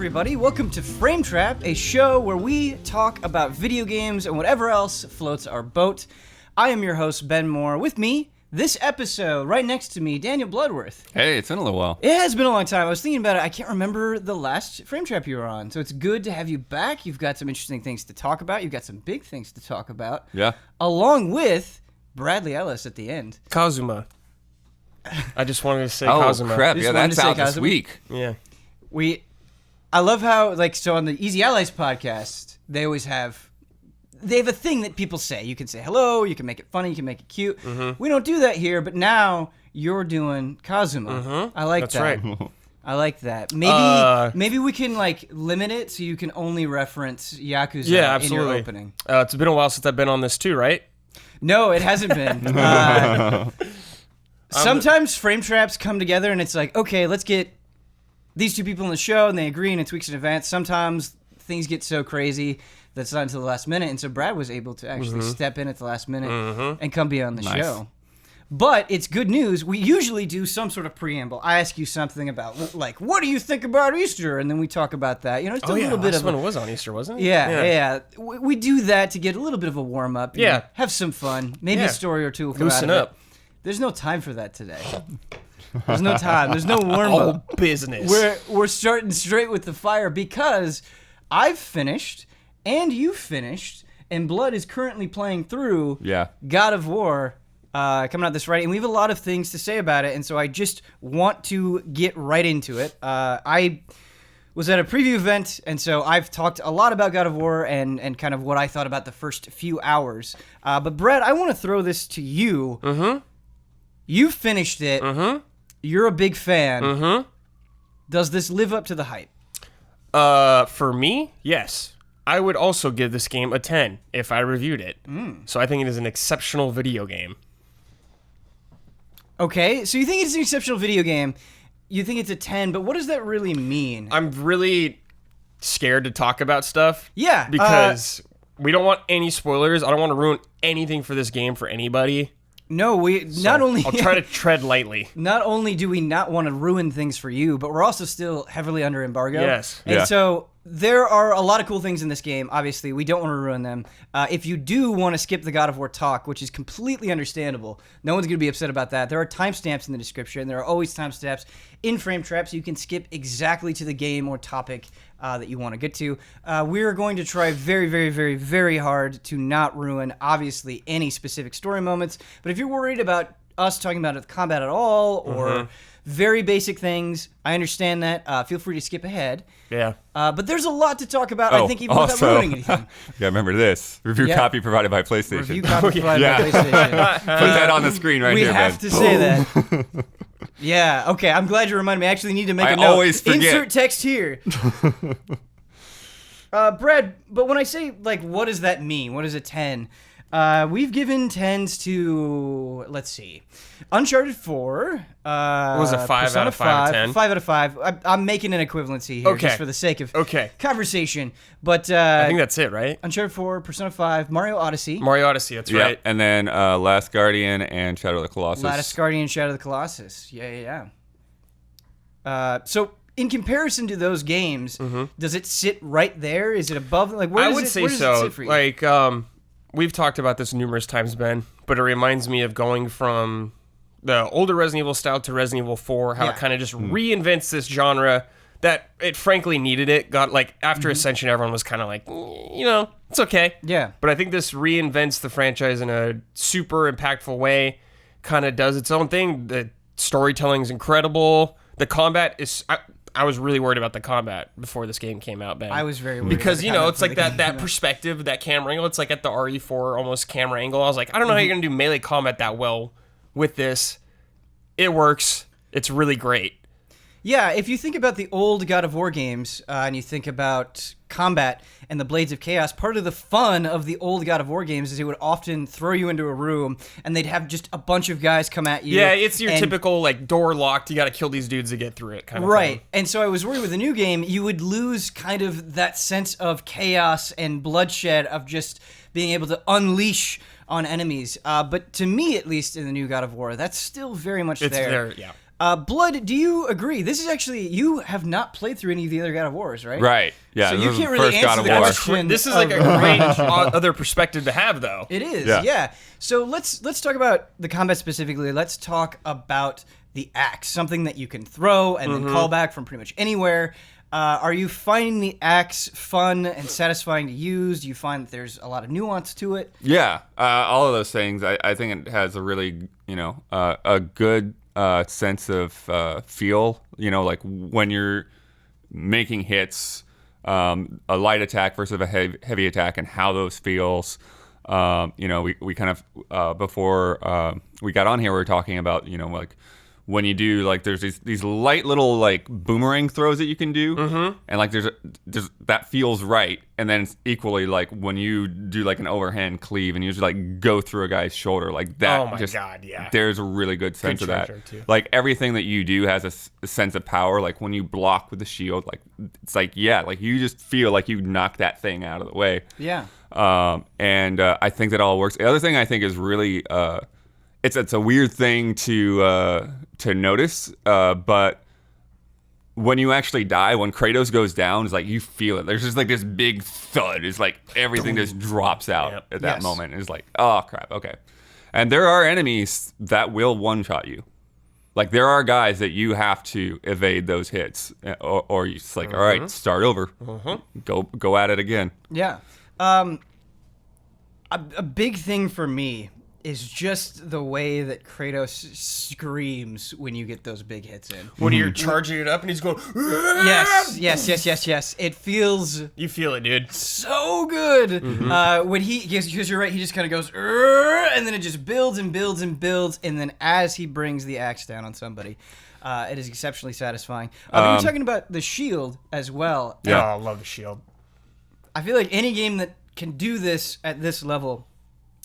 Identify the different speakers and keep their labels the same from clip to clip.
Speaker 1: everybody. Welcome to Frame Trap, a show where we talk about video games and whatever else floats our boat. I am your host, Ben Moore. With me, this episode, right next to me, Daniel Bloodworth.
Speaker 2: Hey, it's been a little while.
Speaker 1: It has been a long time. I was thinking about it. I can't remember the last Frame Trap you were on, so it's good to have you back. You've got some interesting things to talk about. You've got some big things to talk about.
Speaker 2: Yeah.
Speaker 1: Along with Bradley Ellis at the end.
Speaker 3: Kazuma. I just wanted to say Kazuma.
Speaker 2: Oh, crap. Yeah, that's out this week.
Speaker 3: Yeah.
Speaker 1: I love how, so on the Easy Allies podcast, they have a thing that people say. You can say hello, you can make it funny, you can make it cute. Mm-hmm. We don't do that here, but now you're doing Kazuma. Mm-hmm. I like
Speaker 3: that's
Speaker 1: that.
Speaker 3: Right.
Speaker 1: I like that. Maybe we can limit it so you can only reference Yakuza in your opening.
Speaker 3: It's been a while since I've been on this too, right?
Speaker 1: No, it hasn't been. Sometimes frame traps come together and it's like, okay, let's get these two people on the show and they agree and it's weeks in advance. Sometimes things get so crazy that it's not until the last minute. And so Brad was able to actually step in at the last minute and come be on the show. But it's good news. We usually do some sort of preamble. I ask you something about, what do you think about Easter? And then we talk about that. Just a little bit of
Speaker 3: one was on Easter, wasn't it?
Speaker 1: Yeah. We do that to get a little bit of a warm-up.
Speaker 3: Yeah.
Speaker 1: Have some fun. Maybe a story or two will come
Speaker 3: Loosen
Speaker 1: out of
Speaker 3: up.
Speaker 1: it. There's no time for that today. There's no time. There's no warm-up.
Speaker 3: All business.
Speaker 1: We're starting straight with the fire because I've finished and you finished and Blood is currently playing through God of War coming out this Friday, and we have a lot of things to say about it, and so I just want to get right into it. I was at a preview event, and so I've talked a lot about God of War and kind of what I thought about the first few hours. But Brett, I want to throw this to you. Mm-hmm. You finished it. Mm-hmm. You're a big fan. Mm-hmm. Does this live up to the hype?
Speaker 3: For me, yes. I would also give this game a 10 if I reviewed it. So I think it is an exceptional video game.
Speaker 1: Okay, so you think it's an exceptional video game. You think it's a 10, but what does that really mean?
Speaker 3: I'm really scared to talk about stuff.
Speaker 1: Yeah.
Speaker 3: Because we don't want any spoilers. I don't want to ruin anything for this game for anybody.
Speaker 1: No, I'll
Speaker 3: try to tread lightly.
Speaker 1: Not only do we not want to ruin things for you, but we're also still heavily under embargo.
Speaker 3: Yes.
Speaker 1: And so there are a lot of cool things in this game. Obviously, we don't want to ruin them. If you do want to skip the God of War talk, which is completely understandable, no one's going to be upset about that. There are timestamps in the description. There are always timestamps in Frame Trap, so you can skip exactly to the game or topic that you want to get to. We're going to try very, very, very, very hard to not ruin, obviously, any specific story moments. But if you're worried about us talking about the combat at all or very basic things, I understand that. Feel free to skip ahead.
Speaker 3: Yeah.
Speaker 1: But there's a lot to talk about, I think, even without ruining anything.
Speaker 2: Yeah, remember this. Review copy provided by PlayStation.
Speaker 1: Review copy provided by PlayStation.
Speaker 2: Put that on the screen right here,
Speaker 1: We have to say that. Yeah, okay, I'm glad you reminded me. I actually need to make a note.
Speaker 2: I always forget.
Speaker 1: Insert text here. Brad, but when I say, what does that mean? What is a 10? We've given 10s to, let's see, Uncharted 4.
Speaker 3: What was it, 5 out of 5 or 10?
Speaker 1: 5 out of 5. I'm making an equivalency here just for the sake of conversation. But
Speaker 3: I think that's it, right?
Speaker 1: Uncharted 4, Persona 5, Mario Odyssey.
Speaker 3: That's right.
Speaker 2: And then Last Guardian and Shadow of the Colossus.
Speaker 1: Last Guardian, Shadow of the Colossus. Yeah. So in comparison to those games, does it sit right there? Is it above? Where
Speaker 3: I
Speaker 1: does
Speaker 3: would
Speaker 1: it,
Speaker 3: say
Speaker 1: where does
Speaker 3: so.
Speaker 1: It sit for you?
Speaker 3: We've talked about this numerous times, Ben, but it reminds me of going from the older Resident Evil style to Resident Evil 4, how it kind of just reinvents this genre that it frankly needed it. Got after Ascension, everyone was kind of it's okay.
Speaker 1: Yeah.
Speaker 3: But I think this reinvents the franchise in a super impactful way, kind of does its own thing. The storytelling is incredible. The combat is... I was really worried about the combat before this game came out, Ben.
Speaker 1: I was very worried.
Speaker 3: Because, it's like that perspective, that camera angle. It's like at the RE4 almost camera angle. I was like, I don't know how you're going to do melee combat that well with this. It works. It's really great.
Speaker 1: Yeah, if you think about the old God of War games and you think about combat and the Blades of Chaos, part of the fun of the old God of War games is it would often throw you into a room and they'd have just a bunch of guys come at you.
Speaker 3: Yeah, it's your typical door locked, you got to kill these dudes to get through it kind of thing.
Speaker 1: Right, and so I was worried with the new game, you would lose kind of that sense of chaos and bloodshed of just being able to unleash on enemies. But to me, at least, in the new God of War, that's still very much
Speaker 3: It's
Speaker 1: there.
Speaker 3: yeah.
Speaker 1: Blood, do you agree? This is actually, you have not played through any of the other God of Wars, right?
Speaker 2: Right. Yeah.
Speaker 1: So you can't really answer the question.
Speaker 3: This is like a great other perspective to have, though.
Speaker 1: It is, yeah. So let's talk about the combat specifically. Let's talk about the axe, something that you can throw and then call back from pretty much anywhere. Are you finding the axe fun and satisfying to use? Do you find that there's a lot of nuance to it?
Speaker 2: Yeah, all of those things. I think it has a really, a good sense of feel. Like when you're making hits, a light attack versus a heavy attack, and how those feels. We kind of before we got on here, we were talking about like when you do like there's these light little like boomerang throws that you can do, and like there's that feels right, and then it's equally like when you do like an overhand cleave and you just like go through a guy's shoulder like that.
Speaker 3: Oh my god, yeah.
Speaker 2: There's a really good sense of that. Too. Like everything that you do has a sense of power. Like when you block with the shield, like it's like like you just feel like you knock that thing out of the way.
Speaker 1: Yeah.
Speaker 2: And I think that all works. The other thing I think is really it's a weird thing to notice, but when you actually die, when Kratos goes down, it's like you feel it. There's just like this big thud. It's like everything just drops out at that moment. It's like, oh crap, okay. And there are enemies that will one-shot you. Like there are guys that you have to evade those hits, or you're just like, all right, start over, go at it again.
Speaker 1: Yeah. A big thing for me is just the way that Kratos screams when you get those big hits in.
Speaker 3: When you're charging it up and he's going,
Speaker 1: yes. It feels...
Speaker 3: You feel it, dude.
Speaker 1: So good. When because you're right, he just kind of goes, and then it just builds and builds and builds, and then as he brings the axe down on somebody, it is exceptionally satisfying. But you're talking about the shield as well.
Speaker 3: Yeah, I love the shield.
Speaker 1: I feel like any game that can do this at this level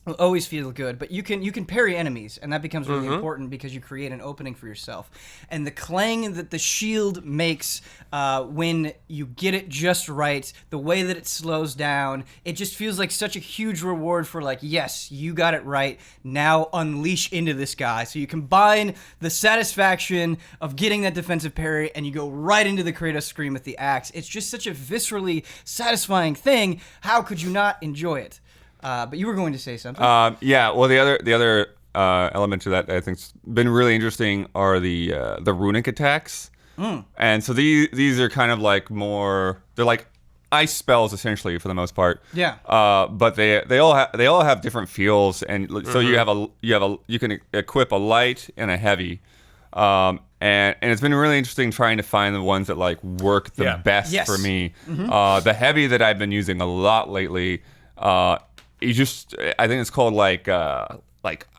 Speaker 1: will always feel good, but you can parry enemies, and that becomes really important because you create an opening for yourself. And the clang that the shield makes when you get it just right, the way that it slows down, it just feels like such a huge reward for like, yes, you got it right, now unleash into this guy. So you combine the satisfaction of getting that defensive parry, and you go right into the Kratos scream with the axe. It's just such a viscerally satisfying thing. How could you not enjoy it? But you were going to say something.
Speaker 2: Yeah. Well, the other element to that I think's been really interesting are the runic attacks. And so these are kind of like they're like ice spells essentially for the most part.
Speaker 1: Yeah.
Speaker 2: But they all have different feels, and so you can equip a light and a heavy. And it's been really interesting trying to find the ones that like work the best for me. The heavy that I've been using a lot lately. I think it's called like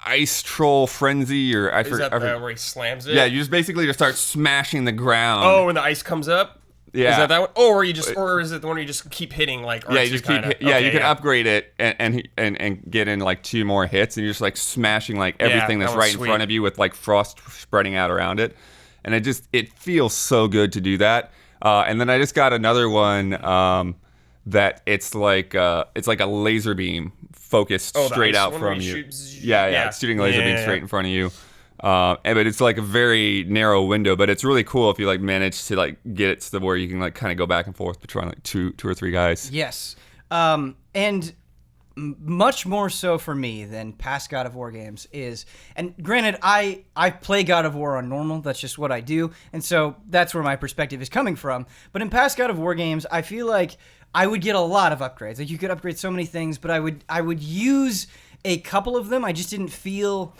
Speaker 2: Ice Troll Frenzy, or I forget
Speaker 3: where he slams it.
Speaker 2: Yeah, you just basically just start smashing the ground.
Speaker 3: Oh, when the ice comes up.
Speaker 2: Yeah,
Speaker 3: is that one? Or is it the one where you just keep hitting like? R2
Speaker 2: you just keep. You can upgrade it and get in like 2 more hits, and you're just like smashing like everything that's right in front of you with like frost spreading out around it, and it feels so good to do that. And then I just got another one. That it's like a laser beam focused straight out from you. It's shooting a laser beam straight in front of you. But it's like a very narrow window, but it's really cool if you like manage to like get it to where you can like kind of go back and forth between like two or three guys.
Speaker 1: Yes, and much more so for me than past God of War games is, and granted, I play God of War on normal. That's just what I do, and so that's where my perspective is coming from. But in past God of War games, I feel like I would get a lot of upgrades. Like you could upgrade so many things, but I would use a couple of them. I just didn't feel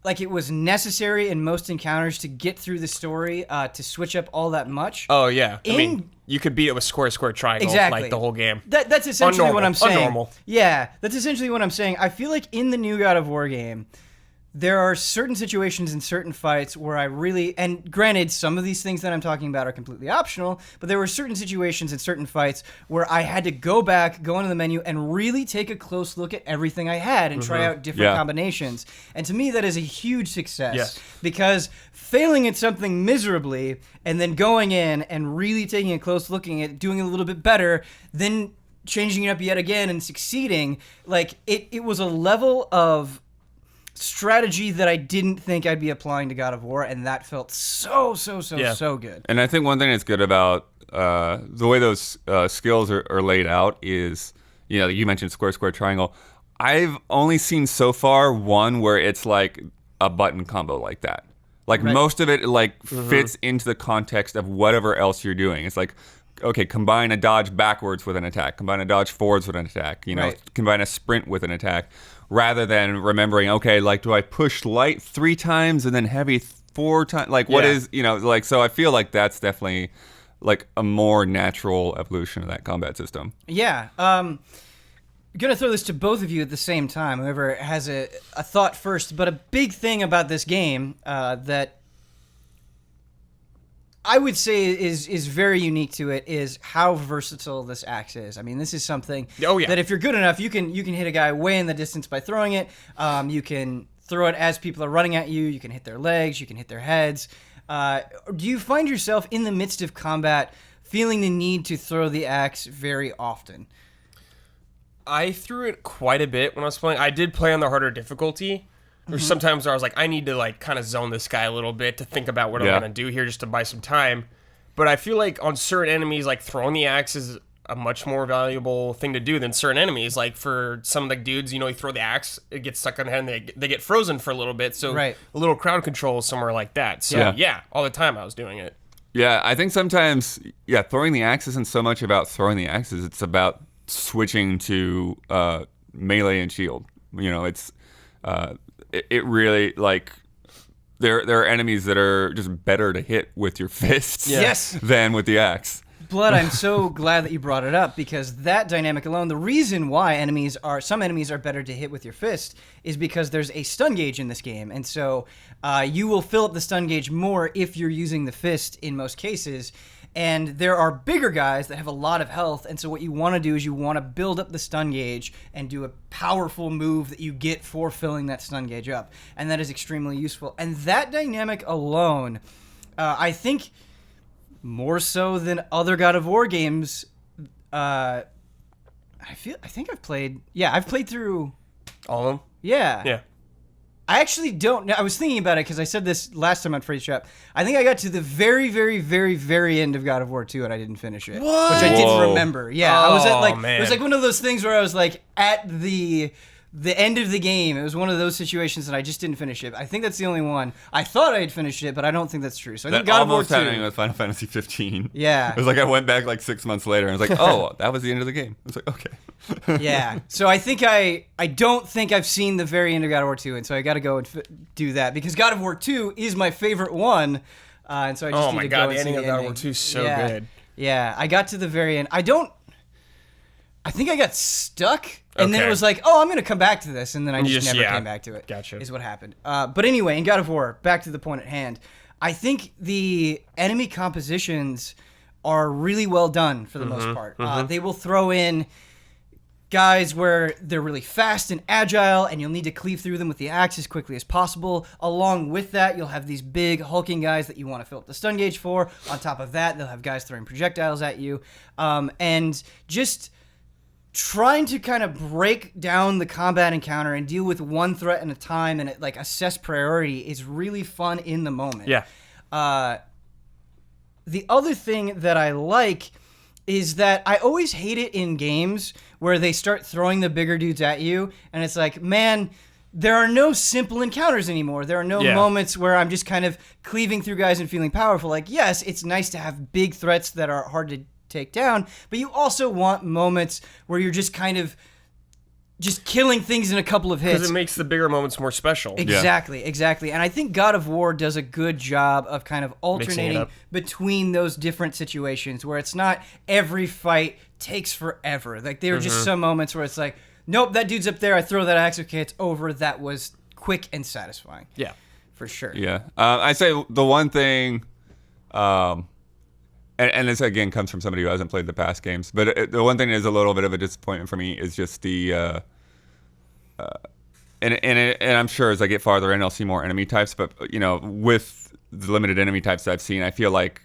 Speaker 1: like it was necessary in most encounters to get through the story to switch up all that much.
Speaker 3: Oh yeah, I mean you could beat it with square triangle like the whole game.
Speaker 1: That's essentially what I'm saying.
Speaker 3: Unnormal.
Speaker 1: Yeah, that's essentially what I'm saying. I feel like in the new God of War game, there are certain situations in certain fights where I really, and granted, some of these things that I'm talking about are completely optional, but there were certain situations in certain fights where I had to go back, go into the menu, and really take a close look at everything I had and try out different combinations. And to me, that is a huge success because failing at something miserably and then going in and really taking a close look at it, doing it a little bit better, then changing it up yet again and succeeding, like it was a level of strategy that I didn't think I'd be applying to God of War, and that felt so good.
Speaker 2: And I think one thing that's good about the way those skills are laid out is, you mentioned square, square, triangle. I've only seen so far one where it's like a button combo like that. Like most of it fits into the context of whatever else you're doing. It's like, okay, combine a dodge backwards with an attack, combine a dodge forwards with an attack, combine a sprint with an attack, rather than remembering, okay, like, do I push light 3 times and then heavy 4 times? Like, what is, so I feel like that's definitely like a more natural evolution of that combat system.
Speaker 1: Yeah. I'm going to throw this to both of you at the same time, whoever has a thought first. But a big thing about this game that I would say is very unique to it is how versatile this axe is. I mean, this is something that if you're good enough, you can hit a guy way in the distance by throwing it. You can throw it as people are running at you. You can hit their legs. You can hit their heads. Do you find yourself in the midst of combat feeling the need to throw the axe very often?
Speaker 3: I threw it quite a bit when I was playing. I did play on the harder difficulty. There's sometimes where I was like, I need to like kind of zone this guy a little bit to think about what I'm going to do here just to buy some time. But I feel like on certain enemies, like throwing the axe is a much more valuable thing to do than certain enemies. Like for some of the dudes, you throw the axe, it gets stuck on the head and they get frozen for a little bit. So a little crowd control somewhere like that. So yeah, all the time I was doing it.
Speaker 2: Yeah, I think sometimes, throwing the axe isn't so much about throwing the axes. It's about switching to melee and shield. It's it really, like, there are enemies that are just better to hit with your fists than with the axe.
Speaker 1: Blood, I'm so glad that you brought it up, because that dynamic alone, the reason why some enemies are better to hit with your fist is because there's a stun gauge in this game. And so you will fill up the stun gauge more if you're using the fist in most cases. And there are bigger guys that have a lot of health, and so what you want to do is you want to build up the stun gauge and do a powerful move that you get for filling that stun gauge up. And that is extremely useful. And that dynamic alone, I think, more so than other God of War games, I think I've played through
Speaker 3: all of them.
Speaker 1: Yeah. I actually don't know. I was thinking about it because I said this last time on Phrase Trap. I think I got to the very, very, very, very end of God of War 2 and I didn't finish it.
Speaker 3: What?
Speaker 1: Which I didn't remember. Yeah, I was at
Speaker 3: man.
Speaker 1: It was like one of those things where I was like at the end of the game. It was one of those situations that I just didn't finish it. I think that's the only one. I thought I had finished it, but I don't think that's true. So I think God of War 2.
Speaker 2: Almost happening with Final Fantasy 15.
Speaker 1: Yeah.
Speaker 2: It was like I went back like 6 months later and I was like, oh, that was the end of the game. I was like, okay.
Speaker 1: Yeah. So I think I don't think I've seen the very end of God of War 2, and so I got to go and do that because God of War 2 is my favorite one. And so I just need to go and see the ending
Speaker 3: of God of War 2 is so good.
Speaker 1: Yeah. I got to the very end. I think I got stuck, and then it was like, oh, I'm going to come back to this, and then I just never came back to it.
Speaker 3: Gotcha.
Speaker 1: Is what happened. But anyway, in God of War, back to the point at hand, I think the enemy compositions are really well done for the most part. They will throw in guys where they're really fast and agile, and you'll need to cleave through them with the axe as quickly as possible. Along with that, you'll have these big hulking guys that you want to fill up the stun gauge for. On top of that, they'll have guys throwing projectiles at you. And just trying to kind of break down the combat encounter and deal with one threat at a time and like assess priority is really fun in the moment.
Speaker 3: Yeah.
Speaker 1: The other thing that I like is that I always hate it in games where they start throwing the bigger dudes at you, and it's like, man, there are no simple encounters anymore. There are no moments where I'm just kind of cleaving through guys and feeling powerful. Like, yes, it's nice to have big threats that are hard to take down, but you also want moments where you're just kind of just killing things in a couple of hits.
Speaker 3: Because it makes the bigger moments more special.
Speaker 1: Exactly. And I think God of War does a good job of kind of alternating between those different situations where it's not every fight takes forever. Like there are just some moments where it's like, nope, that dude's up there, I throw that axe, okay, it's over. That was quick and satisfying.
Speaker 3: Yeah.
Speaker 1: For sure.
Speaker 2: Yeah. I say the one thing, and this again comes from somebody who hasn't played the past games, but the one thing that is a little bit of a disappointment for me is just the, and I'm sure as I get farther in, I'll see more enemy types, but with the limited enemy types I've seen, I feel like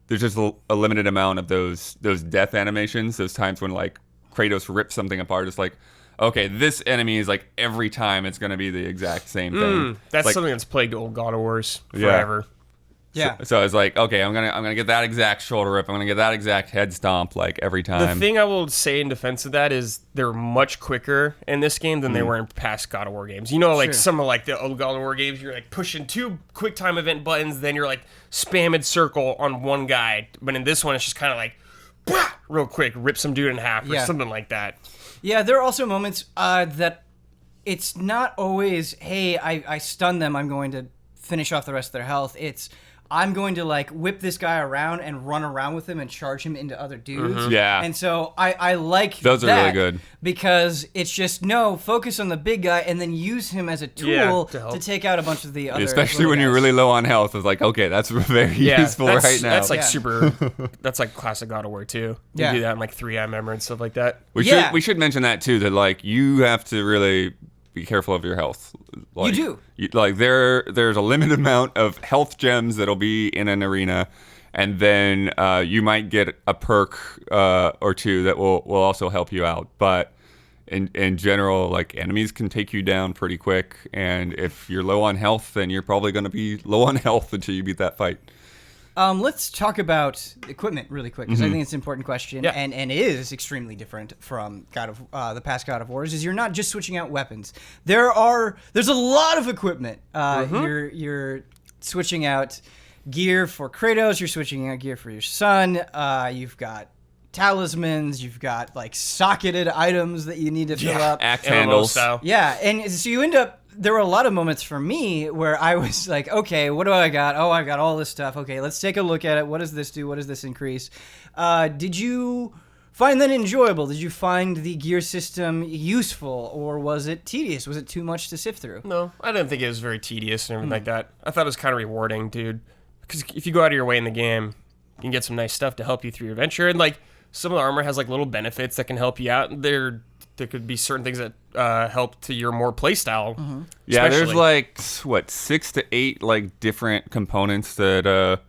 Speaker 2: there's just a limited amount of those death animations, those times when like Kratos rips something apart. It's like, okay, this enemy is like every time it's going to be the exact same thing.
Speaker 3: That's
Speaker 2: like,
Speaker 3: something that's plagued old God of Wars forever.
Speaker 1: Yeah.
Speaker 2: So it's like, okay, I'm gonna get that exact shoulder rip. I'm gonna get that exact head stomp like every time.
Speaker 3: The thing I will say in defense of that is they're much quicker in this game than they were in past God of War games. You know, like some of like the old God of War games, you're like pushing 2 quick time event buttons, then you're like spamming circle on one guy. But in this one, it's just kind of like, real quick, rip some dude in half or something like that.
Speaker 1: Yeah, there are also moments that it's not always, hey, I stun them, I'm going to finish off the rest of their health. It's, I'm going to like whip this guy around and run around with him and charge him into other dudes.
Speaker 2: Yeah.
Speaker 1: And so I like
Speaker 2: those are really good
Speaker 1: because it's just focus on the big guy and then use him as a tool to take out a bunch of the other.
Speaker 2: Especially when you're really low on health, it's like, okay, that's very useful right now.
Speaker 3: That's like super. That's like classic God of War too. You do that in like 3 member and stuff like that.
Speaker 2: We should mention that too. That like you have to really be careful of your health. Like,
Speaker 1: you do.
Speaker 2: Like there's a limited amount of health gems that'll be in an arena, and then you might get a perk or two that will also help you out. But in general, like enemies can take you down pretty quick, and if you're low on health, then you're probably going to be low on health until you beat that fight.
Speaker 1: Let's talk about equipment really quick because I think it's an important question and it is extremely different from the past God of Wars. Is you're not just switching out weapons. There's a lot of equipment. You're switching out gear for Kratos. You're switching out gear for your son. You've got talismans. You've got like socketed items that you need to fill up.
Speaker 2: Axe handles.
Speaker 1: Yeah, and so you end up. There were a lot of moments for me where I was like, okay, what do I got? Oh, I got all this stuff. Okay, let's take a look at it. What does this do? What does this increase? Did you find that enjoyable? Did you find the gear system useful, or was it tedious? Was it too much to sift through?
Speaker 3: No, I didn't think it was very tedious and everything like that. I thought it was kind of rewarding, dude. Because if you go out of your way in the game, you can get some nice stuff to help you through your adventure. And like some of the armor has like little benefits that can help you out. There could be certain things that help to your more playstyle.
Speaker 2: Yeah, there's like 6 to 8 like different components that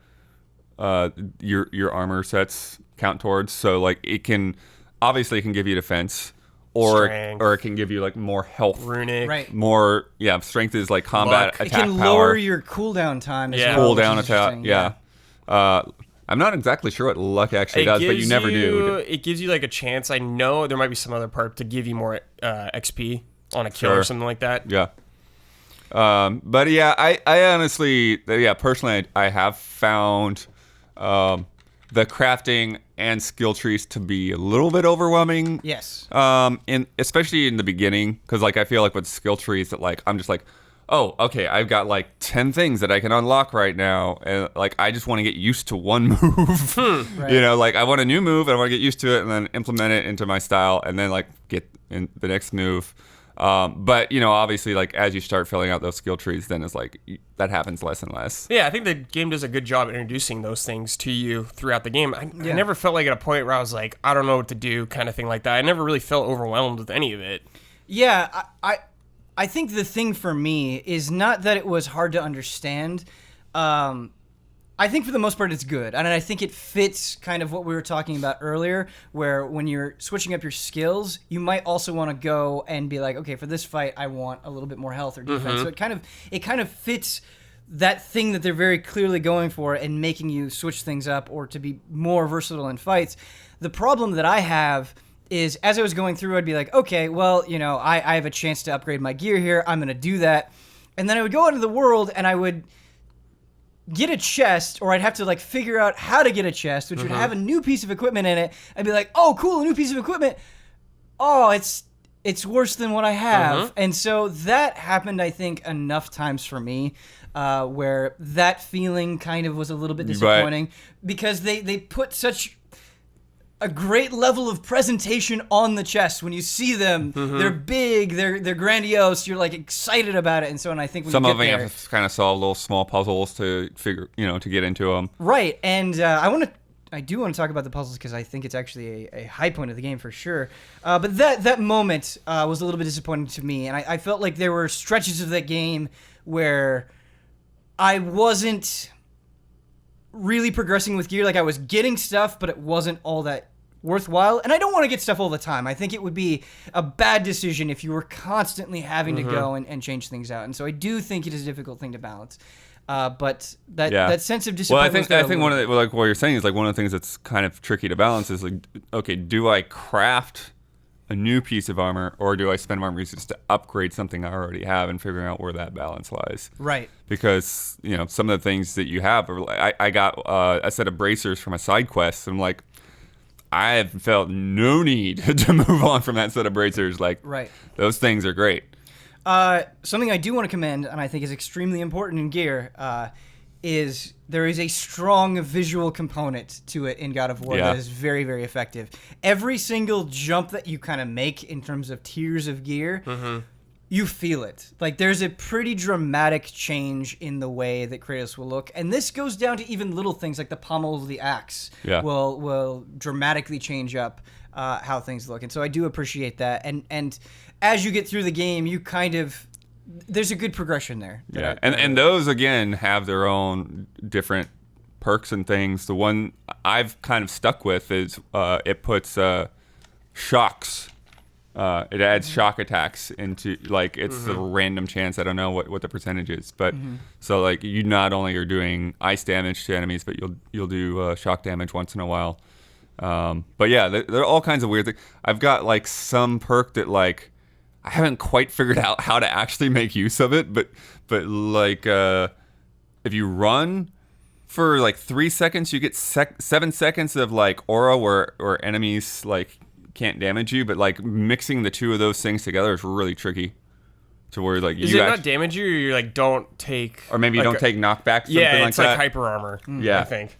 Speaker 2: your armor sets count towards. So like it can give you defense, or it can give you like more health,
Speaker 3: runic,
Speaker 1: right?
Speaker 2: More strength is like combat attack power.
Speaker 1: It can lower your cooldown time.
Speaker 2: Cooldown attack. Yeah. I'm not exactly sure what luck actually does, but you never do.
Speaker 3: It gives you like a chance. I know there might be some other part to give you more XP on a kill or something like that.
Speaker 2: Yeah. But yeah, I honestly, personally, I have found the crafting and skill trees to be a little bit overwhelming.
Speaker 1: Yes.
Speaker 2: Especially in the beginning, because like I feel like with skill trees that like I'm just like, oh, okay, I've got like 10 things that I can unlock right now, and like I just want to get used to one move.
Speaker 1: Right.
Speaker 2: You know, like I want a new move and I want to get used to it and then implement it into my style and then like get in the next move. But you know, obviously, like as you start filling out those skill trees, then it's like that happens less and less.
Speaker 3: Yeah, I think the game does a good job at introducing those things to you throughout the game. I never felt like at a point where I was like, I don't know what to do, kind of thing like that. I never really felt overwhelmed with any of it.
Speaker 1: Yeah, I think the thing for me is not that it was hard to understand. I think for the most part it's good. And I think it fits kind of what we were talking about earlier, where when you're switching up your skills, you might also want to go and be like, okay, for this fight, I want a little bit more health or defense. So it kind of fits that thing that they're very clearly going for and making you switch things up or to be more versatile in fights. The problem that I have is as I was going through, I'd be like, okay, well, you know, I have a chance to upgrade my gear here. I'm going to do that. And then I would go into the world and I would get a chest, or I'd have to like figure out how to get a chest, which would have a new piece of equipment in it. I'd be like, oh, cool, a new piece of equipment. Oh, it's worse than what I have. And so that happened, I think, enough times for me, where that feeling kind of was a little bit disappointing because they put such a great level of presentation on the chest. When you see them, they're big, they're grandiose, you're like excited about it. And so, and I think when
Speaker 2: some
Speaker 1: you
Speaker 2: of them
Speaker 1: get
Speaker 2: have to kind of solve little small puzzles to figure, to get into them.
Speaker 1: Right. And I do want to talk about the puzzles because I think it's actually a high point of the game for sure. But that moment was a little bit disappointing to me. And I felt like there were stretches of that game where I wasn't really progressing with gear. Like I was getting stuff, but it wasn't all that worthwhile. And I don't want to get stuff all the time. I think it would be a bad decision if you were constantly having to go and change things out. And so I do think it is a difficult thing to balance. But that sense of discipline.
Speaker 2: Well, I think one of the, like what you're saying is like one of the things that's kind of tricky to balance is like, okay, do I craft a new piece of armor, or do I spend my resources to upgrade something I already have, and figuring out where that balance lies?
Speaker 1: Right.
Speaker 2: Because some of the things that you have are, I got a set of bracers for my side quests, and I'm like, I have felt no need to move on from that set of bracers. Like,
Speaker 1: right.
Speaker 2: Those things are great.
Speaker 1: Something I do want to commend, and I think is extremely important in gear, is there is a strong visual component to it in God of War that is very, very effective. Every single jump that you kind of make in terms of tiers of gear, you feel it. Like, there's a pretty dramatic change in the way that Kratos will look. And this goes down to even little things like the pommel of the axe will dramatically change up how things look. And so I do appreciate that. And as you get through the game, you kind of... There's a good progression there.
Speaker 2: Yeah, and those, again, have their own different perks and things. The one I've kind of stuck with is it puts shocks. It adds shock attacks into, like, it's a random chance. I don't know what the percentage is. But so, like, you not only are doing ice damage to enemies, but you'll do shock damage once in a while. But, yeah, there are all kinds of weird things. I've got, like, some perk that, like, I haven't quite figured out how to actually make use of it, but like if you run for like 3 seconds, you get 7 seconds of like aura where enemies like can't damage you, but like mixing the two of those things together is really tricky. To where like
Speaker 3: is it not damage you, or you like don't take,
Speaker 2: or maybe you don't take knockback?
Speaker 3: Yeah, it's like
Speaker 2: that.
Speaker 3: hyper armor.
Speaker 2: Yeah,
Speaker 3: I think.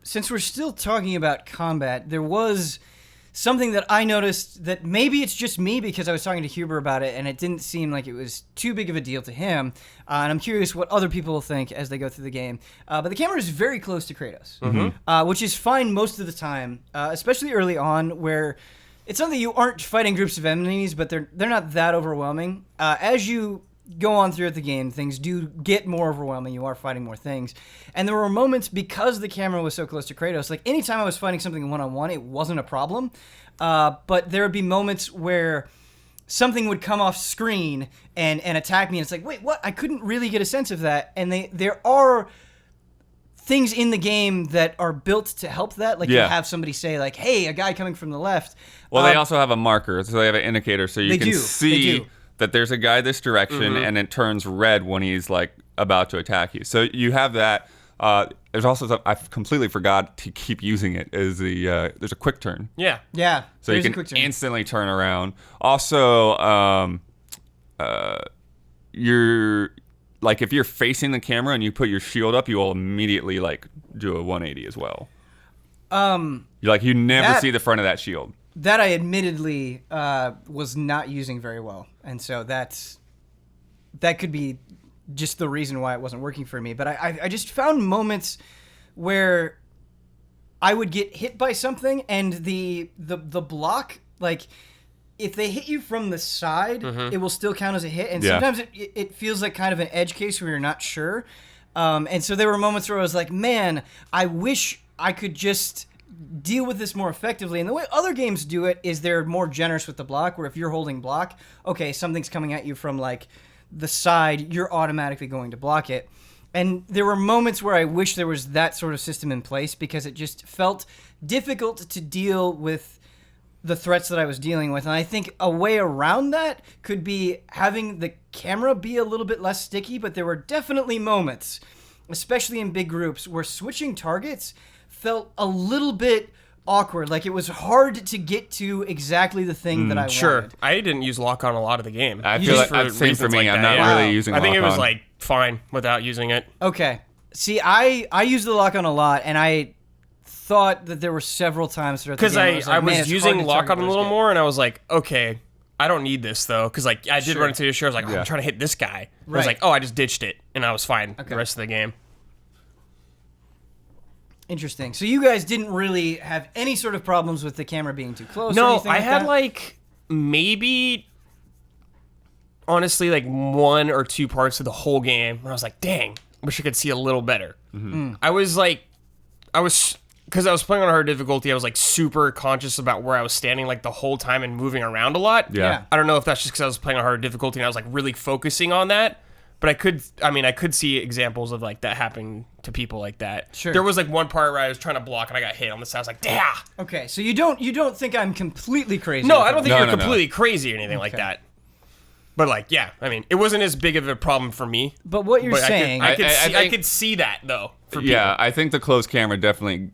Speaker 1: Since we're still talking about combat, there was something that I noticed that maybe it's just me because I was talking to Huber about it and it didn't seem like it was too big of a deal to him. And I'm curious what other people will think as they go through the game. But the camera is very close to Kratos, which is fine most of the time, especially early on where it's not that you aren't fighting groups of enemies, but they're not that overwhelming. As you go on throughout the game, things do get more overwhelming. You are fighting more things. And there were moments, because the camera was so close to Kratos, like anytime I was fighting something one-on-one, it wasn't a problem. But there would be moments where something would come off screen and attack me, and it's like, wait, what? I couldn't really get a sense of that. And there are things in the game that are built to help that. Like you have somebody say, like, hey, a guy coming from the left.
Speaker 2: Well, they also have a marker, so they have an indicator, so you can see that there's a guy this direction, and it turns red when he's like about to attack you. So you have that. There's also I completely forgot to keep using it. Is there's a quick turn?
Speaker 1: Yeah.
Speaker 2: So you can instantly turn around. Also, you're like if you're facing the camera and you put your shield up, you will immediately like do a 180 as well. You never see the front of that shield.
Speaker 1: That I admittedly was not using very well, and so that could be just the reason why it wasn't working for me. But I just found moments where I would get hit by something, and the block, like if they hit you from the side, it will still count as a hit, and sometimes it feels like kind of an edge case where you're not sure. And so there were moments where I was like, man, I wish I could just deal with this more effectively. And the way other games do it is they're more generous with the block, where if you're holding block, okay, something's coming at you from like the side, you're automatically going to block it. And there were moments where I wish there was that sort of system in place, because it just felt difficult to deal with the threats that I was dealing with. And I think a way around that could be having the camera be a little bit less sticky, but there were definitely moments, especially in big groups, where switching targets felt a little bit awkward. Like it was hard to get to exactly the thing that I wanted.
Speaker 3: I didn't use lock on a lot of the game.
Speaker 2: I feel like that's same for me. I'm not really using lock on.
Speaker 3: I think it was like fine without using it.
Speaker 1: Okay. See, I used the lock on a lot, and I thought that there were several times throughout the game.
Speaker 3: Because I was using lock on a little more, and I was like, okay, I don't need this though. Because like I did run into the issue. I was like, I'm trying to hit this guy. I was like, oh, I just ditched it, and I was fine the rest of the game.
Speaker 1: Interesting. So you guys didn't really have any sort of problems with the camera being too close?
Speaker 3: No,
Speaker 1: or anything
Speaker 3: I
Speaker 1: like
Speaker 3: had
Speaker 1: that?
Speaker 3: like maybe, honestly, like 1 or 2 parts of the whole game where I was like, dang, wish I could see a little better. I was because I was playing on hard difficulty, I was like super conscious about where I was standing like the whole time and moving around a lot.
Speaker 2: Yeah.
Speaker 3: I don't know if that's just because I was playing on hard difficulty and I was like really focusing on that. But I could see examples of like that happening to people like that.
Speaker 1: Sure.
Speaker 3: There was like one part where I was trying to block and I got hit on the side. I was like, "Damn!"
Speaker 1: Okay, so you don't think I'm completely crazy?
Speaker 3: No, I don't think
Speaker 2: No,
Speaker 3: you're
Speaker 2: no, no.
Speaker 3: completely crazy or anything like that. But like, yeah, I mean, it wasn't as big of a problem for me.
Speaker 1: But what you're
Speaker 3: But
Speaker 1: saying,
Speaker 3: I could see that though. For people.
Speaker 2: Yeah, I think the close camera definitely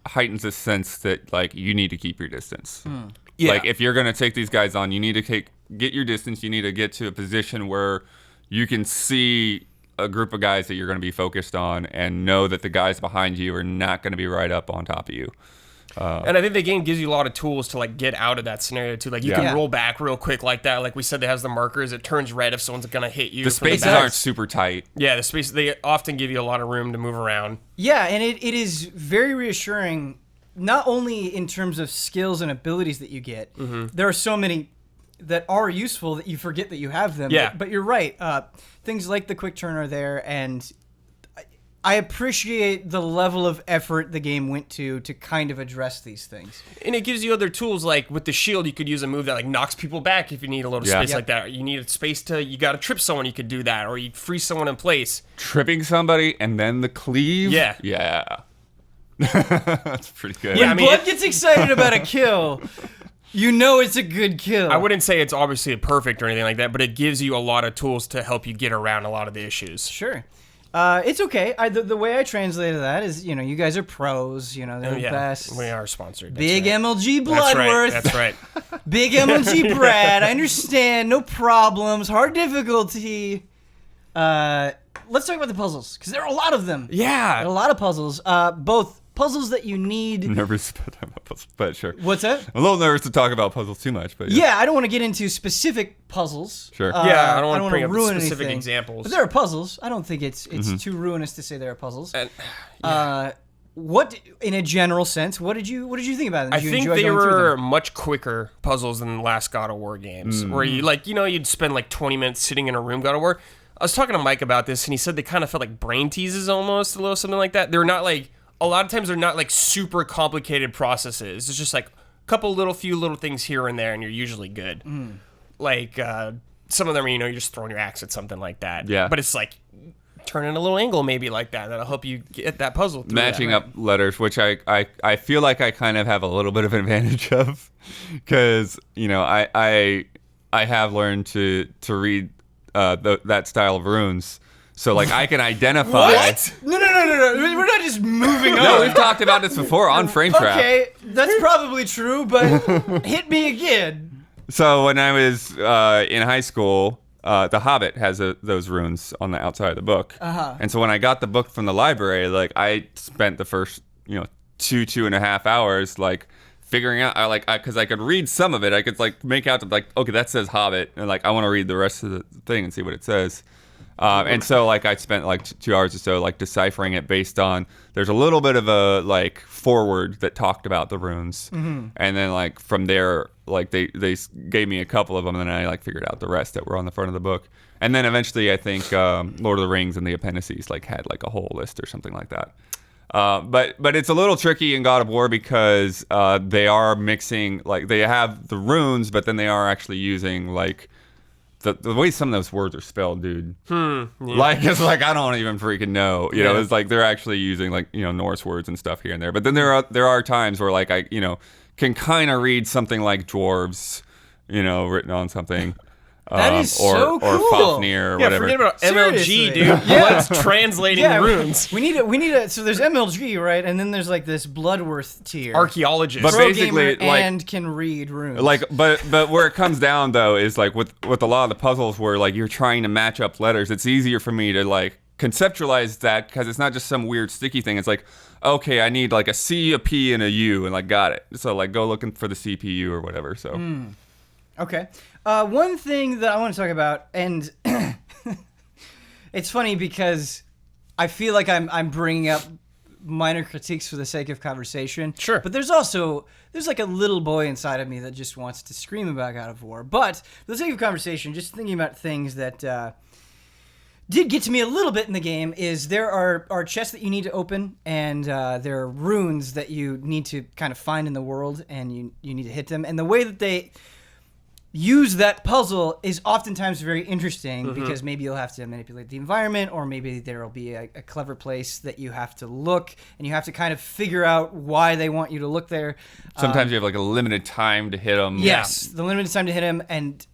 Speaker 2: heightens the sense that like you need to keep your distance.
Speaker 3: Yeah.
Speaker 2: Like if you're gonna take these guys on, you need to get your distance. You need to get to a position where you can see a group of guys that you're going to be focused on and know that the guys behind you are not going to be right up on top of you.
Speaker 3: And I think the game gives you a lot of tools to like get out of that scenario too. Like you can roll back real quick like that. Like we said, it has the markers. It turns red if someone's going to hit you.
Speaker 2: The spaces aren't super tight.
Speaker 3: Yeah, the space, they often give you a lot of room to move around.
Speaker 1: yeah, and it is very reassuring, not only in terms of skills and abilities that you get. There are so many that are useful that you forget that you have them.
Speaker 3: Yeah.
Speaker 1: But you're right. Things like the quick turn are there, and I appreciate the level of effort the game went to kind of address these things.
Speaker 3: And it gives you other tools, like with the shield, you could use a move that like knocks people back if you need a little space like that. You need a space you got to trip someone, you could do that, or you freeze someone in place.
Speaker 2: Tripping somebody and then the cleave?
Speaker 3: Yeah.
Speaker 2: Yeah. That's pretty good.
Speaker 3: Yeah,
Speaker 1: When Blood gets excited about a kill, you know it's a good kill.
Speaker 3: I wouldn't say it's obviously perfect or anything like that, but it gives you a lot of tools to help you get around a lot of the issues.
Speaker 1: Sure. It's okay. The way I translated that is, you guys are pros. They're the best.
Speaker 3: We are sponsored. That's
Speaker 1: Big
Speaker 3: right.
Speaker 1: MLG Bloodworth.
Speaker 3: That's right.
Speaker 1: Big MLG Brad. I understand. No problems. Hard difficulty. Let's talk about the puzzles, because there are a lot of them.
Speaker 3: Yeah.
Speaker 1: There are a lot of puzzles. Both puzzles that you need.
Speaker 2: I'm nervous about puzzles, but sure.
Speaker 1: What's that?
Speaker 2: I'm a little nervous to talk about puzzles too much, but
Speaker 1: Yeah, I don't want to get into specific puzzles.
Speaker 2: Sure.
Speaker 3: Yeah, I don't want to bring up
Speaker 1: ruin
Speaker 3: specific
Speaker 1: anything.
Speaker 3: examples.
Speaker 1: But there are puzzles. I don't think it's too ruinous to say there are puzzles.
Speaker 3: And,
Speaker 1: What, in a general sense, what did you think about them? Did you
Speaker 3: I think
Speaker 1: enjoy
Speaker 3: they
Speaker 1: going through
Speaker 3: were
Speaker 1: them?
Speaker 3: much quicker puzzles than the last God of War games, where you'd spend like 20 minutes sitting in a room. God of War. I was talking to Mike about this, and he said they kind of felt like brain teases almost, a little something like that. They're not like, a lot of times they're not like super complicated processes. It's just like a few little things here and there, and you're usually good. Like some of them are, you're just throwing your axe at something like that.
Speaker 2: Yeah.
Speaker 3: But it's like turning a little angle maybe like that. That'll help you get that puzzle through.
Speaker 2: matching up letters, which I feel like I kind of have a little bit of an advantage of, because I have learned to read that style of runes, so like I can identify.
Speaker 1: What? No. We're not just moving on.
Speaker 2: No, we've talked about this before on Frame Trap.
Speaker 1: Okay, that's probably true, but hit me again.
Speaker 2: So when I was in high school, The Hobbit has those runes on the outside of the book. And so when I got the book from the library, like I spent the first 2.5 hours like figuring out, because I could read some of it. I could like make out like, okay, that says Hobbit, and like I want to read the rest of the thing and see what it says. And so like I spent like 2 hours or so like deciphering it based on, there's a little bit of a like foreword that talked about the runes, and then like from there like they gave me a couple of them, and then I like figured out the rest that were on the front of the book. And then eventually I think Lord of the Rings and the appendices like had like a whole list or something like that. But it's a little tricky in God of War, because they are mixing, like they have the runes, but then they are actually using like the way some of those words are spelled, dude. Like it's like I don't even freaking know. It's like they're actually using like Norse words and stuff here and there. But then there are times where like I can kind of read something like dwarves, written on something.
Speaker 1: That is
Speaker 2: or
Speaker 1: so cool.
Speaker 2: Fafnir or whatever.
Speaker 3: Forget about
Speaker 1: Seriously.
Speaker 3: MLG, dude. Blood's translating runes.
Speaker 1: We need a. So there's MLG, right? And then there's like this Bloodworth tier.
Speaker 3: Archaeologist.
Speaker 2: But
Speaker 1: Pro
Speaker 2: basically,
Speaker 1: gamer
Speaker 2: like,
Speaker 1: and can read runes.
Speaker 2: like, but where it comes down though is like with a lot of the puzzles where like you're trying to match up letters, it's easier for me to like conceptualize that, because it's not just some weird sticky thing. It's like, okay, I need like a C, a P, and a U, and like got it. So like go looking for the CPU or whatever. So.
Speaker 1: Okay. One thing that I want to talk about, and it's funny because I feel like I'm bringing up minor critiques for the sake of conversation.
Speaker 3: Sure.
Speaker 1: But there's like a little boy inside of me that just wants to scream about God of War. But for the sake of conversation, just thinking about things that did get to me a little bit in the game is there are chests that you need to open, and there are runes that you need to kind of find in the world, and you need to hit them. And the way that they use that puzzle is oftentimes very interesting because maybe you'll have to manipulate the environment, or maybe there will be a clever place that you have to look, and you have to kind of figure out why they want you to look there.
Speaker 2: Sometimes you have like a limited time to hit them.
Speaker 1: Yes, the limited time to hit them, and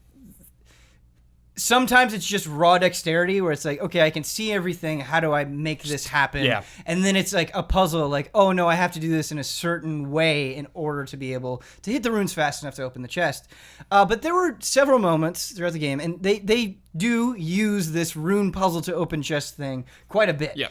Speaker 1: sometimes it's just raw dexterity where it's like, okay, I can see everything. How do I make this happen?
Speaker 3: Yeah.
Speaker 1: And then it's like a puzzle, like, oh no, I have to do this in a certain way in order to be able to hit the runes fast enough to open the chest. But there were several moments throughout the game, and they do use this rune puzzle to open chest thing quite a bit.
Speaker 3: Yeah.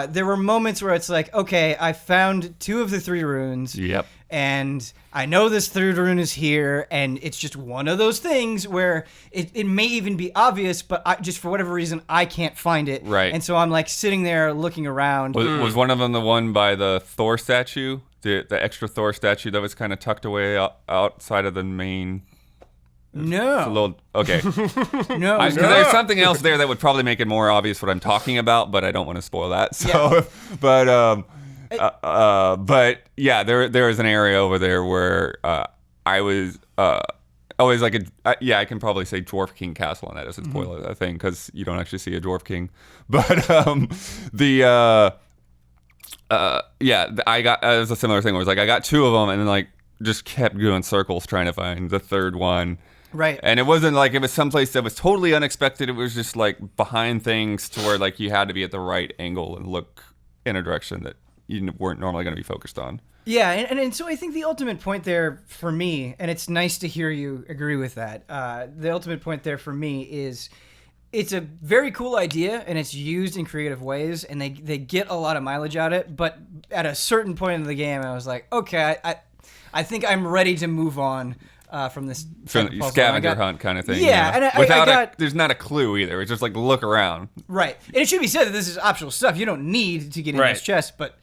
Speaker 1: There were moments where it's like, okay, I found 2 of the 3 runes.
Speaker 2: Yep.
Speaker 1: And I know this third rune is here, and it's just one of those things where it may even be obvious, but just for whatever reason, I can't find it.
Speaker 2: Right.
Speaker 1: And so I'm like sitting there looking around.
Speaker 2: Was one of them the one by the Thor statue? The extra Thor statue that was kind of tucked away outside of the main...
Speaker 1: No.
Speaker 2: Okay.
Speaker 1: No.
Speaker 2: Because there's something else there that would probably make it more obvious what I'm talking about, but I don't want to spoil that. So, but yeah, there is an area over there where I was always like I can probably say Dwarf King Castle, and that doesn't spoil that thing because you don't actually see a Dwarf King. But I got it was a similar thing where it was like I got 2 of them and then like just kept doing circles trying to find the third one.
Speaker 1: Right.
Speaker 2: And it wasn't like it was someplace that was totally unexpected. It was just like behind things to where like you had to be at the right angle and look in a direction that you weren't normally going to be focused on.
Speaker 1: Yeah, and so I think the ultimate point there for me, and it's nice to hear you agree with that, the ultimate point there for me is it's a very cool idea, and it's used in creative ways, and they get a lot of mileage out of it, but at a certain point in the game, I was like, okay, I think I'm ready to move on from this
Speaker 2: scavenger hunt kind of thing.
Speaker 1: Yeah, and
Speaker 2: there's not a clue either. It's just like look around.
Speaker 1: Right, and it should be said that this is optional stuff. You don't need to get in those chests, but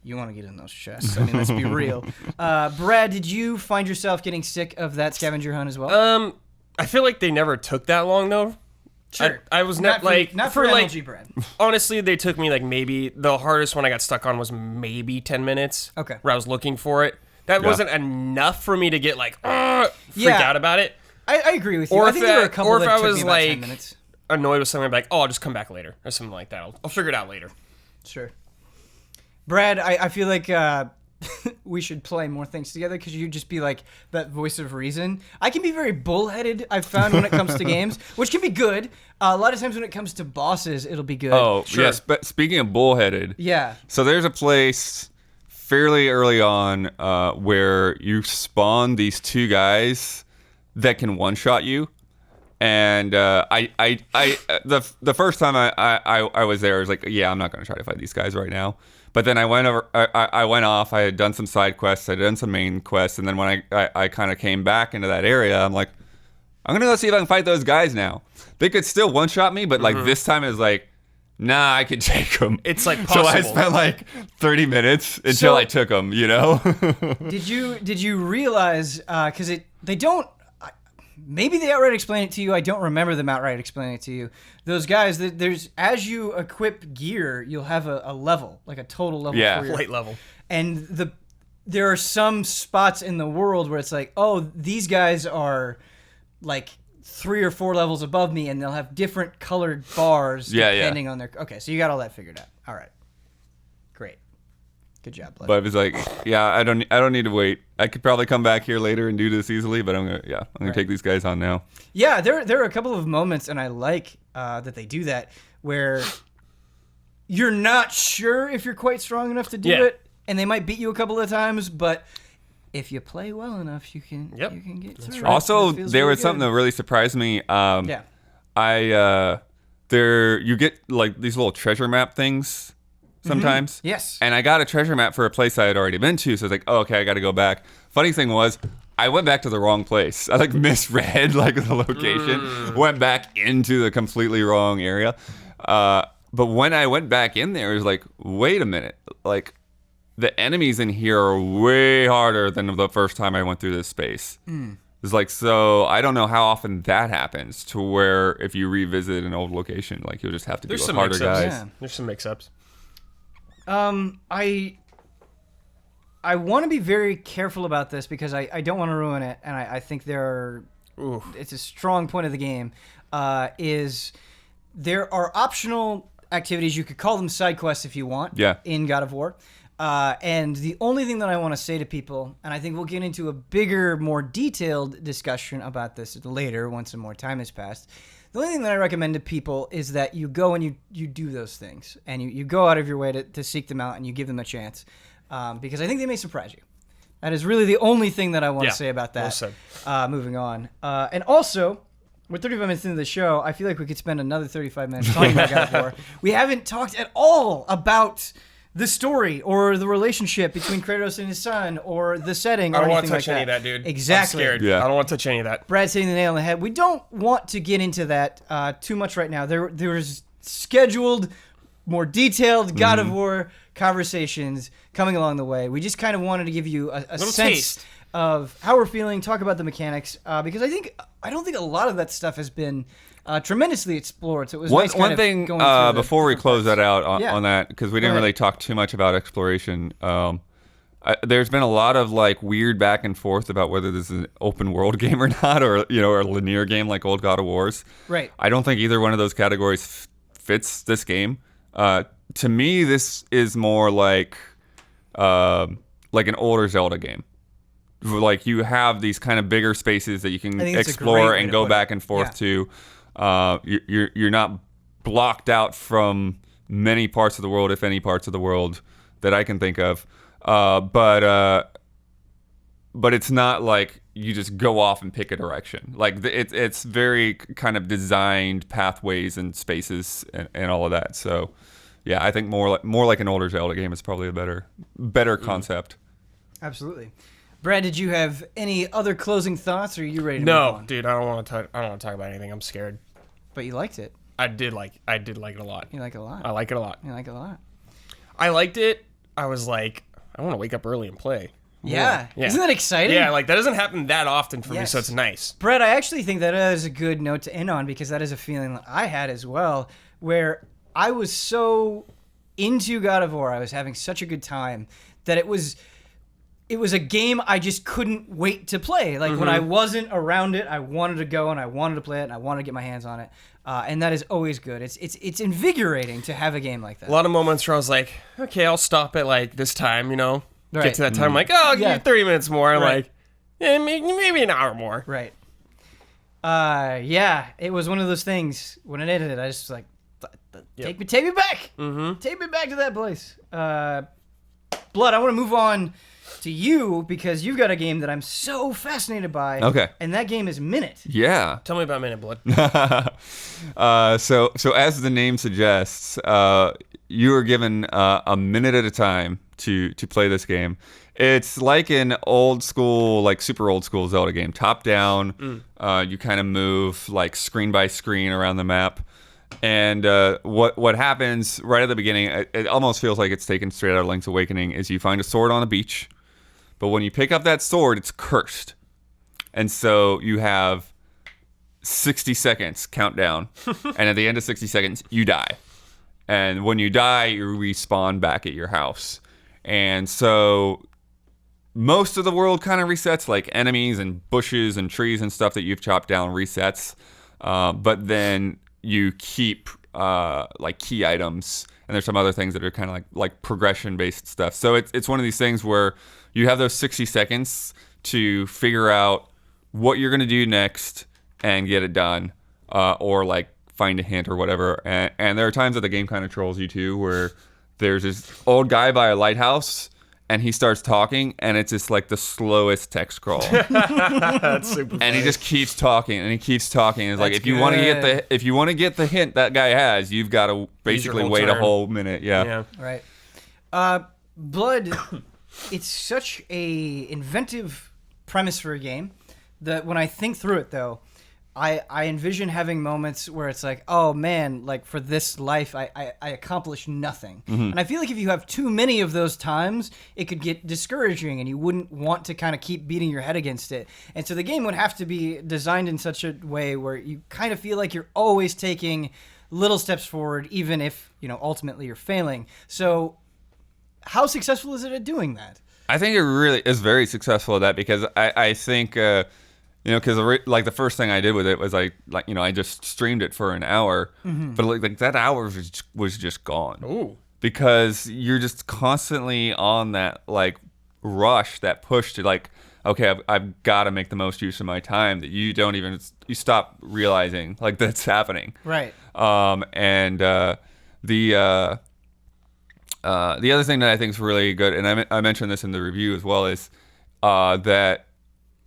Speaker 1: you want to get in those chests. I mean, let's be real. Brad, did you find yourself getting sick of that scavenger hunt as well?
Speaker 3: I feel like they never took that long though.
Speaker 1: Sure.
Speaker 3: I was
Speaker 1: not for
Speaker 3: like
Speaker 1: MLG Brad.
Speaker 3: Honestly, they took me like maybe the hardest one I got stuck on was maybe 10 minutes.
Speaker 1: Okay.
Speaker 3: Where I was looking for it. That wasn't enough for me to get like freak out about it.
Speaker 1: I agree with you.
Speaker 3: Or
Speaker 1: I think there were a couple
Speaker 3: or if
Speaker 1: that
Speaker 3: I
Speaker 1: took
Speaker 3: was
Speaker 1: me about
Speaker 3: like
Speaker 1: 10 minutes.
Speaker 3: annoyed with something, I'd be like, oh, I'll just come back later or something like that. I'll figure it out later.
Speaker 1: Sure. Brad, I feel like we should play more things together because you'd just be like that voice of reason. I can be very bullheaded, I've found, when it comes to games, which can be good. A lot of times when it comes to bosses, it'll be good.
Speaker 2: Oh, sure. Yes. But speaking of bullheaded,
Speaker 1: yeah.
Speaker 2: So there's a place fairly early on where you spawn these 2 guys that can one-shot you. And the first time I was there, I was like, yeah, I'm not going to try to fight these guys right now. But then I went over. I went off. I had done some side quests. I had done some main quests, and then when I kind of came back into that area, I'm like, I'm gonna go see if I can fight those guys now. They could still one shot me, but like this time it was like, nah, I could take them.
Speaker 3: It's like possible.
Speaker 2: So I spent like 30 minutes until I took them. You know.
Speaker 1: Did you realize because they don't. Maybe they outright explain it to you. I don't remember them outright explaining it to you. Those guys, there's as you equip gear, you'll have a level, like a total level.
Speaker 2: Yeah,
Speaker 1: for your,
Speaker 3: light level.
Speaker 1: And there are some spots in the world where it's like, oh, these guys are like 3 or 4 levels above me, and they'll have different colored bars depending on their. Okay, so you got all that figured out. All right, great. Good job, Blood.
Speaker 2: But I was like, yeah, I don't need to wait. I could probably come back here later and do this easily, but I'm gonna take these guys on now.
Speaker 1: Yeah, there are a couple of moments, and I like that they do that, where you're not sure if you're quite strong enough to do it, and they might beat you a couple of times, but if you play well enough, you can get through.
Speaker 2: Right. Also, there was something that really surprised me. You get like these little treasure map things sometimes.
Speaker 1: Mm-hmm. Yes.
Speaker 2: And I got a treasure map for a place I had already been to, so I was like, oh, okay, I got to go back. Funny thing was, I went back to the wrong place. I like misread like the location, went back into the completely wrong area. But when I went back in there, it was like, wait a minute, like the enemies in here are way harder than the first time I went through this space. It's like, so I don't know how often that happens to where if you revisit an old location, like you'll just have to deal with harder guys.
Speaker 3: Yeah. There's some mix-ups.
Speaker 1: I want to be very careful about this because I don't want to ruin it, and I think it's a strong point of the game, is there are optional activities. You could call them side quests if you want in God of War. And the only thing that I want to say to people, and I think we'll get into a bigger, more detailed discussion about this later once some more time has passed. The only thing that I recommend to people is that you go and you do those things. And you go out of your way to seek them out and you give them a chance. Because I think they may surprise you. That is really the only thing that I want to say about that. Well moving on. And also, we're 35 minutes into the show. I feel like we could spend another 35 minutes talking about God of War. We haven't talked at all about the story or the relationship between Kratos and his son or the setting or anything like that. I don't want to touch
Speaker 3: any of that, dude.
Speaker 1: Exactly.
Speaker 3: I'm scared. Yeah. I don't want to touch any of that.
Speaker 1: Brad's hitting the nail on the head. We don't want to get into that too much right now. There's scheduled, more detailed God of War conversations coming along the way. We just kind of wanted to give you a sense
Speaker 3: taste
Speaker 1: of how we're feeling, talk about the mechanics, because I don't think a lot of that stuff has been tremendously explored. So it was
Speaker 2: one thing before we close that out on that, because we didn't really talk too much about exploration. There's been a lot of like weird back and forth about whether this is an open world game or not, or a linear game like old God of Wars.
Speaker 1: Right.
Speaker 2: I don't think either one of those categories fits this game. To me, this is more like an older Zelda game. Like you have these kind of bigger spaces that you can explore and go back and forth to. You're not blocked out from many parts of the world, if any parts of the world that I can think of. But it's not like you just go off and pick a direction. Like it's very kind of designed pathways and spaces and all of that. So yeah, I think more like an older Zelda game is probably a better concept.
Speaker 1: Absolutely. Brad, did you have any other closing thoughts, or are you ready to move on?
Speaker 3: No, dude, I don't want to talk about anything. I'm scared.
Speaker 1: But you liked it.
Speaker 3: I did like it a lot.
Speaker 1: You like it a lot.
Speaker 3: I like it a lot.
Speaker 1: You like it a lot.
Speaker 3: I liked it. I was like, I want to wake up early and play.
Speaker 1: Yeah. Isn't that exciting?
Speaker 3: Yeah, like that doesn't happen that often for me, so it's nice.
Speaker 1: Brett, I actually think that is a good note to end on, because that is a feeling that I had as well, where I was so into God of War, I was having such a good time, that it was a game I just couldn't wait to play. Like when I wasn't around it, I wanted to go and I wanted to play it and I wanted to get my hands on it. And that is always good. It's invigorating to have a game like that.
Speaker 3: A lot of moments where I was like, okay, I'll stop at like this time,
Speaker 1: Right.
Speaker 3: Get to that time, I'm like, oh, I'll give you 30 minutes more. I'm like, yeah, maybe an hour more.
Speaker 1: Right. It was one of those things. When it ended, I just was like, take me back. Take me back to that place. Blood, I want to move on to you, because you've got a game that I'm so fascinated by.
Speaker 2: Okay.
Speaker 1: And that game is Minit.
Speaker 2: Yeah.
Speaker 3: Tell me about Minit, Blood.
Speaker 2: So as the name suggests, you are given a minute at a time to play this game. It's like an old school, like super old school Zelda game, top down. You kind of move like screen by screen around the map. And what happens right at the beginning, it almost feels like it's taken straight out of Link's Awakening, is you find a sword on a beach. But when you pick up that sword, it's cursed. And so you have 60 seconds countdown. And at the end of 60 seconds, you die. And when you die, you respawn back at your house. And so most of the world kind of resets, like enemies and bushes and trees and stuff that you've chopped down resets. But then you keep like key items, and there's some other things that are kind of like progression-based stuff. So it's one of these things where you have those 60 seconds to figure out what you're going to do next and get it done, or like find a hint or whatever. And there are times that the game kind of trolls you too, where there's this old guy by a lighthouse and he starts talking, and it's just like the slowest text scroll.
Speaker 3: That's super funny.
Speaker 2: And he just keeps talking and he keeps talking. It's like, if you want to get the hint that guy has, you've got to basically wait a whole minute. Yeah.
Speaker 1: Right. Blood, it's such a inventive premise for a game that when I think through it, though, I envision having moments where it's like, oh man, like for this life, I accomplished nothing. And I feel like if you have too many of those times, it could get discouraging and you wouldn't want to kind of keep beating your head against it. And so the game would have to be designed in such a way where you kind of feel like you're always taking little steps forward, even if, ultimately you're failing. So how successful is it at doing that?
Speaker 2: I think it really is very successful at that, because I think, because like the first thing I did with it was I just streamed it for an hour, but like that hour was just gone.
Speaker 3: Ooh.
Speaker 2: Because you're just constantly on that like rush, that push to like, okay, I've got to make the most use of my time, that you stop realizing like that's happening.
Speaker 1: Right.
Speaker 2: And the other thing that I think is really good, and I mentioned this in the review as well, is that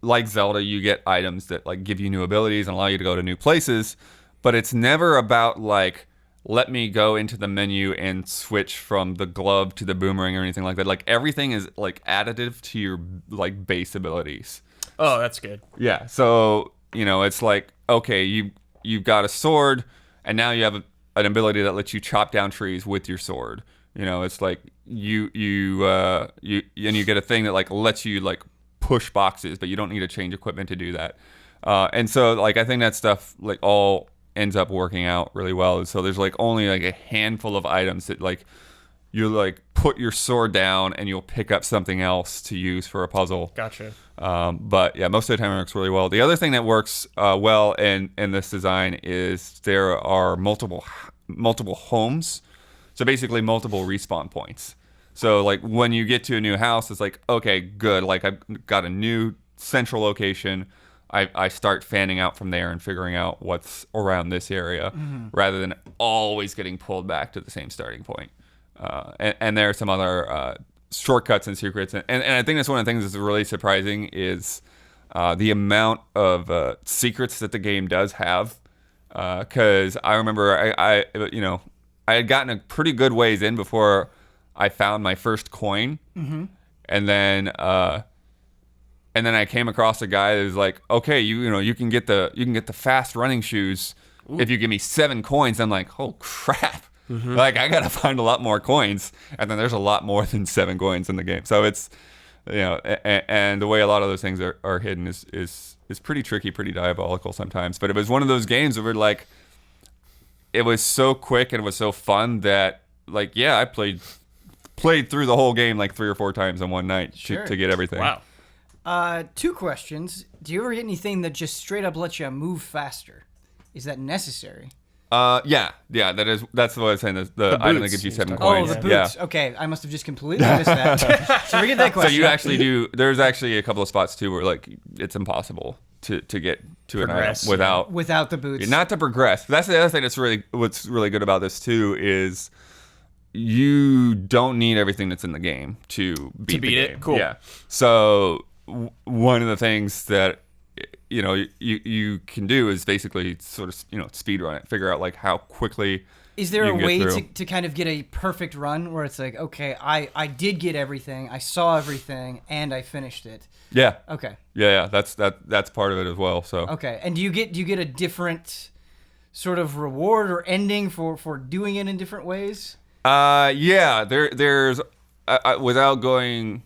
Speaker 2: like Zelda, you get items that like give you new abilities and allow you to go to new places, but it's never about like, let me go into the menu and switch from the glove to the boomerang or anything like that. Like everything is like additive to your like base abilities.
Speaker 3: Oh, that's good.
Speaker 2: Yeah. So, it's like, okay, you've got a sword and now you have an ability that lets you chop down trees with your sword. It's like you get a thing that like lets you like push boxes, but you don't need to change equipment to do that. And so like I think that stuff like all ends up working out really well. And so there's like only like a handful of items that like you like put your sword down and you'll pick up something else to use for a puzzle.
Speaker 3: Gotcha.
Speaker 2: But yeah, most of the time it works really well. The other thing that works well in this design is there are multiple homes. So basically multiple respawn points. So like when you get to a new house, it's like, okay, good. Like I've got a new central location. I start fanning out from there and figuring out what's around this area, rather than always getting pulled back to the same starting point. And there are some other shortcuts and secrets. And I think that's one of the things that's really surprising is the amount of secrets that the game does have. Because I remember I had gotten a pretty good ways in before I found my first coin, and then I came across a guy that was like, okay, you can get the fast running shoes if you give me 7 coins. I'm like, oh crap, like I gotta find a lot more coins, and then there's a lot more than 7 coins in the game. So it's and the way a lot of those things are hidden is pretty tricky, pretty diabolical sometimes. But it was one of those games where like it was so quick and it was so fun that like I played through the whole game like 3 or 4 times in one night to get everything.
Speaker 3: Wow.
Speaker 1: 2 questions. Do you ever get anything that just straight up lets you move faster? Is that necessary?
Speaker 2: Yeah. That's what I was saying. The item that gives you 7 coins.
Speaker 1: Oh, the boots. Yeah. Okay, I must have just completely missed that. So forget that question.
Speaker 2: So you actually do. There's actually a couple of spots too where like it's impossible to get to an item
Speaker 1: without the boots.
Speaker 2: Not to progress. But that's the other thing what's really good about this too is you don't need everything that's in the game to beat the game.
Speaker 3: Cool.
Speaker 2: Yeah. So one of the things that you can do is basically sort of speed run it, figure out like how quickly.
Speaker 1: Is there a way to kind of get a perfect run where it's like, okay, I did get everything, I saw everything, and I finished it?
Speaker 2: Yeah.
Speaker 1: Okay.
Speaker 2: Yeah. That's part of it as well. So.
Speaker 1: Okay, and do you get a different sort of reward or ending for doing it in different ways?
Speaker 2: Yeah. There's without going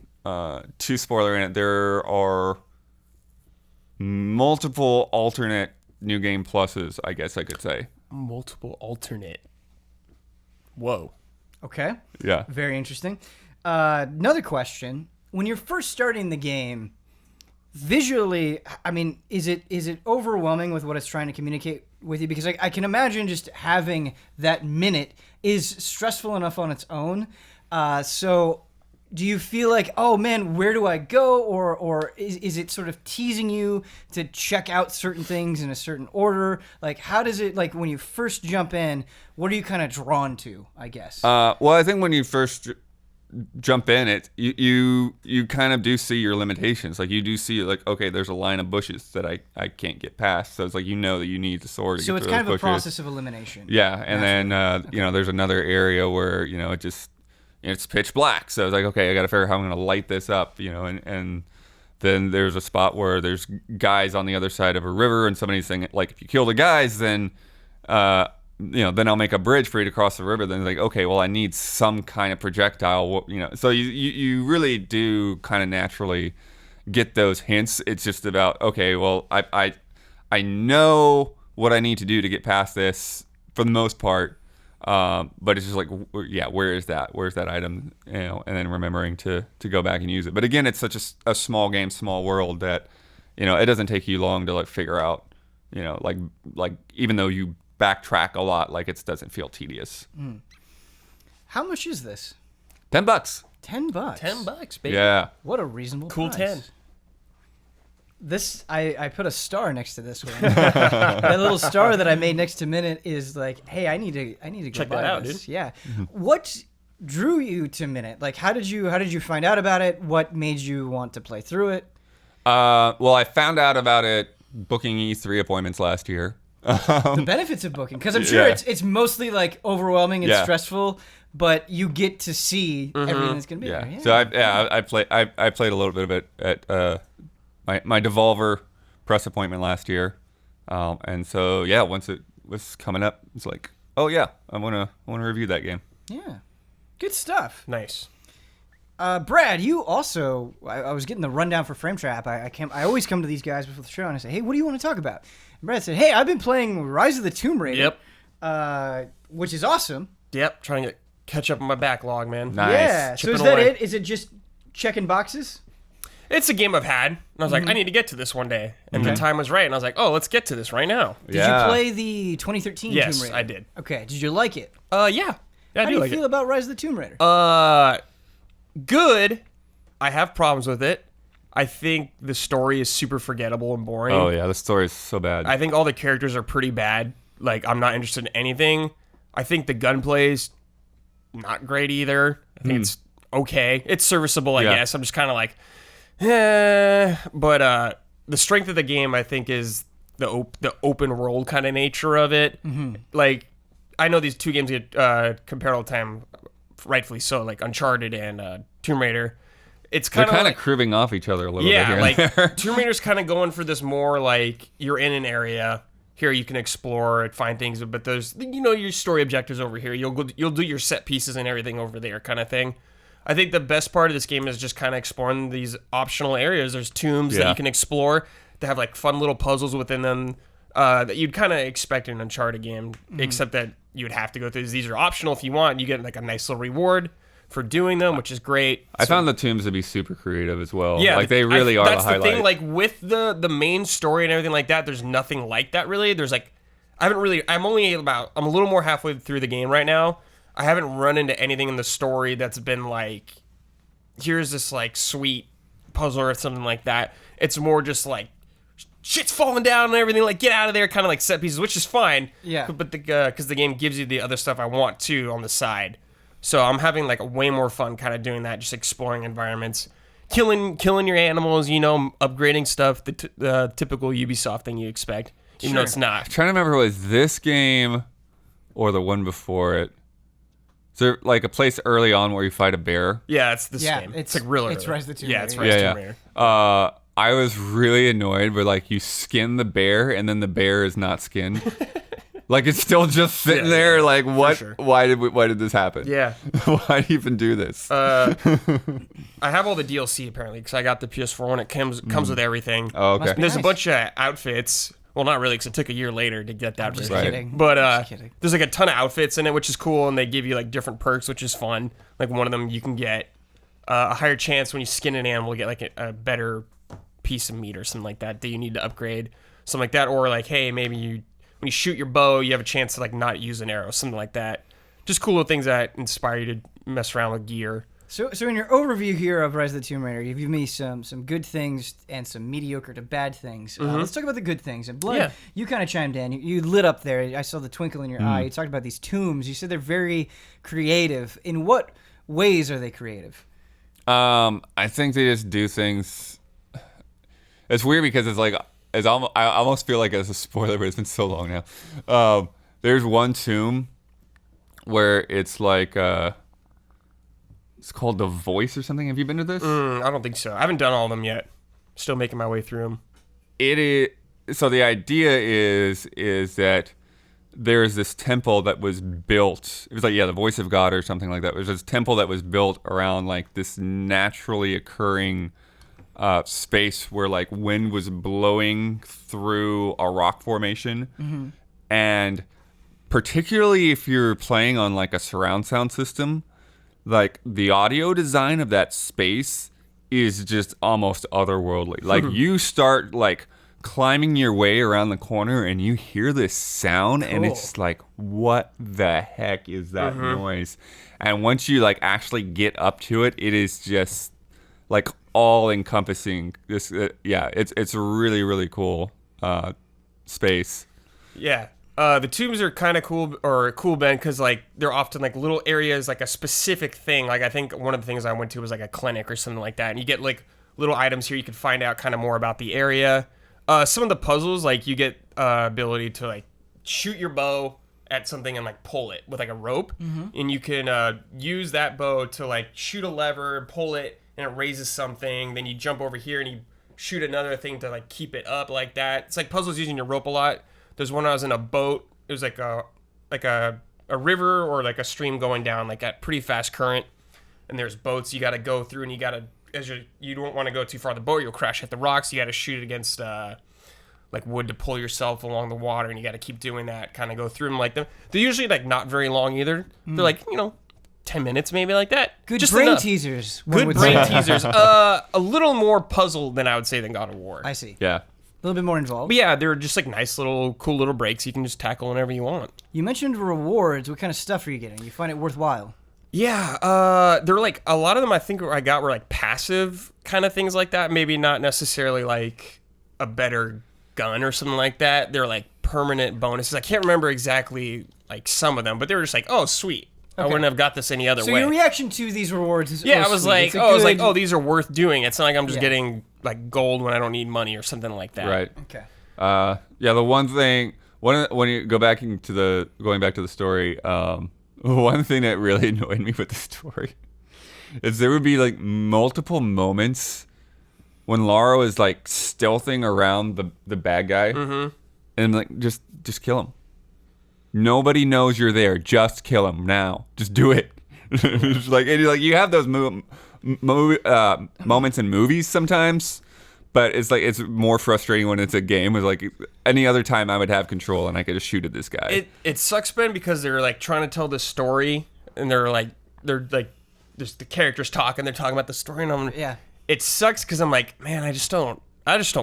Speaker 2: too spoiler in it, there are multiple alternate new game pluses, I guess I could say.
Speaker 3: Multiple alternate. Whoa.
Speaker 1: Okay.
Speaker 2: Yeah.
Speaker 1: Very interesting. Another question. When you're first starting the game, visually, I mean, is it overwhelming with what it's trying to communicate with you? Because I can imagine just having that minute is stressful enough on its own. So do you feel like, oh man, where do I go? Or is it sort of teasing you to check out certain things in a certain order? Like, how does it, like, when you first jump in, what are you kind of drawn to, I guess?
Speaker 2: Well, I think when you first jump in, you kind of do see your limitations. Like, you do see, like, okay, there's a line of bushes that I can't get past. So it's like, that you need the sword to get through those bushes.
Speaker 1: So it's kind of a process of elimination.
Speaker 2: Yeah, and then, there's another area where, it's pitch black. So it's like, okay, I got to figure out how I'm going to light this up, and then there's a spot where there's guys on the other side of a river, and somebody's saying, like, if you kill the guys, then, then I'll make a bridge for you to cross the river. Then like, okay, well, I need some kind of projectile, So you really do kind of naturally get those hints. It's just about, okay, well, I know what I need to do to get past this for the most part. But it's just like, where is that? Where's that item? And then remembering to go back and use it. But again, it's such a small game, small world that, it doesn't take you long to like figure out, like even though you backtrack a lot, like it doesn't feel tedious.
Speaker 1: How much is this?
Speaker 2: $10.
Speaker 1: $10.
Speaker 3: $10, baby.
Speaker 2: Yeah.
Speaker 1: What a reasonable
Speaker 3: Cool
Speaker 1: price.
Speaker 3: 10.
Speaker 1: This I put a star next to this one. That little star that I made next to Minit is like, hey, I need to go
Speaker 3: check
Speaker 1: buy
Speaker 3: that out,
Speaker 1: this.
Speaker 3: dude.
Speaker 1: Yeah. What drew you to Minit? Like, how did you find out about it? What made you want to play through it?
Speaker 2: Well, I found out about it booking E3 appointments last year.
Speaker 1: The benefits of booking, because I'm sure it's mostly like overwhelming and stressful, but you get to see everything that's gonna be there. Yeah.
Speaker 2: So I played a little bit of it at my Devolver press appointment last year, and so once it was coming up, it's like, oh yeah, I wanna review that game.
Speaker 1: Yeah, good stuff.
Speaker 3: Nice.
Speaker 1: Brad, you also, I was getting the rundown for Frame Trap. I always come to these guys before the show and I say, hey, what do you want to talk about? And Brad said, hey, I've been playing Rise of the Tomb Raider.
Speaker 3: Yep.
Speaker 1: Which is awesome.
Speaker 3: Yep, trying to catch up on my backlog, man.
Speaker 2: Nice.
Speaker 1: Yeah. So is that it? Is it just checking boxes?
Speaker 3: It's a game I've had, and I was like, I need to get to this one day. And the time was right, and I was like, oh, let's get to this right now.
Speaker 1: Did you play the 2013 Tomb Raider?
Speaker 3: Yes, I did.
Speaker 1: Okay. Did you like it?
Speaker 3: Yeah.
Speaker 1: How do you feel about Rise of the Tomb Raider?
Speaker 3: Good. I have problems with it. I think the story is super forgettable and boring.
Speaker 2: Oh yeah, the story is so bad.
Speaker 3: I think all the characters are pretty bad. Like, I'm not interested in anything. I think the gunplay is not great either. I think it's okay. It's serviceable, I guess. I'm just kind of like, But the strength of the game, I think, is the open world kind of nature of it. Like, I know these two games get compared all the time, rightfully so, like Uncharted and Tomb Raider. It's kind
Speaker 2: They're
Speaker 3: of
Speaker 2: kind of cribbing off each other a little bit here.
Speaker 3: Like Tomb Raider's kind of going for this more like you're in an area here, you can explore and find things, but there's your story objectives over here. You'll do your set pieces and everything over there, kind of thing. I think the best part of this game is just kind of exploring these optional areas. There's tombs that you can explore that have like fun little puzzles within them that you'd kind of expect in an Uncharted game, except that you would have to go through. These are optional if you want. You get like a nice little reward for doing them, which is great.
Speaker 2: I found the tombs to be super creative as well.
Speaker 3: Yeah,
Speaker 2: like they really are the highlight.
Speaker 3: That's the thing. Like with the main story and everything like that, there's nothing like that really. There's like, I'm a little more halfway through the game right now. I haven't run into anything in the story that's been like, here's this like sweet puzzle or something like that. It's more just like shit's falling down and everything, like get out of there, kind of like set pieces, which is fine.
Speaker 1: Yeah.
Speaker 3: But because the game gives you the other stuff I want too on the side. So I'm having like way more fun kind of doing that, just exploring environments, killing your animals, upgrading stuff, the typical Ubisoft thing you expect, even though it's not.
Speaker 2: I'm trying to remember, was this game or the one before it? Is there like a place early on where you fight a bear?
Speaker 3: Yeah, it's this game. It's like real early.
Speaker 1: It's Rise of the Tomb Raider.
Speaker 3: Yeah, it's Rise of the Tomb Raider.
Speaker 2: I was really annoyed where like you skin the bear and then the bear is not skinned. Like it's still just sitting there. Like what?
Speaker 3: Sure.
Speaker 2: Why did this happen?
Speaker 3: Yeah.
Speaker 2: Why even do this?
Speaker 3: I have all the DLC apparently because I got the PS4 and it comes with everything.
Speaker 2: Oh, okay.
Speaker 3: And there's a bunch of outfits. Well, not really, because it took a year later to get that.
Speaker 1: I'm just
Speaker 2: Right.
Speaker 1: kidding.
Speaker 3: But
Speaker 1: Just kidding.
Speaker 3: there's like a ton of outfits in it, which is cool, and they give you like different perks, which is fun. Like one of them, you can get a higher chance when you skin an animal to get like a better piece of meat or something like that you need to upgrade, something like that. Or like, hey, maybe when you shoot your bow, you have a chance to like not use an arrow, something like that. Just cool little things that inspire you to mess around with gear.
Speaker 1: So in your overview here of Rise of the Tomb Raider, you've given me some good things and some mediocre to bad things. Let's talk about the good things. And Blood, you kind of chimed in. You lit up there. I saw the twinkle in your eye. You talked about these tombs. You said they're very creative. In what ways are they creative?
Speaker 2: I think they just do things. It's weird because it's like I almost feel like it's a spoiler, but it's been so long now. There's one tomb where it's like it's called The Voice or something. Have you been to this?
Speaker 3: I don't think so. I haven't done all of them yet. still making my way through them.
Speaker 2: It is. So the idea is that there's this temple that was built. It was like, the voice of God or something like that. It was this temple that was built around like this naturally occurring space where like wind was blowing through a rock formation. And particularly if you're playing on like a surround sound system, like the audio design of that space is just almost otherworldly. Like you start like climbing your way around the corner and you hear this sound and it's just like, what the heck is that noise? And once you like actually get up to it, it is just like all encompassing. This it's a really, really cool space.
Speaker 3: Yeah. The tombs are kind of cool, Ben, because like they're often like little areas, like a specific thing. Like I think one of the things I went to was like a clinic or something like that, and you get like little items here. You can find out kind of more about the area. Some of the puzzles, like you get ability to like shoot your bow at something and like pull it with like a rope, and you can use that bow to like shoot a lever and pull it, and it raises something. Then you jump over here and you shoot another thing to like keep it up like that. It's like puzzles using your rope a lot. There's one I was in a boat. It was like a river or like a stream going down like at pretty fast current, and there's boats you got to go through, and you got to you don't want to go too far the boat, you'll crash at the rocks. You got to shoot it against like wood to pull yourself along the water, and you got to keep doing that, kind of go through them. Like they're usually like not very long either. They're like 10 minutes maybe, like that.
Speaker 1: Good
Speaker 3: just
Speaker 1: brain
Speaker 3: enough.
Speaker 1: teasers.
Speaker 3: Good brain teasers. A little more puzzle than I would say than God of War.
Speaker 1: I see.
Speaker 2: Yeah.
Speaker 1: A little bit more involved.
Speaker 3: But yeah, they're just like nice cool little breaks you can just tackle whenever you want.
Speaker 1: You mentioned rewards. What kind of stuff are you getting? You find it worthwhile?
Speaker 3: Yeah, they're like a lot of them. I think I got were like passive kind of things like that. Maybe not necessarily like a better gun or something like that. They're like permanent bonuses. I can't remember exactly like some of them, but they were just like, oh, sweet. Okay. I wouldn't have got this any other way.
Speaker 1: So your reaction to these rewards is
Speaker 3: I was like, these are worth doing. It's not like I'm just getting like gold when I don't need money or something like that.
Speaker 2: Right.
Speaker 1: Okay.
Speaker 2: The one thing when you going back to the story, one thing that really annoyed me with the story is there would be like multiple moments when Lara is like stealthing around the bad guy, and like just kill him. Nobody knows you're there. Just kill him now. Just do it. It's like, and you have those moments in movies sometimes, but it's like it's more frustrating when it's a game. It's like any other time I would have control and I could just shoot at this guy.
Speaker 3: It sucks, Ben, because they're like trying to tell this story, and they're like just the characters talking. They're talking about the story, and it sucks because I'm like, man, I just don't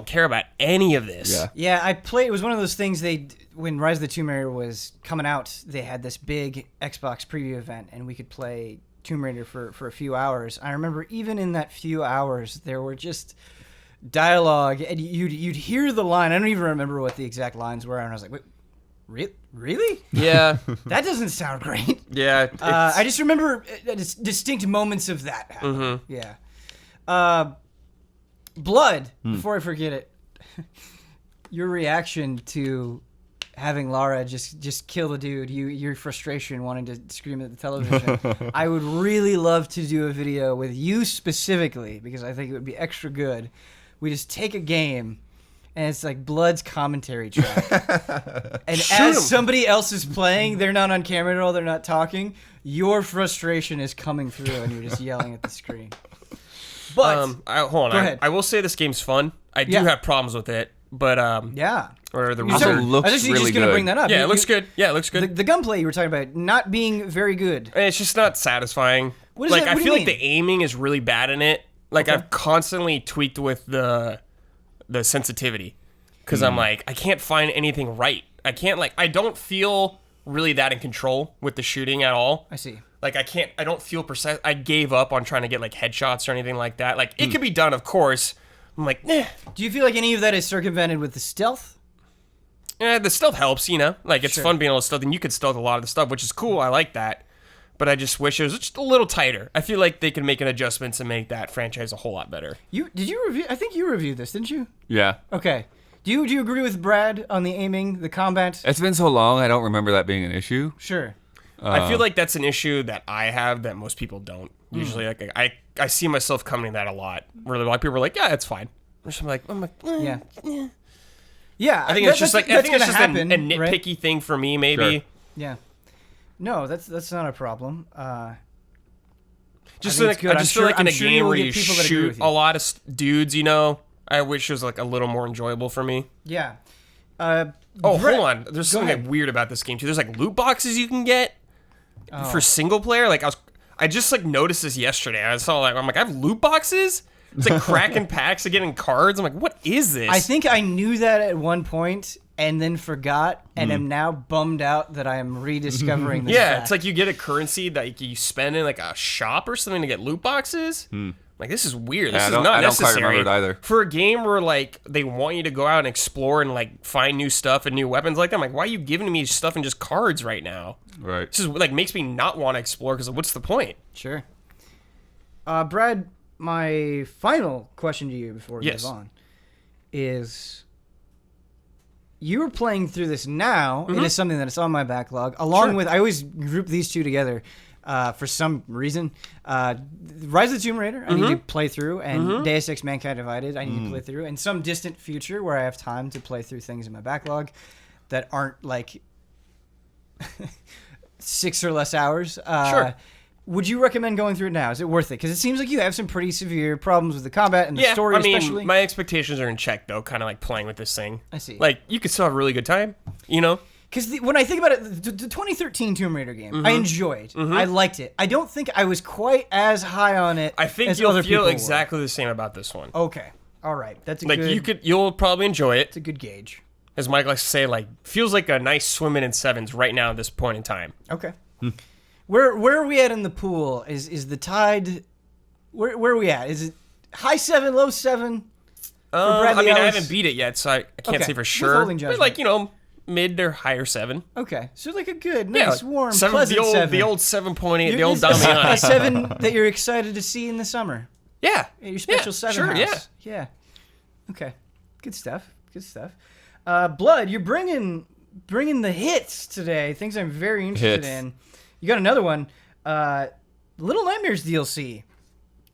Speaker 3: care about any of this.
Speaker 1: Yeah, I played. It was one of those things when Rise of the Tomb Raider was coming out, they had this big Xbox preview event, and we could play Tomb Raider for a few hours. I remember even in that few hours, there were just dialogue, and you'd hear the line. I don't even remember what the exact lines were, and I was like, wait, really?
Speaker 3: Yeah.
Speaker 1: That doesn't sound great.
Speaker 3: Yeah.
Speaker 1: I just remember distinct moments of that happening. Yeah. Blood, before I forget it, your reaction to having Lara just kill the dude, your frustration wanting to scream at the television. I would really love to do a video with you specifically, because I think it would be extra good. We just take a game, and it's like Blood's commentary track. And as somebody else is playing, they're not on camera at all, they're not talking, your frustration is coming through, and you're just yelling at the screen. But
Speaker 3: hold on.
Speaker 1: Go ahead.
Speaker 3: I will say this game's fun. I do have problems with it, but or the
Speaker 2: looks
Speaker 1: I was actually
Speaker 2: really
Speaker 1: just going to
Speaker 2: good.
Speaker 1: bring that up.
Speaker 3: Yeah, it looks good. Yeah, it looks good.
Speaker 1: The gunplay you were talking about not being very good.
Speaker 3: It's just not satisfying.
Speaker 1: What is
Speaker 3: like
Speaker 1: that? What
Speaker 3: I
Speaker 1: do
Speaker 3: feel
Speaker 1: you
Speaker 3: like
Speaker 1: mean?
Speaker 3: the aiming is really bad in it. Like I've constantly tweaked with the sensitivity, because I'm like, I can't find anything right. I don't feel really that in control with the shooting at all.
Speaker 1: I see.
Speaker 3: Like I don't feel precise. I gave up on trying to get like headshots or anything like that. Like it could be done, of course. I'm like,
Speaker 1: Do you feel like any of that is circumvented with the stealth?
Speaker 3: Yeah, the stealth helps, Like it's fun being able to stealth, and you could stealth a lot of the stuff, which is cool. I like that. But I just wish it was just a little tighter. I feel like they can make an adjustments and make that franchise a whole lot better.
Speaker 1: Did you review? I think you reviewed this, didn't you?
Speaker 2: Yeah.
Speaker 1: Okay. Do you agree with Brad on the aiming, the combat?
Speaker 2: It's been so long, I don't remember that being an issue.
Speaker 1: Sure.
Speaker 3: I feel like that's an issue that I have that most people don't. Usually, like I see myself coming to that a lot. Where a lot of people are like, yeah, it's fine. I'm like,
Speaker 1: Yeah. Yeah,
Speaker 3: I think it's just like I think it's just
Speaker 1: happen,
Speaker 3: a nitpicky thing for me, maybe.
Speaker 2: Sure.
Speaker 1: Yeah. No, that's not a problem.
Speaker 3: Just like I just feel like in a game where you shoot
Speaker 1: you.
Speaker 3: a lot of dudes, I wish it was like a little more enjoyable for me.
Speaker 1: Yeah.
Speaker 3: Hold on. There's something weird about this game too. There's like loot boxes you can get for single player. Like I just like noticed this yesterday. I saw I'm like I have loot boxes. It's like cracking packs of getting cards. I'm like, what is this?
Speaker 1: I think I knew that at one point and then forgot, and am now bummed out that I am rediscovering this fact.
Speaker 3: It's like you get a currency that you spend in like a shop or something to get loot boxes. Like, this is weird. This is not necessary. I don't quite remember it either. For a game where like they want you to go out and explore and like find new stuff and new weapons like that, I'm like, why are you giving me stuff and just cards right now?
Speaker 2: Right.
Speaker 3: This is like makes me not want to explore because what's the point?
Speaker 1: Sure. Brad, my final question to you before we move on is, you were playing through this now into something that is on my backlog, along with, I always group these two together for some reason. Rise of the Tomb Raider, I need to play through, and Deus Ex Mankind Divided, I need to play through, in some distant future where I have time to play through things in my backlog that aren't like 6 or less hours.
Speaker 3: Sure.
Speaker 1: Would you recommend going through it now? Is it worth it? Because it seems like you have some pretty severe problems with the combat and the story, especially.
Speaker 3: My expectations are in check, though, kind of like playing with this thing.
Speaker 1: I see.
Speaker 3: Like, you could still have a really good time,
Speaker 1: Because when I think about it, the 2013 Tomb Raider game, I enjoyed. I liked it. I don't think I was quite as high on it.
Speaker 3: I think
Speaker 1: as
Speaker 3: you'll
Speaker 1: other
Speaker 3: feel
Speaker 1: people
Speaker 3: exactly the same about this one.
Speaker 1: Okay. All right. That's a
Speaker 3: like
Speaker 1: good...
Speaker 3: you'll probably enjoy it.
Speaker 1: It's a good gauge.
Speaker 3: As Mike likes to say, like, feels like a nice swimming in sevens right now at this point in time.
Speaker 1: Okay. Where are we at in the pool? Is the tide... Where are we at? Is it high 7, low 7?
Speaker 3: I haven't beat it yet, so I can't say for sure. But like, mid or higher 7.
Speaker 1: Okay. So like a good, nice, warm,
Speaker 3: 7,
Speaker 1: pleasant 7.
Speaker 3: The old 7.8, the old Damiani.
Speaker 1: A 7 that you're excited to see in the summer.
Speaker 3: Yeah.
Speaker 1: Your special 7
Speaker 3: sure,
Speaker 1: house. Yeah. Okay. Good stuff. Blood, you're bringing the hits today. Things I'm very interested in. You got another one. Little Nightmares DLC.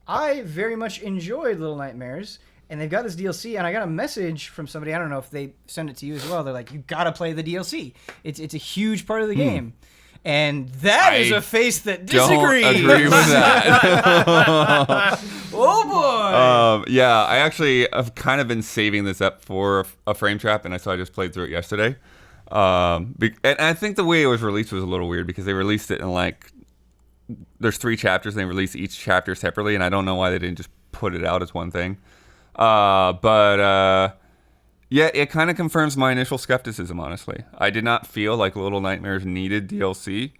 Speaker 1: I very much enjoyed Little Nightmares, and they've got this DLC, and I got a message from somebody, I don't know if they sent it to you as well, they're like, you gotta play the DLC. It's a huge part of the game. And that is a face that disagrees.
Speaker 2: Don't agree with that.
Speaker 1: Oh boy!
Speaker 2: Yeah, I actually have kind of been saving this up for a frame trap, and I just played through it yesterday. And I think the way it was released was a little weird because they released it in like, there's 3 chapters and they released each chapter separately, and I don't know why they didn't just put it out as one thing. But yeah, it kind of confirms my initial skepticism, honestly. I did not feel like Little Nightmares needed DLC,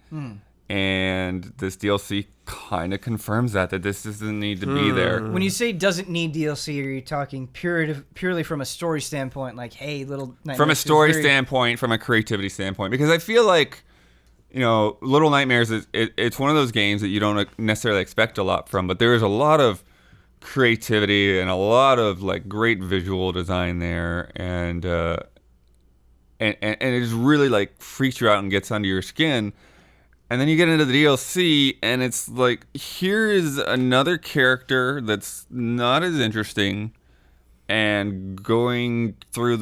Speaker 2: and this DLC kind of confirms that this doesn't need to be there.
Speaker 1: When you say doesn't need DLC, are you talking purely from a story standpoint, like, hey, Little Nightmares?
Speaker 2: From a story standpoint, from a creativity standpoint, because I feel like, Little Nightmares it's one of those games that you don't necessarily expect a lot from, but there is a lot of creativity and a lot of like great visual design there, and it just really like freaks you out and gets under your skin. And then you get into the DLC, and it's like, here is another character that's not as interesting, and going through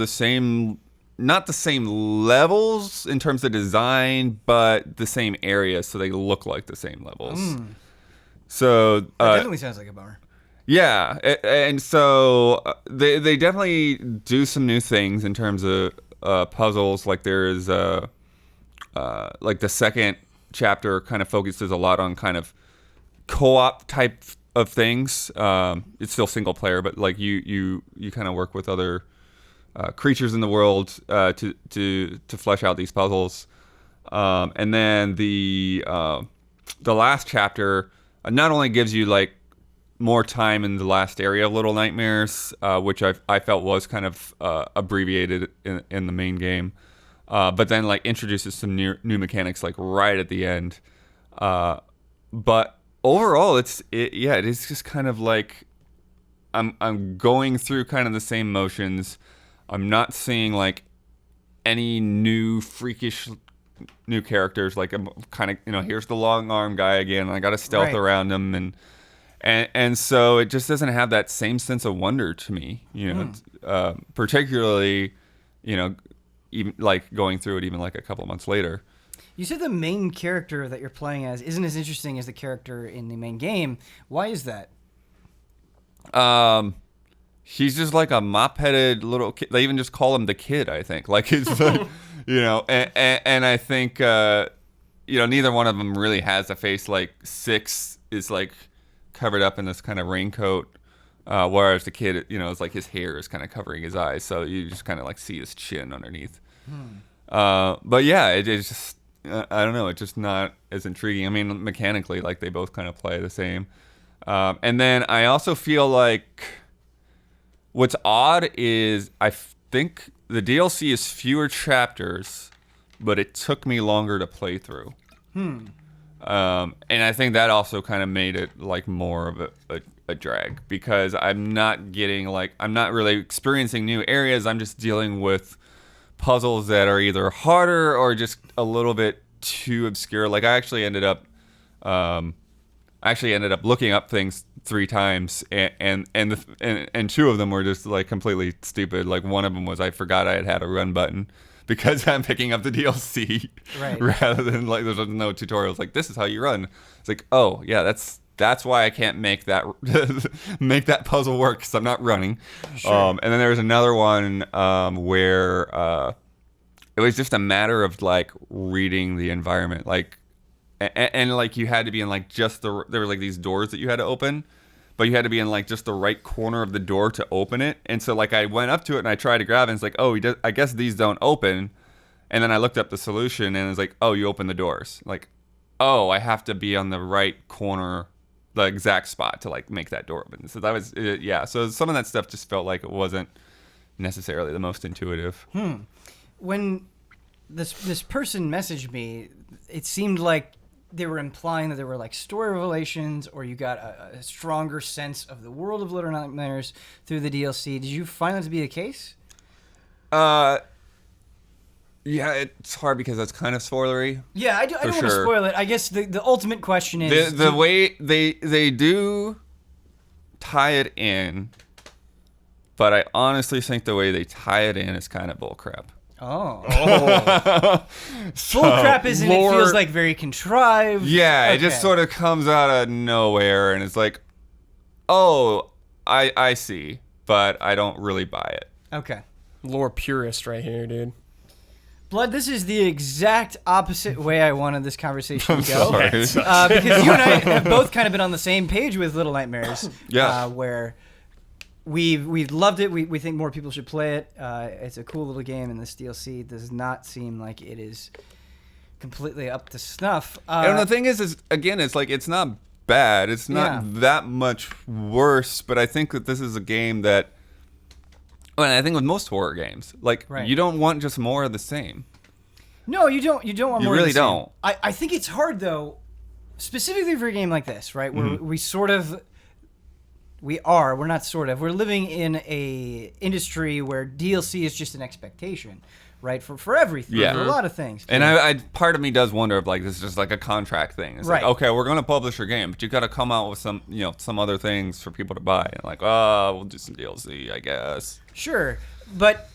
Speaker 2: not the same levels in terms of design, but the same areas, so they look like the same levels. So
Speaker 1: that definitely sounds like a bummer.
Speaker 2: Yeah, and so they definitely do some new things in terms of puzzles. Like there's like the second chapter kind of focuses a lot on kind of co-op type of things. It's still single player, but like you kind of work with other creatures in the world to flesh out these puzzles. And then the last chapter not only gives you like more time in the last area of Little Nightmares, which I felt was kind of abbreviated in the main game, but then like introduces some new mechanics like right at the end. But overall, it is just kind of like I'm going through kind of the same motions. I'm not seeing like any new freakish new characters. Like I'm kind of here's the long arm guy again. And I got to stealth around him and and so it just doesn't have that same sense of wonder to me, particularly, even like going through it even like a couple of months later.
Speaker 1: You said the main character that you're playing as isn't as interesting as the character in the main game. Why is that?
Speaker 2: He's just like a mop-headed little kid. They even just call him the kid, I think. Like, it's like, and I think, neither one of them really has a face. Like, Six is like covered up in this kind of raincoat, whereas the kid, is like his hair is kind of covering his eyes. So you just kind of like see his chin underneath. But yeah, it is just, I don't know. It's just not as intriguing. I mean, mechanically, like they both kind of play the same. And then I also feel like what's odd is I think the DLC is fewer chapters, but it took me longer to play through. And I think that also kind of made it like more of a drag, because I'm not really experiencing new areas. I'm just dealing with puzzles that are either harder or just a little bit too obscure. Like I actually ended up looking up things 3 times, and two of them were just like completely stupid. Like one of them was I forgot I had a run button because I'm picking up the DLC,
Speaker 1: right,
Speaker 2: rather than like there's no tutorials like this is how you run. It's like, oh yeah, that's why I can't make that puzzle work, because I'm not running. Sure. And then there was another one where it was just a matter of like reading the environment, like, and like you had to be in like just there were like these doors that you had to open, but you had to be in like just the right corner of the door to open it. And so like I went up to it and I tried to grab it, and it's like, oh, I guess these don't open. And then I looked up the solution, and it's like, oh, you open the doors. Like, oh, I have to be on the right corner, the exact spot to like make that door open. So that was so some of that stuff just felt like it wasn't necessarily the most intuitive.
Speaker 1: When this person messaged me, it seemed like they were implying that there were like story revelations, or you got a stronger sense of the world of Little Nightmares through the DLC. Did you find that to be the case?
Speaker 2: Yeah, it's hard because that's kind of spoilery.
Speaker 1: Yeah, I don't want to spoil it. I guess the ultimate question is...
Speaker 2: The way they do tie it in, but I honestly think the way they tie it in is kind of bullcrap.
Speaker 1: Oh. Bullcrap isn't, it feels like very contrived.
Speaker 2: Yeah, okay. It just sort of comes out of nowhere, and it's like, oh, I see, but I don't really buy it.
Speaker 1: Okay.
Speaker 3: Lore purist right here, dude.
Speaker 1: Blood, this is the exact opposite way I wanted this conversation to go.
Speaker 2: Sorry.
Speaker 1: Because you and I have both kind of been on the same page with Little Nightmares.
Speaker 2: Yeah.
Speaker 1: Where we've loved it. We think more people should play it. It's a cool little game, and this DLC does not seem like it is completely up to snuff.
Speaker 2: And the thing is again, it's like, it's not bad. It's not that much worse, but I think that this is a game that, and I think with most horror games, like, you don't want just more of the same.
Speaker 1: No, you don't. You don't want more of the same.
Speaker 2: You really don't.
Speaker 1: I think it's hard, though, specifically for a game like this, right? Where we're living in a industry where DLC is just an expectation, right? For everything, for a lot of things.
Speaker 2: And I part of me does wonder if like this is just like a contract thing. It's like, okay, we're going to publish your game, but you got to come out with some other things for people to buy. And like, we'll do some DLC, I guess.
Speaker 1: Sure, but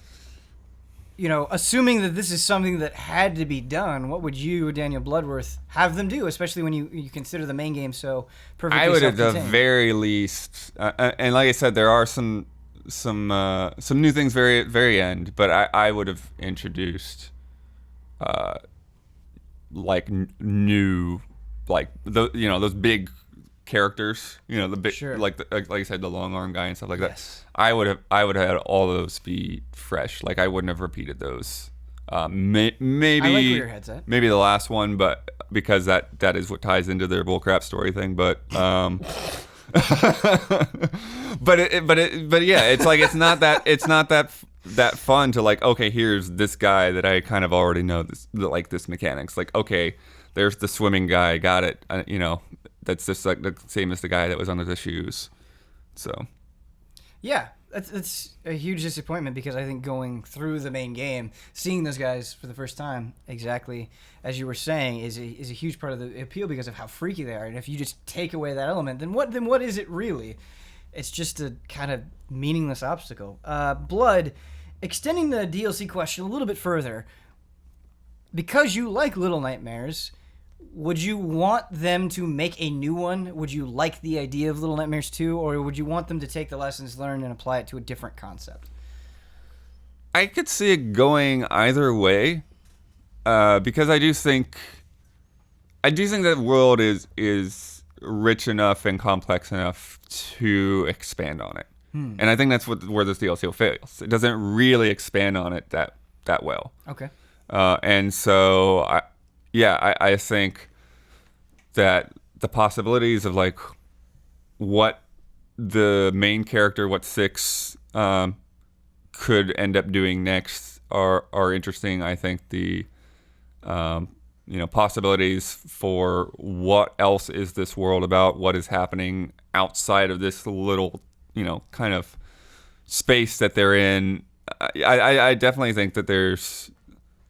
Speaker 1: assuming that this is something that had to be done, what would you, Daniel Bloodworth, have them do? Especially when you consider the main game so perfectly
Speaker 2: self-contained.
Speaker 1: I would,
Speaker 2: at the very least, and like I said, there are some new things very very end, but I would have introduced like new, like those big characters, the big, like I said, the long arm guy and stuff like that. I would have had all of those be fresh. Like I wouldn't have repeated those. Maybe
Speaker 1: I like where your head's at.
Speaker 2: Maybe the last one, but because that is what ties into their bullcrap story thing. But but yeah, it's like it's not that fun to like, okay, here's this guy that I kind of already know this mechanics. Like, okay, there's the swimming guy, got it. That's just like the same as the guy that was under the shoes. So
Speaker 1: yeah, That's a huge disappointment because I think going through the main game, seeing those guys for the first time, exactly as you were saying, is a huge part of the appeal because of how freaky they are. And if you just take away that element, then what is it really? It's just a kind of meaningless obstacle. Blood, extending the DLC question a little bit further, because you like Little Nightmares, would you want them to make a new one? Would you like the idea of Little Nightmares 2, or would you want them to take the lessons learned and apply it to a different concept?
Speaker 2: I could see it going either way, because I do think that world is rich enough and complex enough to expand on it, and I think that's where this DLC fails. It doesn't really expand on it that well.
Speaker 1: Okay.
Speaker 2: And so I think that the possibilities of like what the main character, what Six could end up doing next are interesting. I think the possibilities for what else is this world about, what is happening outside of this little kind of space that they're in. I definitely think that there's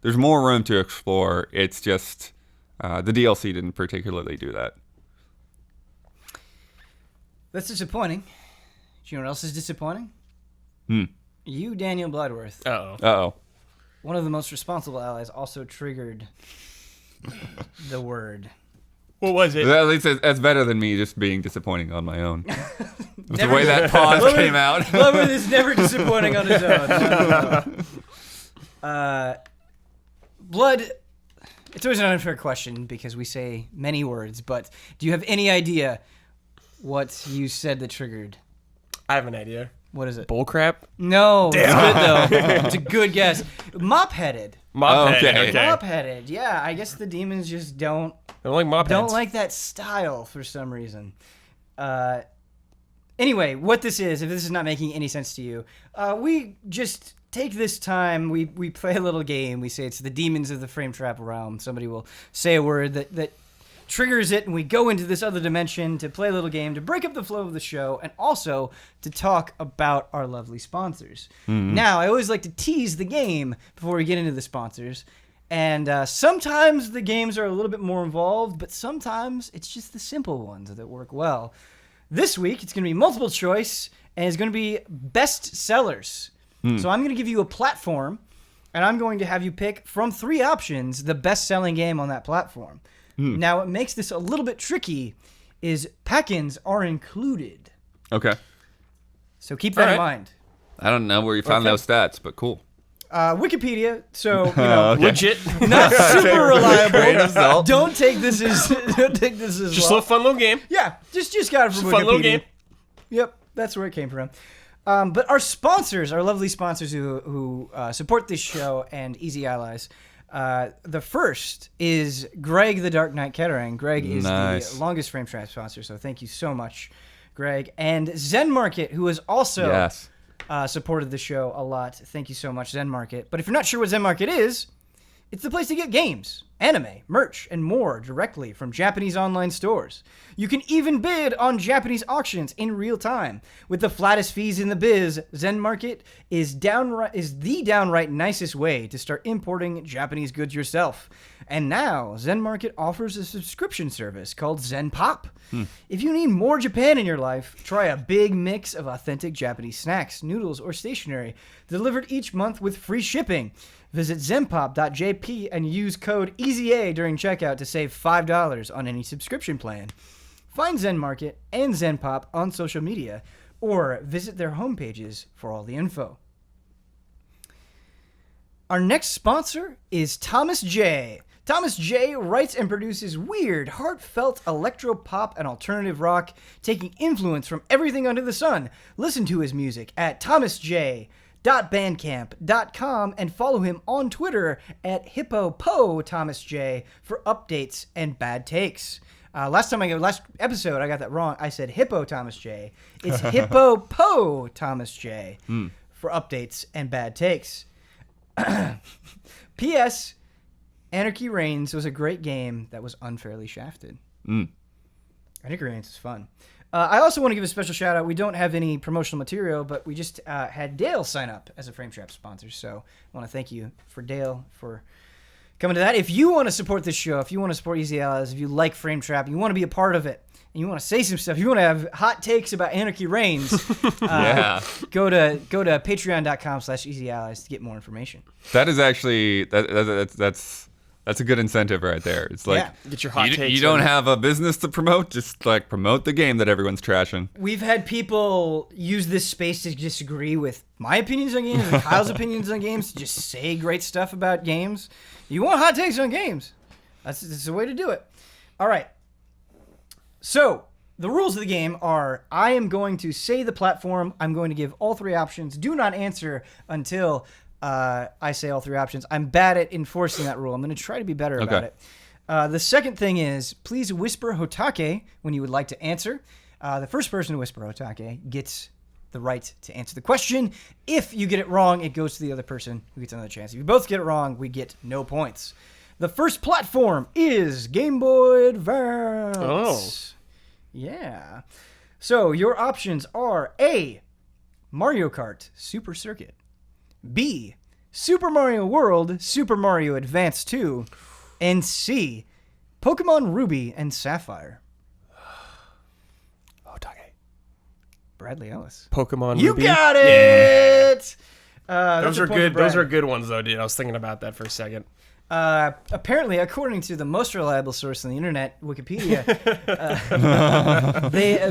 Speaker 2: more room to explore. It's just the DLC didn't particularly do that.
Speaker 1: That's disappointing. Do you know what else is disappointing? You, Daniel Bloodworth.
Speaker 2: Uh-oh.
Speaker 1: One of the most responsible allies also triggered the word.
Speaker 3: What was it?
Speaker 2: At least that's better than me just being disappointing on my own. The way that pause came out.
Speaker 1: Bloodworth is never disappointing on his own. No. Blood, it's always an unfair question because we say many words, but do you have any idea what you said that triggered?
Speaker 3: I have an idea.
Speaker 1: What is it?
Speaker 3: Bullcrap?
Speaker 1: No, it's good though. It's a good guess. Mop-headed.
Speaker 3: Mop-headed. Okay.
Speaker 1: Mop-headed. Yeah, I guess the demons just don't
Speaker 3: like mop
Speaker 1: don't
Speaker 3: heads.
Speaker 1: like that style for some reason. Anyway, what this is, if this is not making any sense to you, we just take this time, we play a little game. We say it's the demons of the frame trap realm. Somebody will say a word that triggers it, and we go into this other dimension to play a little game to break up the flow of the show and also to talk about our lovely sponsors. Now, I always like to tease the game before we get into the sponsors. And sometimes the games are a little bit more involved, but sometimes it's just the simple ones that work well. This week, it's going to be multiple choice, and it's going to be best sellers. So I'm going to give you a platform, and I'm going to have you pick from 3 options the best-selling game on that platform. Now, what makes this a little bit tricky is pack-ins are included.
Speaker 2: Okay.
Speaker 1: So keep that in mind.
Speaker 2: I don't know where you found those stats, but cool.
Speaker 1: Wikipedia, so
Speaker 2: Okay.
Speaker 3: Legit.
Speaker 1: not super reliable. Don't take this as
Speaker 3: Just a little fun little game.
Speaker 1: Yeah, just got it from Wikipedia.
Speaker 3: Fun little game.
Speaker 1: Yep, that's where it came from. But our sponsors, our lovely sponsors who support this show and Easy Allies. The first is Greg, TheDarkKnight Kettering. Greg is the longest frame trap sponsor, so thank you so much, Greg. And Zen Market, who has also supported the show a lot. Thank you so much, Zen Market. But if you're not sure what Zen Market is, it's the place to get games, anime, merch, and more directly from Japanese online stores. You can even bid on Japanese auctions in real time. With the flattest fees in the biz, Zen Market is the downright nicest way to start importing Japanese goods yourself. And now, Zen Market offers a subscription service called Zen Pop. If you need more Japan in your life, try a big mix of authentic Japanese snacks, noodles, or stationery delivered each month with free shipping. Visit zenpop.jp and use code EASYA during checkout to save $5 on any subscription plan. Find Zen Market and Zen Pop on social media or visit their homepages for all the info. Our next sponsor is Thomas J. Thomas J. writes and produces weird, heartfelt electro-pop and alternative rock, taking influence from everything under the sun. Listen to his music at thomasj.bandcamp.com and follow him on Twitter at HippoPoThomasJ for updates and bad takes. Last episode, I got that wrong. I said Hippo Thomas J. It's Hippo Thomas J. For updates and bad takes. P.S. Anarchy Reigns was a great game that was unfairly shafted. Anarchy Reigns is fun. I also want to give a special shout out. We don't have any promotional material, but we just had Dale sign up as a Frame Trap sponsor. So I want to thank you for Dale for coming to that. If you want to support this show, if you want to support Easy Allies, if you like Frame Trap, you want to be a part of it, and you want to say some stuff, you want to have hot takes about Anarchy Reigns, go to patreon.com/easyallies to get more information.
Speaker 2: That is actually that's a good incentive right there. It's like
Speaker 3: get your hot takes.
Speaker 2: You don't have a business to promote, just like promote the game that everyone's trashing.
Speaker 1: We've had people use this space to disagree with my opinions on games and Kyle's opinions on games, to just say great stuff about games. You want hot takes on games? That's the way to do it. All right. So, the rules of the game are, I am going to say the platform. I'm going to give all three options. Do not answer until I say all three options. I'm bad at enforcing that rule. I'm going to try to be better about it. The second thing is, please whisper HOTTAKE when you would like to answer. The first person to whisper HOTTAKE gets the right to answer the question. If you get it wrong, it goes to the other person who gets another chance. If you both get it wrong, we get no points. The first platform is Game Boy Advance.
Speaker 3: Oh.
Speaker 1: Yeah. So your options are A, Mario Kart Super Circuit, B, Super Mario World Super Mario Advance 2, and C, Pokemon Ruby and Sapphire.
Speaker 3: HOTTAKE.
Speaker 1: Bradley Ellis.
Speaker 3: Pokemon
Speaker 1: You
Speaker 3: Ruby.
Speaker 1: got it!
Speaker 3: Those are good. Those are good ones, though, dude. I was thinking about that for a second.
Speaker 1: Apparently, according to the most reliable source on the internet, Wikipedia,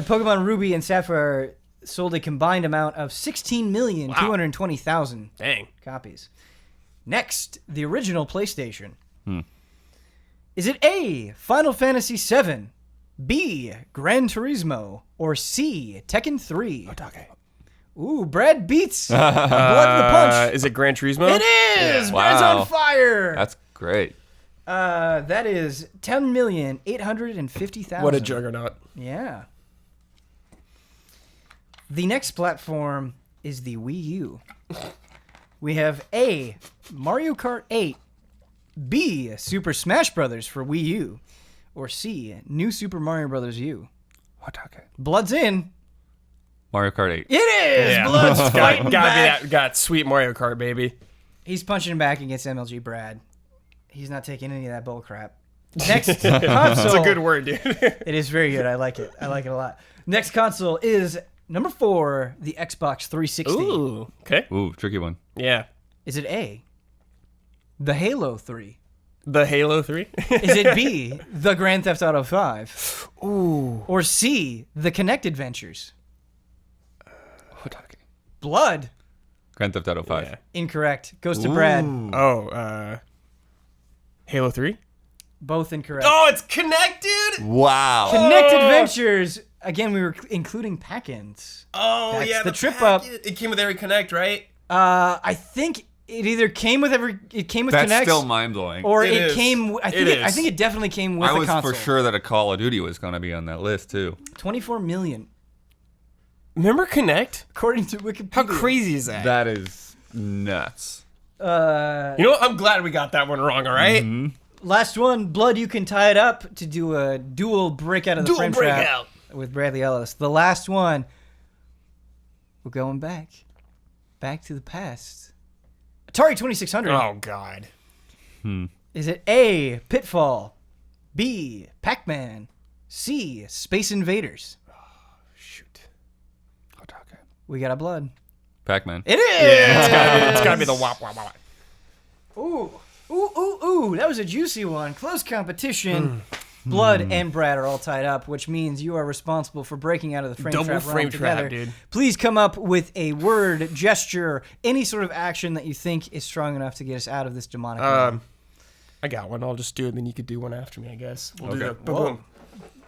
Speaker 1: Pokemon Ruby and Sapphire sold a combined amount of 16,220,000
Speaker 3: Dang.
Speaker 1: copies. Next, the original PlayStation. Is it A, Final Fantasy VII, B, Gran Turismo, or C, Tekken 3?
Speaker 3: HOTTAKE.
Speaker 1: Ooh, Brad beats Blood to the Punch.
Speaker 3: Is it Gran Turismo?
Speaker 1: It is!
Speaker 2: Yeah.
Speaker 1: Brad's
Speaker 2: Wow.
Speaker 1: on fire!
Speaker 2: That's great.
Speaker 1: That is 10,850,000.
Speaker 3: What a juggernaut.
Speaker 1: Yeah. The next platform is the Wii U. We have A, Mario Kart 8, B, Super Smash Bros. For Wii U, or C, New Super Mario Bros. U.
Speaker 2: HOTTAKE.
Speaker 1: Blood's in.
Speaker 2: Mario Kart 8.
Speaker 1: It is!
Speaker 3: Yeah.
Speaker 1: Blood's fighting back.
Speaker 3: Got sweet Mario Kart, baby.
Speaker 1: He's punching back against MLG Brad. He's not taking any of that bull crap. Next console.
Speaker 3: That's a good word, dude.
Speaker 1: It is very good. I like it. I like it a lot. Next console is number 4, the Xbox 360.
Speaker 3: Ooh. Okay.
Speaker 2: Ooh, tricky one.
Speaker 3: Yeah.
Speaker 1: Is it A, the Halo 3?
Speaker 3: The Halo 3?
Speaker 1: Is it B, the Grand Theft Auto 5?
Speaker 3: Ooh.
Speaker 1: Or C, the Kinect Adventures?
Speaker 2: HOTTAKE.
Speaker 1: Blood.
Speaker 2: Grand Theft Auto 5.
Speaker 3: Yeah.
Speaker 1: Incorrect. Goes to Brad.
Speaker 3: Oh, Halo 3?
Speaker 1: Both incorrect.
Speaker 3: Oh, it's connected?
Speaker 2: Wow.
Speaker 1: Kinect Adventures. Again, we were including pack-ins.
Speaker 3: Oh,
Speaker 1: That's
Speaker 3: yeah.
Speaker 1: the trip up.
Speaker 3: It came with every Connect, right?
Speaker 1: I think it either came with
Speaker 2: That's
Speaker 1: Kinects,
Speaker 2: still mind-blowing.
Speaker 1: or
Speaker 3: It
Speaker 1: it
Speaker 3: is.
Speaker 1: came. I think it definitely came with
Speaker 2: I
Speaker 1: the
Speaker 2: was
Speaker 1: console.
Speaker 2: for sure that a Call of Duty was going to be on that list, too.
Speaker 1: 24 million,
Speaker 3: Remember Connect?
Speaker 1: according to Wikipedia.
Speaker 3: How crazy is that?
Speaker 2: That is nuts.
Speaker 3: You know what? I'm glad we got that one wrong, all right?
Speaker 1: Last one, Blood. You can tie it up to do a dual breakout of the frame trap with Bradley Ellis. The last one. We're going back to the past. Atari 2600.
Speaker 3: Oh, God.
Speaker 1: Is it A, Pitfall, B, Pac-Man, C, Space Invaders?
Speaker 3: Shoot.
Speaker 2: HOTTAKE.
Speaker 1: We got a Blood.
Speaker 2: Pac-Man.
Speaker 1: It is.
Speaker 3: Yeah, it's gotta be the wop, wop, wop.
Speaker 1: Ooh. That was a juicy one. Close competition. Blood and Brad are all tied up, which means you are responsible for breaking out of the frame
Speaker 3: Double
Speaker 1: trap
Speaker 3: frame
Speaker 1: realm
Speaker 3: trap,
Speaker 1: together.
Speaker 3: dude.
Speaker 1: Please come up with a word, gesture, any sort of action that you think is strong enough to get us out of this demonic realm.
Speaker 3: I got one. I'll just do it, and then you could do one after me, I guess. We'll do
Speaker 2: Okay.
Speaker 3: the boom,
Speaker 1: Whoa.
Speaker 3: boom.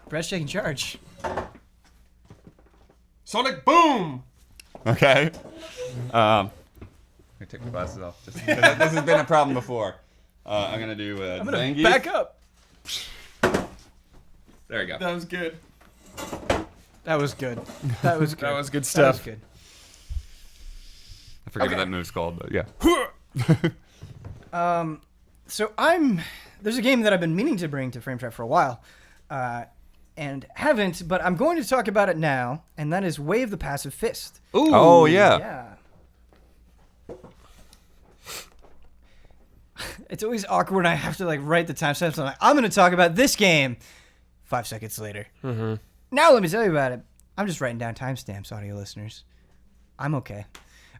Speaker 1: Brad's taking charge.
Speaker 3: Sonic boom!
Speaker 2: Okay. Let me take my glasses off. This has been a problem before. I'm going to do Zangief.
Speaker 1: Back up.
Speaker 2: There you go.
Speaker 3: That was good.
Speaker 1: That was good. That was good.
Speaker 3: That was good
Speaker 1: That was
Speaker 3: stuff.
Speaker 1: good.
Speaker 2: I forget what that move's called, but yeah.
Speaker 1: So there's a game that I've been meaning to bring to Frame Trap for a while. and haven't, but I'm going to talk about it now, and that is Way of the Passive Fist.
Speaker 2: Ooh. Oh, yeah.
Speaker 1: Yeah. It's always awkward when I have to write the timestamps. I'm going to talk about this game 5 seconds later.
Speaker 3: Mm-hmm.
Speaker 1: Now let me tell you about it. I'm just writing down timestamps, audio listeners. I'm okay.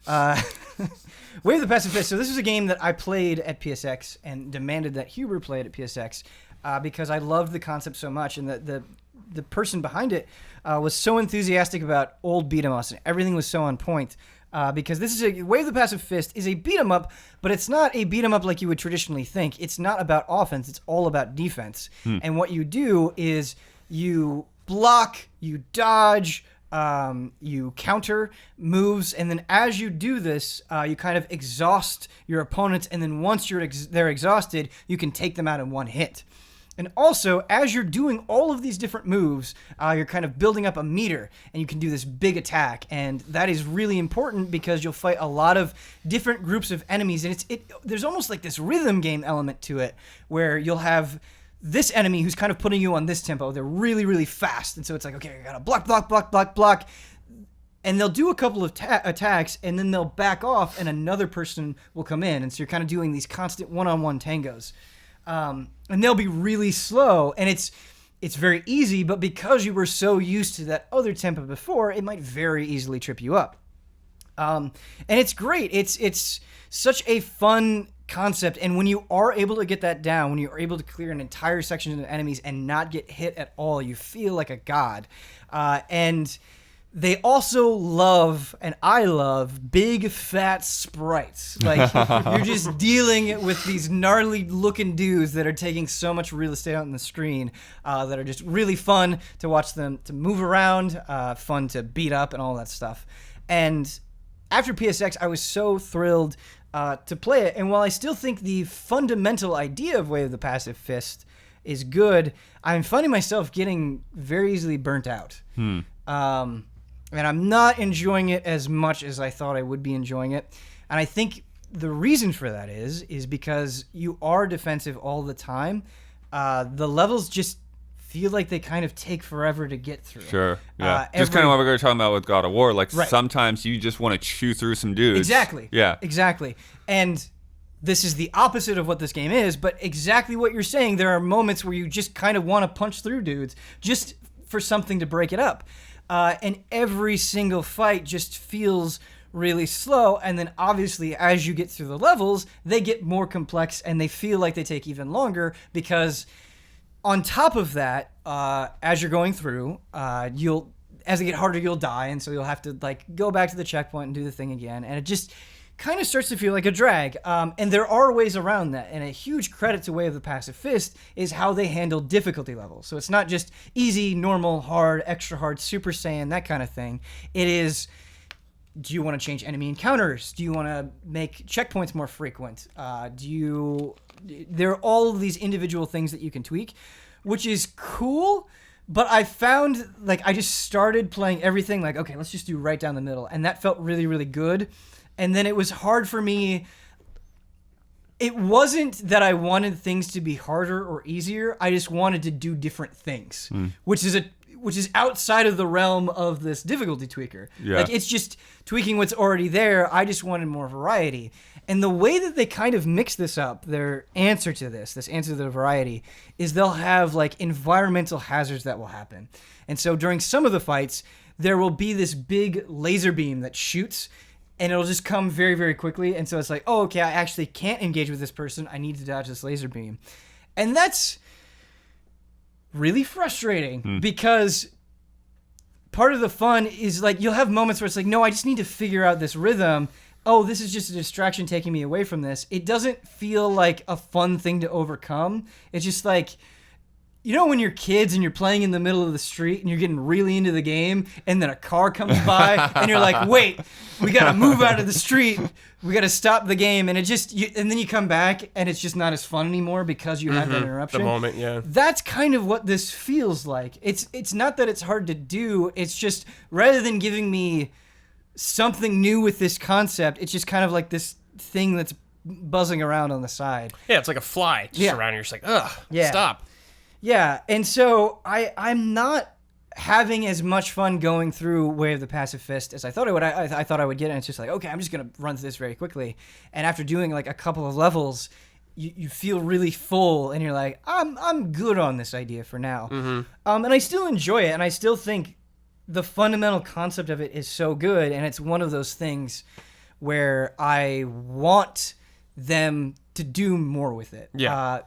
Speaker 1: Way of the Passive Fist. So this is a game that I played at PSX and demanded that Huber play it at PSX because I loved the concept so much, and the person behind it was so enthusiastic about old beat 'em ups, and everything was so on point. Because this is Way of the Passive Fist is a beat 'em up, but it's not a beat 'em up like you would traditionally think. It's not about offense. It's all about defense. And what you do is you block, you dodge, you counter moves, and then as you do this, you kind of exhaust your opponents, and then once they're exhausted, you can take them out in one hit. And also, as you're doing all of these different moves, you're kind of building up a meter, and you can do this big attack. And that is really important because you'll fight a lot of different groups of enemies. And there's almost like this rhythm game element to it, where you'll have this enemy who's kind of putting you on this tempo. They're really, really fast. And so it's like, okay, I gotta block, block, block, block, block. And they'll do a couple of attacks, and then they'll back off, and another person will come in. And so you're kind of doing these constant one-on-one tangos. And they'll be really slow, and it's very easy, but because you were so used to that other tempo before, it might very easily trip you up. And it's great. It's such a fun concept, and when you are able to get that down, when you're able to clear an entire section of enemies and not get hit at all, you feel like a god. And they also love, and I love, big fat sprites. Like, you're just dealing with these gnarly looking dudes that are taking so much real estate out on the screen, that are just really fun to watch them to move around, fun to beat up and all that stuff. And after PSX, I was so thrilled to play it. And while I still think the fundamental idea of Way of the Passive Fist is good, I'm finding myself getting very easily burnt out. And I'm not enjoying it as much as I thought I would be enjoying it. And I think the reason for that is because you are defensive all the time. The levels just feel like they kind of take forever to get through.
Speaker 2: Sure. Yeah. Just kind of what we were talking about with God of War. Like, sometimes you just want to chew through some dudes.
Speaker 1: Exactly.
Speaker 2: Yeah.
Speaker 1: Exactly. And this is the opposite of what this game is, but exactly what you're saying. There are moments where you just kind of want to punch through dudes just for something to break it up. And every single fight just feels really slow. And then obviously as you get through the levels, they get more complex and they feel like they take even longer because on top of that, as you're going through, as they get harder, you'll die. And so you'll have to go back to the checkpoint and do the thing again. And it just kind of starts to feel like a drag. And there are ways around that. And a huge credit to Way of the Passive Fist is how they handle difficulty levels. So it's not just easy, normal, hard, extra hard, Super Saiyan, that kind of thing. It is, do you want to change enemy encounters? Do you want to make checkpoints more frequent? There are all of these individual things that you can tweak, which is cool. But I found, I just started playing everything okay, let's just do right down the middle. And that felt really, really good. And then it was hard for me. It wasn't that I wanted things to be harder or easier. I just wanted to do different things, which is outside of the realm of this difficulty tweaker.
Speaker 2: Yeah.
Speaker 1: It's just tweaking what's already there. I just wanted more variety. And the way that they kind of mix this up, their answer to this answer to the variety, is they'll have environmental hazards that will happen. And so during some of the fights, there will be this big laser beam that shoots, and it'll just come very, very quickly. And so it's like, oh, okay, I actually can't engage with this person. I need to dodge this laser beam. And that's really frustrating because part of the fun is you'll have moments where it's no, I just need to figure out this rhythm. Oh, this is just a distraction taking me away from this. It doesn't feel like a fun thing to overcome. It's just when you're kids and you're playing in the middle of the street and you're getting really into the game and then a car comes by and you're like, wait, we got to move out of the street. We got to stop the game. And and then you come back and it's just not as fun anymore because you had that interruption.
Speaker 3: The moment, yeah.
Speaker 1: That's kind of what this feels like. It's not that it's hard to do. It's just rather than giving me something new with this concept, it's just kind of this thing that's buzzing around on the side.
Speaker 3: Yeah, it's like a fly just around. You're just ugh, stop.
Speaker 1: Yeah, and so I'm not having as much fun going through Way of the Passive Fist as I thought I would. I thought I would get, and it's just like, okay, I'm just gonna run through this very quickly. And after doing like a couple of levels, you feel really full, and you're like, I'm good on this idea for now. And I still enjoy it, and I still think the fundamental concept of it is so good, and it's one of those things where I want them to do more with it.
Speaker 3: Yeah.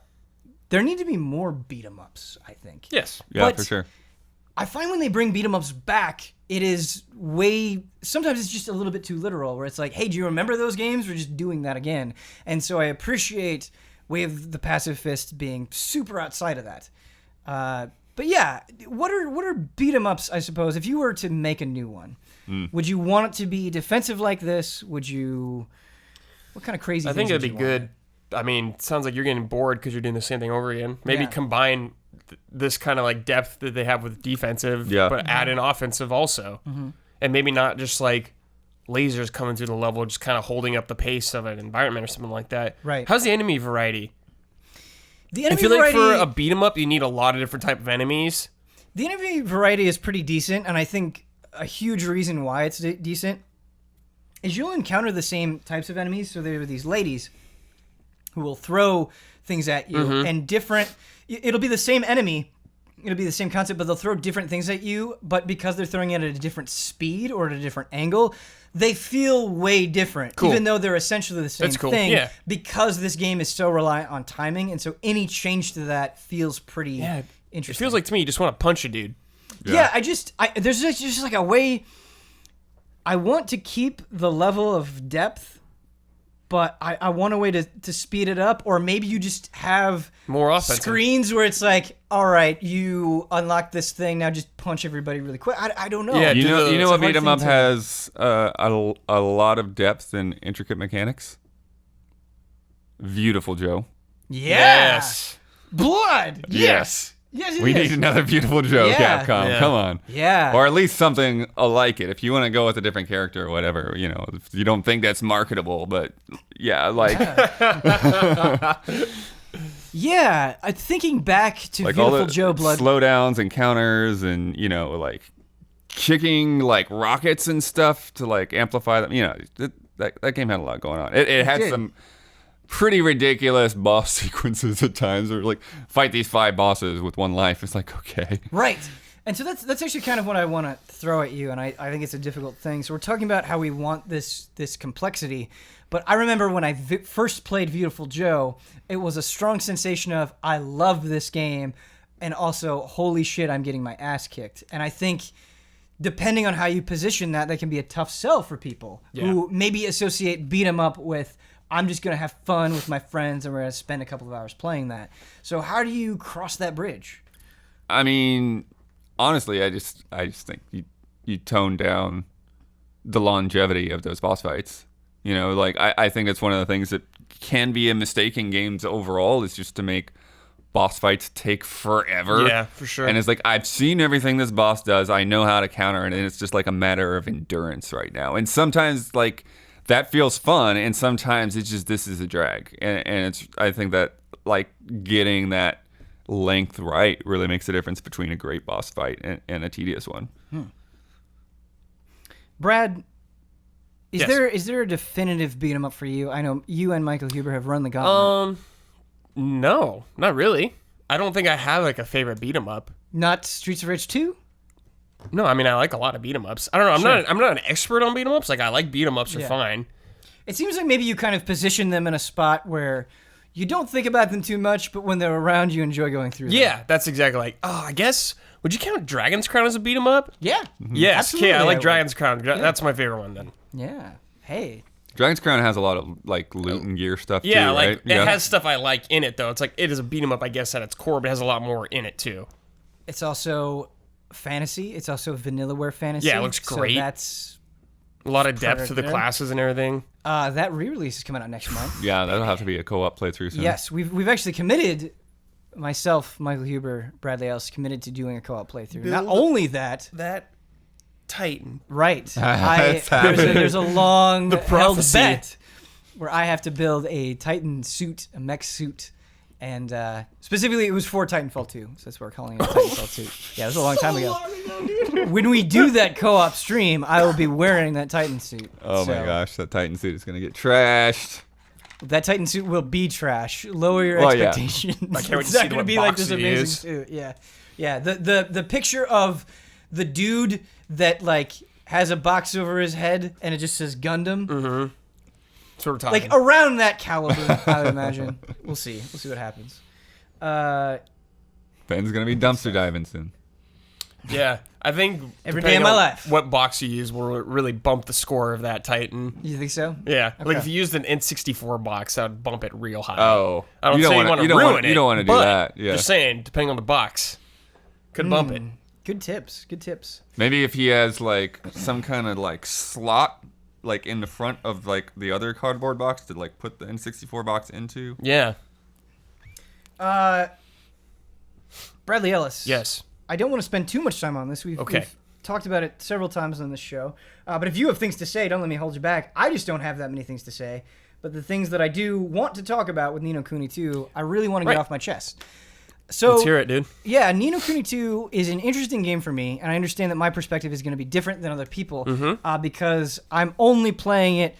Speaker 1: There need to be more beat 'em ups, I think.
Speaker 3: Yes.
Speaker 2: Yeah,
Speaker 1: But
Speaker 2: for sure.
Speaker 1: I find when they bring beat 'em ups back, it is sometimes it's just a little bit too literal, where it's like, hey, do you remember those games? We're just doing that again. And so I appreciate Way of the Passive Fist being super outside of that. But yeah, what are beat 'em ups, I suppose, if you were to make a new one? Would you want it to be defensive like this? What kind of crazy
Speaker 3: I think
Speaker 1: things
Speaker 3: it'd
Speaker 1: would
Speaker 3: be
Speaker 1: you want?
Speaker 3: good. I mean, it sounds like you're getting bored because you're doing the same thing over again. Maybe
Speaker 1: Yeah.
Speaker 3: combine this kind of like depth that they have with defensive, but add in offensive also. And maybe not just like lasers coming through the level, just kind of holding up the pace of an environment or something like that.
Speaker 1: Right.
Speaker 3: How's the enemy variety?
Speaker 1: The
Speaker 3: I
Speaker 1: enemy
Speaker 3: feel like
Speaker 1: variety,
Speaker 3: for a beat 'em up, you need a lot of different type of enemies.
Speaker 1: the enemy variety is pretty decent, and I think a huge reason why it's decent is you'll encounter the same types of enemies. So there are these ladies who will throw things at you, and it'll be the same enemy, it'll be the same concept, but they'll throw different things at you, but because they're throwing it at a different speed or at a different angle, they feel way different, even though they're essentially the same thing, because this game is so reliant on timing, and so any change to that feels pretty interesting.
Speaker 3: It feels like to me you just want to punch a dude.
Speaker 1: Yeah, there's just like a way. I want to keep the level of depth, but I want a way to speed it up, or maybe you just have
Speaker 3: More offensive.
Speaker 1: screens where it's like, all right, you unlock this thing, now just punch everybody really quick. I don't know.
Speaker 3: Yeah,
Speaker 2: You know
Speaker 1: it's a
Speaker 2: what
Speaker 1: hard
Speaker 2: beat 'em
Speaker 1: thing
Speaker 2: up
Speaker 1: to-
Speaker 2: has a lot of depth and intricate mechanics? Beautiful Joe.
Speaker 1: Yeah. Blood. Yes. Yes, it
Speaker 2: We
Speaker 1: is.
Speaker 2: need another Beautiful Joe,
Speaker 1: Yeah.
Speaker 2: Capcom.
Speaker 3: Yeah.
Speaker 2: Come on.
Speaker 1: Yeah.
Speaker 2: Or at least something like it. If you want to go with a different character or whatever, if you don't think that's marketable, but yeah, like
Speaker 1: Yeah, thinking back to
Speaker 2: like all
Speaker 1: Beautiful
Speaker 2: the
Speaker 1: Joe Blood.
Speaker 2: slowdowns and counters and like kicking like rockets and stuff to like amplify them. That game had a lot going on. It had
Speaker 1: did.
Speaker 2: some pretty ridiculous boss sequences at times, or like fight these 5 bosses with 1 life. It's like, okay,
Speaker 1: Right. And so that's actually kind of what I want to throw at you, and I think it's a difficult thing. So we're talking about how we want this complexity, but I remember when I first played Beautiful Joe, it was a strong sensation of, I love this game, and also, holy shit, I'm getting my ass kicked. And I think depending on how you position that can be a tough sell for people who maybe associate beat 'em up with, I'm just going to have fun with my friends and we're going to spend a couple of hours playing that. So how do you cross that bridge?
Speaker 2: I mean, honestly, I just think you tone down the longevity of those boss fights. Like I think that's one of the things that can be a mistake in games overall, is just to make boss fights take forever.
Speaker 3: Yeah, for sure.
Speaker 2: And it's like, I've seen everything this boss does. I know how to counter it, and it's just like a matter of endurance right now. And sometimes like that feels fun, and sometimes it's just, this is a drag. And I think that like getting that length right really makes a difference between a great boss fight and a tedious one.
Speaker 1: Brad, is
Speaker 3: Yes.
Speaker 1: there a definitive beat 'em up for you? I know you and Michael Huber have run the gauntlet.
Speaker 3: No, not really. I don't think I have like a favorite beat 'em up.
Speaker 1: Not Streets of Rage 2?
Speaker 3: No, I mean I like a lot of beat 'em ups. I don't know. I'm not an expert on beat 'em ups. Like I like beat 'em ups are
Speaker 1: Yeah.
Speaker 3: fine.
Speaker 1: It seems like maybe you kind of position them in a spot where you don't think about them too much, but when they're around, you enjoy going through them.
Speaker 3: Yeah, that's exactly like. Oh, I guess. Would you count Dragon's Crown as a beat 'em up?
Speaker 1: Yeah.
Speaker 3: Yes.
Speaker 1: Absolutely,
Speaker 3: Okay, I
Speaker 1: I
Speaker 3: like
Speaker 1: would.
Speaker 3: Dragon's Crown. That's my favorite one then.
Speaker 1: Yeah. Hey.
Speaker 2: Dragon's Crown has a lot of like loot and gear stuff
Speaker 3: Yeah,
Speaker 2: too,
Speaker 3: like
Speaker 2: right?
Speaker 3: it has stuff I like in it though. It's like it is a beat 'em up, I guess, at its core, but it has a lot more in it too.
Speaker 1: It's also fantasy. It's also Vanillaware fantasy.
Speaker 3: Yeah, it looks great.
Speaker 1: So that's...
Speaker 3: A lot of depth to the
Speaker 1: there.
Speaker 3: classes and everything.
Speaker 1: that re-release is coming out next month.
Speaker 2: Yeah, that'll have to be a co-op playthrough soon.
Speaker 1: Yes, we've actually committed, myself, Michael Huber, Bradley Ellis, committed to doing a co-op playthrough. Not only that,
Speaker 3: Titan.
Speaker 1: right,
Speaker 2: That's happening.
Speaker 1: there's a long held
Speaker 3: prophecy.
Speaker 1: bet where I have to build a Titan suit, a mech suit, And specifically, it was for Titanfall 2, so that's why we're calling it Titanfall 2. Yeah, it was a long time ago. When we do that co-op stream, I will be wearing that Titan suit.
Speaker 2: Oh my gosh, that Titan suit is going to get trashed.
Speaker 1: That Titan suit will be trash. Lower your expectations.
Speaker 3: I can't wait to
Speaker 1: It's
Speaker 3: see
Speaker 1: not going to
Speaker 3: what
Speaker 1: be
Speaker 3: box
Speaker 1: like this
Speaker 3: it
Speaker 1: amazing
Speaker 3: is.
Speaker 1: suit. Yeah. The picture of the dude that like has a box over his head and it just says Gundam.
Speaker 3: Mm-hmm. That's what we're talking.
Speaker 1: Like around that caliber, I would imagine. We'll see. We'll see what happens.
Speaker 2: Ben's going to be dumpster diving soon.
Speaker 3: Yeah, I think
Speaker 1: Every day of my life.
Speaker 3: What box you use will really bump the score of that Titan.
Speaker 1: You think so?
Speaker 3: Yeah, like
Speaker 1: Okay.
Speaker 3: if you used an N64 box, that would bump it real high.
Speaker 2: Oh,
Speaker 3: I don't
Speaker 2: you
Speaker 3: say
Speaker 2: don't
Speaker 3: you
Speaker 2: wanna-
Speaker 3: want to
Speaker 2: you don't
Speaker 3: ruin
Speaker 2: wanna-
Speaker 3: it.
Speaker 2: you don't wanna do
Speaker 3: but
Speaker 2: that, yeah.
Speaker 3: Just saying, depending on the box, could bump it.
Speaker 1: Good tips. Good tips.
Speaker 2: Maybe if he has like some kind of like slot like in the front of like the other cardboard box to like put the N64 box into.
Speaker 3: Yeah.
Speaker 1: Bradley Ellis.
Speaker 3: Yes.
Speaker 1: I don't want to spend too much time on this. We've talked about it several times on this show. But if you have things to say, don't let me hold you back. I just don't have that many things to say. But the things that I do want to talk about with Ni no Kuni 2, I really want to get off my chest. So
Speaker 3: Let's hear it, dude.
Speaker 1: Yeah, Ni no Kuni 2 is an interesting game for me, and I understand that my perspective is going to be different than other people because I'm only playing it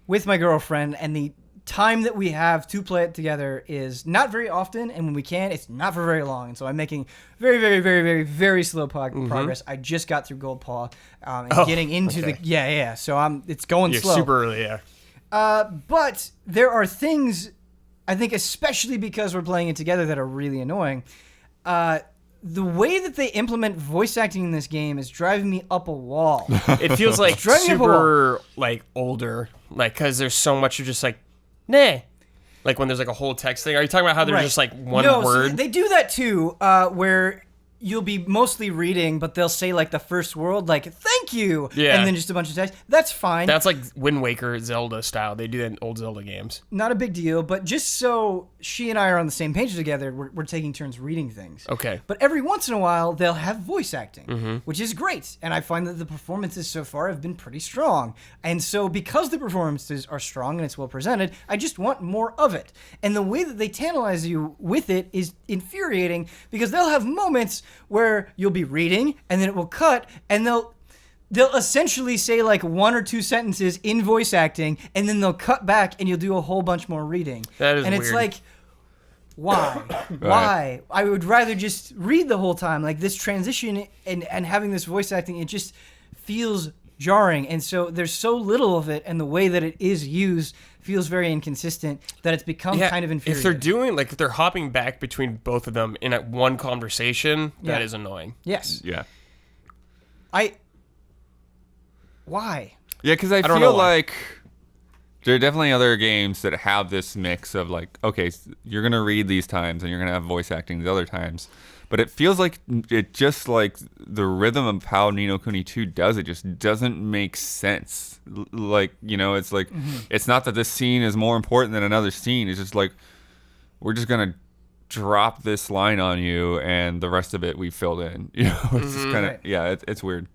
Speaker 1: with my girlfriend, and the time that we have to play it together is not very often, and when we can, it's not for very long. And so I'm making very, very, very, very, very slow progress. I just got through Gold Paw and getting into the So it's going slow.
Speaker 3: Super early, yeah.
Speaker 1: But there are things, I think, especially because we're playing it together, that are really annoying. The way that they implement voice acting in this game is driving me up a wall.
Speaker 3: It feels like super like older, like because there's so much of just like, nah. Like when there's like a whole text thing. Are you talking about how there's just like one word?
Speaker 1: So they do that too, where you'll be mostly reading, but they'll say like the first word, like "thank you," and then just a bunch of text. That's fine.
Speaker 3: That's like Wind Waker Zelda style. They do that in old Zelda games.
Speaker 1: Not a big deal, but just so she and I are on the same page together, we're taking turns reading things.
Speaker 3: Okay.
Speaker 1: But every once in a while, they'll have voice acting, which is great. And I find that the performances so far have been pretty strong. And so because the performances are strong and it's well presented, I just want more of it. And the way that they tantalize you with it is infuriating because they'll have moments where you'll be reading and then it will cut and they'll essentially say like one or two sentences in voice acting and then they'll cut back and you'll do a whole bunch more reading.
Speaker 3: That is
Speaker 1: and
Speaker 3: weird.
Speaker 1: It's like, why? Why? I would rather just read the whole time. Like this transition and having this voice acting, it just feels jarring. And so there's so little of it, and the way that it is used feels very inconsistent that it's become kind of infuriating.
Speaker 3: If they're doing, like, if they're hopping back between both of them in one conversation, that is annoying.
Speaker 1: Yes.
Speaker 2: Yeah.
Speaker 1: Why?
Speaker 2: Yeah, because I feel like there are definitely other games that have this mix of like, okay, you're going to read these times and you're going to have voice acting the other times. But it feels like it just like the rhythm of how Ni no Kuni 2 does it just doesn't make sense. Like, you know, it's like, it's not that this scene is more important than another scene. It's just like, we're just going to drop this line on you and the rest of it we filled in. You know, it's just kind of, it's weird.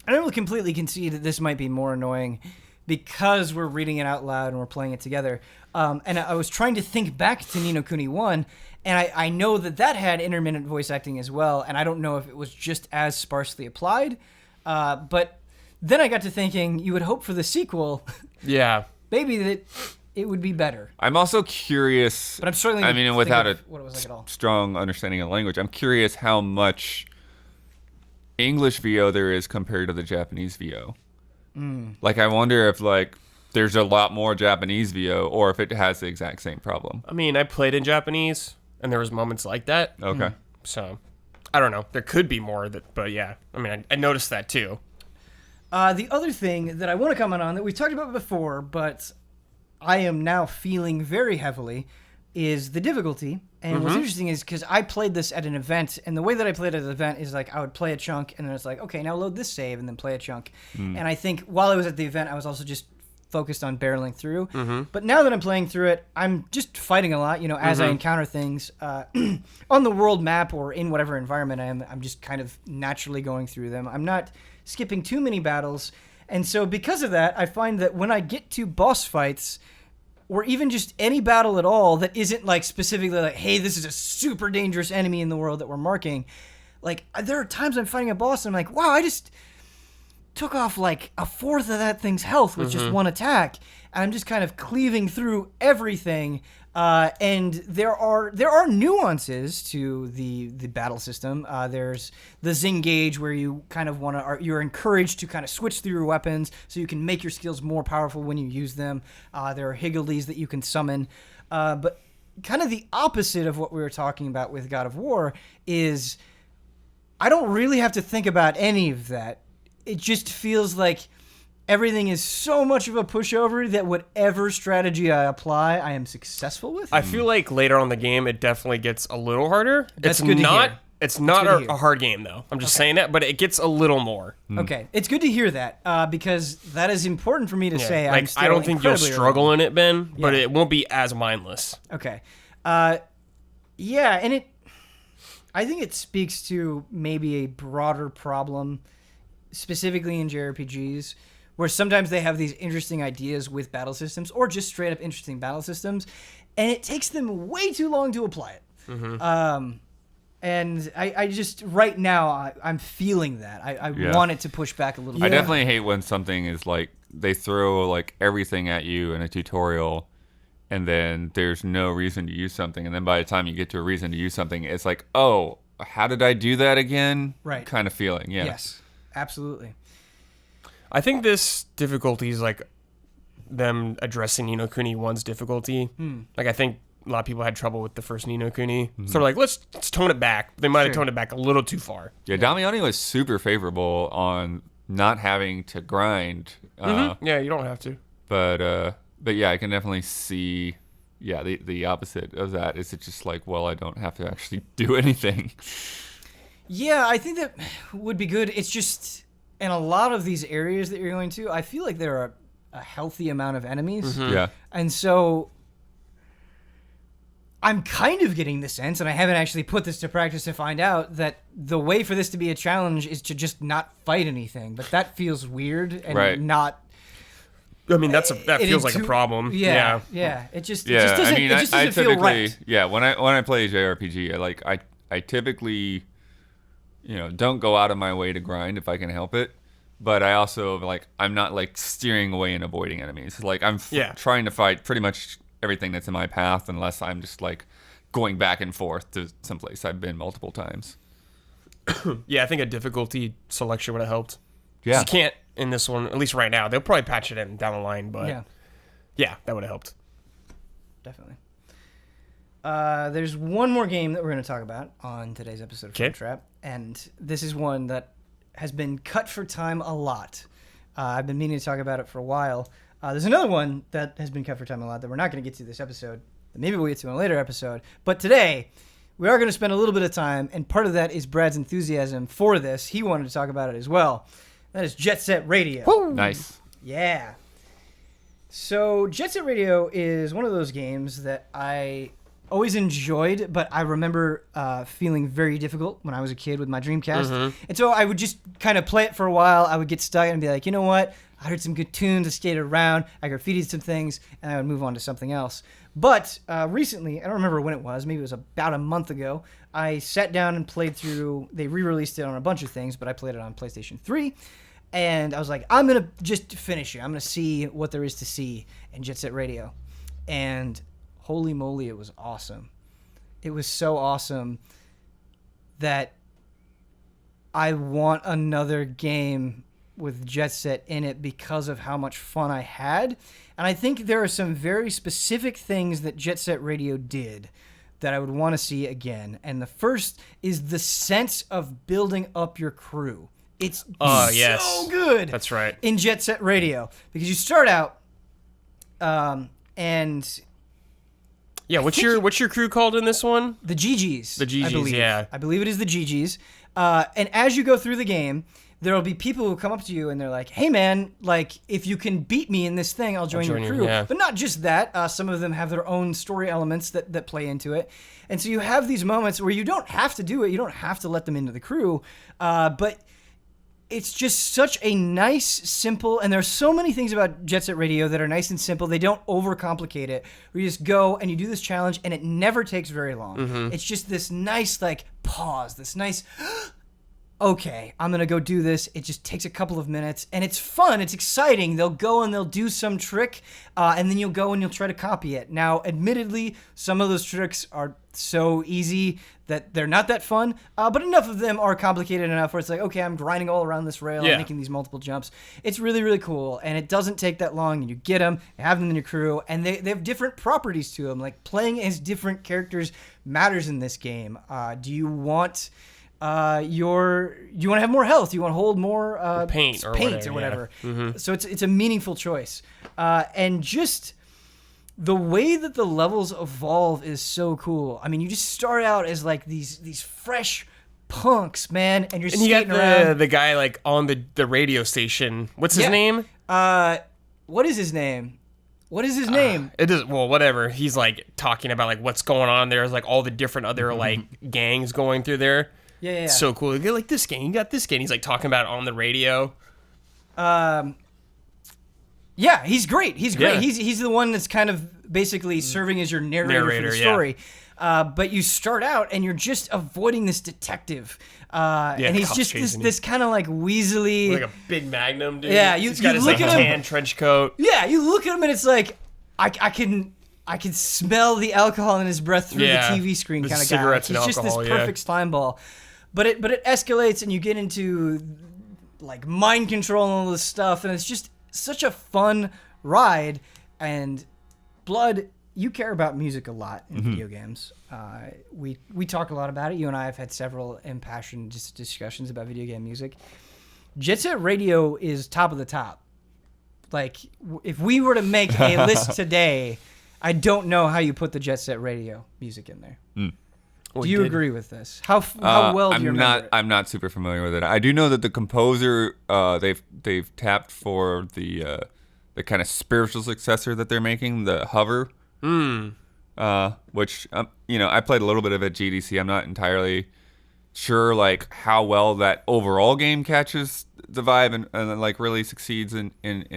Speaker 1: I will completely concede that this might be more annoying because we're reading it out loud and we're playing it together. And I was trying to think back to Ni no Kuni 1, and I know that had intermittent voice acting as well, and I don't know if it was just as sparsely applied. But then I got to thinking, you would hope for the sequel.
Speaker 3: Yeah.
Speaker 1: Maybe that it would be better.
Speaker 2: I'm also curious.
Speaker 1: But I'm struggling
Speaker 2: I mean, without a
Speaker 1: what it was like at all.
Speaker 2: strong understanding of language, I'm curious how much English VO there is compared to the Japanese VO. Like, I wonder if like there's a lot more Japanese VO or if it has the exact same problem.
Speaker 3: I mean, I played in Japanese, and there was moments like that.
Speaker 2: Okay.
Speaker 3: So, I don't know. There could be more but yeah. I mean, I noticed that too.
Speaker 1: The other thing that I want to comment on that we talked about before, but I am now feeling very heavily, is the difficulty. And what's interesting is because I played this at an event, and the way that I played at an event is like I would play a chunk, and then it's like, okay, now load this save, and then play a chunk. And I think while I was at the event, I was also just focused on barreling through. But now that I'm playing through it, I'm just fighting a lot, you know, as I encounter things on the world map or in whatever environment I am. I'm just kind of naturally going through them. I'm not skipping too many battles. And so because of that, I find that when I get to boss fights, or even just any battle at all that isn't like specifically like, hey, this is a super dangerous enemy in the world that we're marking. Like, there are times I'm fighting a boss and I'm like, wow, I just took off like a fourth of that thing's health with just one attack. And I'm just kind of cleaving through everything. And there are nuances to the battle system. There's the Zing gauge where you kind of you're encouraged to kind of switch through your weapons so you can make your skills more powerful when you use them. There are higgledies that you can summon. But kind of the opposite of what we were talking about with God of War is I don't really have to think about any of that. It just feels like everything is so much of a pushover that whatever strategy I apply, I am successful with.
Speaker 3: I feel like later on in the game, it definitely gets a little harder.
Speaker 1: That's good to hear.
Speaker 3: It's not a hard game, though. I'm just saying that, but it gets a little more.
Speaker 1: Okay, it's good to hear that because that is important for me to say.
Speaker 3: Like, I don't think you'll struggle in it, Ben, but it won't be as mindless.
Speaker 1: Okay. Yeah, and I think it speaks to maybe a broader problem, specifically in JRPGs, where sometimes they have these interesting ideas with battle systems or just straight up interesting battle systems, and it takes them way too long to apply it. And I just, right now, I'm feeling that. I want it to push back a little bit.
Speaker 2: I definitely hate when something is like, they throw like everything at you in a tutorial, and then there's no reason to use something. And then by the time you get to a reason to use something, it's like, oh, how did I do that again?
Speaker 1: Right.
Speaker 2: Kind of feeling, yeah.
Speaker 1: Yes, absolutely.
Speaker 3: I think this difficulty is like them addressing Ni no Kuni 1's difficulty. Like, I think a lot of people had trouble with the first Ni no Kuni. So, like, let's tone it back. They might have toned it back a little too far.
Speaker 2: Yeah, Damiani was super favorable on not having to grind.
Speaker 3: Yeah, you don't have to.
Speaker 2: But yeah, I can definitely see, the opposite of that. Is it just like, well, I don't have to actually do anything.
Speaker 1: Yeah, I think that would be good. It's just, in a lot of these areas that you're going to, I feel like there are a healthy amount of enemies.
Speaker 2: Yeah.
Speaker 1: And so I'm kind of getting the sense, and I haven't actually put this to practice to find out, that the way for this to be a challenge is to just not fight anything. But that feels weird and not...
Speaker 3: I mean, that feels like a problem.
Speaker 1: Yeah. It just doesn't, it just doesn't feel right.
Speaker 2: Yeah, when I play a JRPG, I typically, don't go out of my way to grind if I can help it. But I also, I'm not, steering away and avoiding enemies. Like, I'm trying to fight pretty much everything that's in my path, unless I'm just, going back and forth to someplace I've been multiple times.
Speaker 3: Yeah, I think a difficulty selection would have helped.
Speaker 2: Yeah.
Speaker 3: You can't in this one, at least right now. They'll probably patch it in down the line, but yeah that would have helped.
Speaker 1: Definitely. There's one more game that we're going to talk about on today's episode of Film Trap, and this is one that has been cut for time a lot. I've been meaning to talk about it for a while. There's another one that has been cut for time a lot that we're not going to get to this episode, that maybe we'll get to in a later episode. But today, we are going to spend a little bit of time, and part of that is Brad's enthusiasm for this. He wanted to talk about it as well. That is Jet Set Radio.
Speaker 2: Woo! Nice.
Speaker 1: Yeah. So Jet Set Radio is one of those games that I always enjoyed, but I remember feeling very difficult when I was a kid with my Dreamcast. And so I would just kind of play it for a while. I would get stuck and be like, you know what? I heard some good tunes. I skated around. I graffitied some things, and I would move on to something else. But recently, I don't remember when it was. Maybe it was about a month ago. I sat down and played through. They re-released it on a bunch of things, but I played it on PlayStation 3. And I was like, I'm going to just finish it. I'm going to see what there is to see in Jet Set Radio. And holy moly, it was awesome. It was so awesome that I want another game with Jet Set in it because of how much fun I had. And I think there are some very specific things that Jet Set Radio did that I would want to see again. And the first is the sense of building up your crew. It's so good.
Speaker 3: That's right.
Speaker 1: In Jet Set Radio. Because you start out and...
Speaker 3: Yeah, what's your crew called in this one?
Speaker 1: The GGs.
Speaker 3: The GGs,
Speaker 1: I believe it is the GGs. And as you go through the game, there will be people who come up to you and they're like, hey man, if you can beat me in this thing, I'll join your crew.
Speaker 3: Yeah.
Speaker 1: But not just that. Some of them have their own story elements that play into it. And so you have these moments where you don't have to do it. You don't have to let them into the crew. But it's just such a nice, simple, and there's so many things about Jet Set Radio that are nice and simple. They don't overcomplicate it. We just go and you do this challenge, and it never takes very long. It's just this nice, like, pause, this nice, okay, I'm going to go do this. It just takes a couple of minutes, and it's fun. It's exciting. They'll go and they'll do some trick, and then you'll go and you'll try to copy it. Now, admittedly, some of those tricks are so easy that they're not that fun, but enough of them are complicated enough where it's like, okay, I'm grinding all around this rail and making these multiple jumps. It's really, really cool, and it doesn't take that long, and you get them, you have them in your crew, and they have different properties to them. Like, playing as different characters matters in this game. Do you want... do you want to have more health? Do you want to hold more
Speaker 3: paint or
Speaker 1: whatever? So it's a meaningful choice, and just the way that the levels evolve is so cool. I mean, you just start out as like these fresh punks, man, and you're skating around.
Speaker 3: The guy like on the radio station. What's his name?
Speaker 1: What is his name? What is his name?
Speaker 3: It is whatever. He's like talking about like what's going on. There's like all the different other like gangs going through there.
Speaker 1: Yeah.
Speaker 3: It's so cool. You get like this gang, you got this gang. He's like talking about it on the radio.
Speaker 1: Yeah, he's great. He's great.
Speaker 3: Yeah.
Speaker 1: He's the one that's kind of basically serving as your narrator for the story. But you start out and you're just avoiding this detective. And he's just this kind of like weaselly,
Speaker 3: like a big Magnum dude.
Speaker 1: Yeah,
Speaker 3: he's got his
Speaker 1: look
Speaker 3: like
Speaker 1: at
Speaker 3: tan
Speaker 1: him,
Speaker 3: trench coat.
Speaker 1: Yeah, you look at him and it's like I can smell the alcohol in his breath through the TV screen kind of guy.
Speaker 3: Cigarettes and
Speaker 1: he's just
Speaker 3: alcohol,
Speaker 1: this perfect slime ball. But it escalates and you get into like mind control and all this stuff, and it's just such a fun ride. And Blood, you care about music a lot in video games. We talk a lot about it. You and I have had several impassioned discussions about video game music. Jet Set Radio is top of the top. Like, if we were to make a list today, I don't know how you put the Jet Set Radio music in there. Do you agree with this? How well do you remember it?
Speaker 2: I'm not super familiar with it. I do know that the composer they've tapped for the kind of spiritual successor that they're making, the Hover. Which I played a little bit of it at GDC. I'm not entirely sure like how well that overall game catches the vibe and like really succeeds in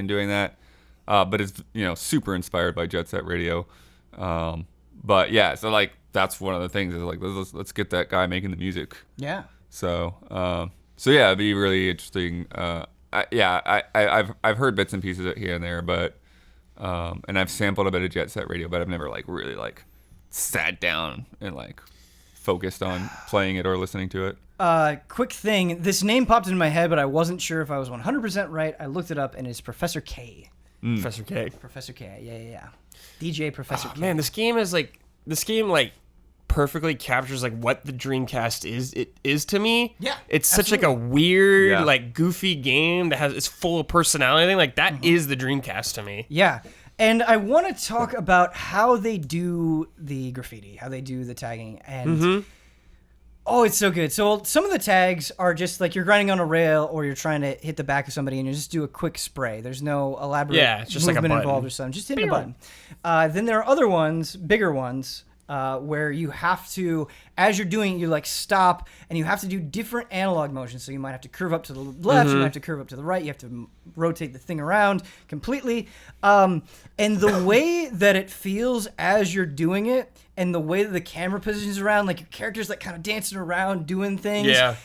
Speaker 2: doing that. But it's super inspired by Jet Set Radio. But yeah, so like that's one of the things is like let's get that guy making the music.
Speaker 1: Yeah.
Speaker 2: So yeah, it'd be really interesting. I've heard bits and pieces of it here and there, but and I've sampled a bit of Jet Set Radio, but I've never like really like sat down and like focused on playing it or listening to it.
Speaker 1: Quick thing, this name popped into my head, but I wasn't sure if I was 100% right. I looked it up, and it's Professor K.
Speaker 3: Professor K.
Speaker 1: Professor K. Yeah. DJ Professor K.
Speaker 3: Man, this game perfectly captures like what the Dreamcast is to me.
Speaker 1: Yeah,
Speaker 3: it's
Speaker 1: absolutely.
Speaker 3: such like a weird, like goofy game that it's full of personality. I think like that is the Dreamcast to me.
Speaker 1: Yeah, and I want to talk about how they do the graffiti, how they do the tagging, and oh, it's so good. So some of the tags are just like you're grinding on a rail or you're trying to hit the back of somebody and you just do a quick spray. There's no elaborate
Speaker 3: it's just
Speaker 1: movement
Speaker 3: like a
Speaker 1: involved or something. Just hitting a button. Then there are other ones, bigger ones, where you have to, as you're doing it, you like stop and you have to do different analog motions. So you might have to curve up to the left, you might have to curve up to the right, you have to rotate the thing around completely. And the way that it feels as you're doing it and the way that the camera positions around, like your character's like kind of dancing around doing things.
Speaker 3: Yeah.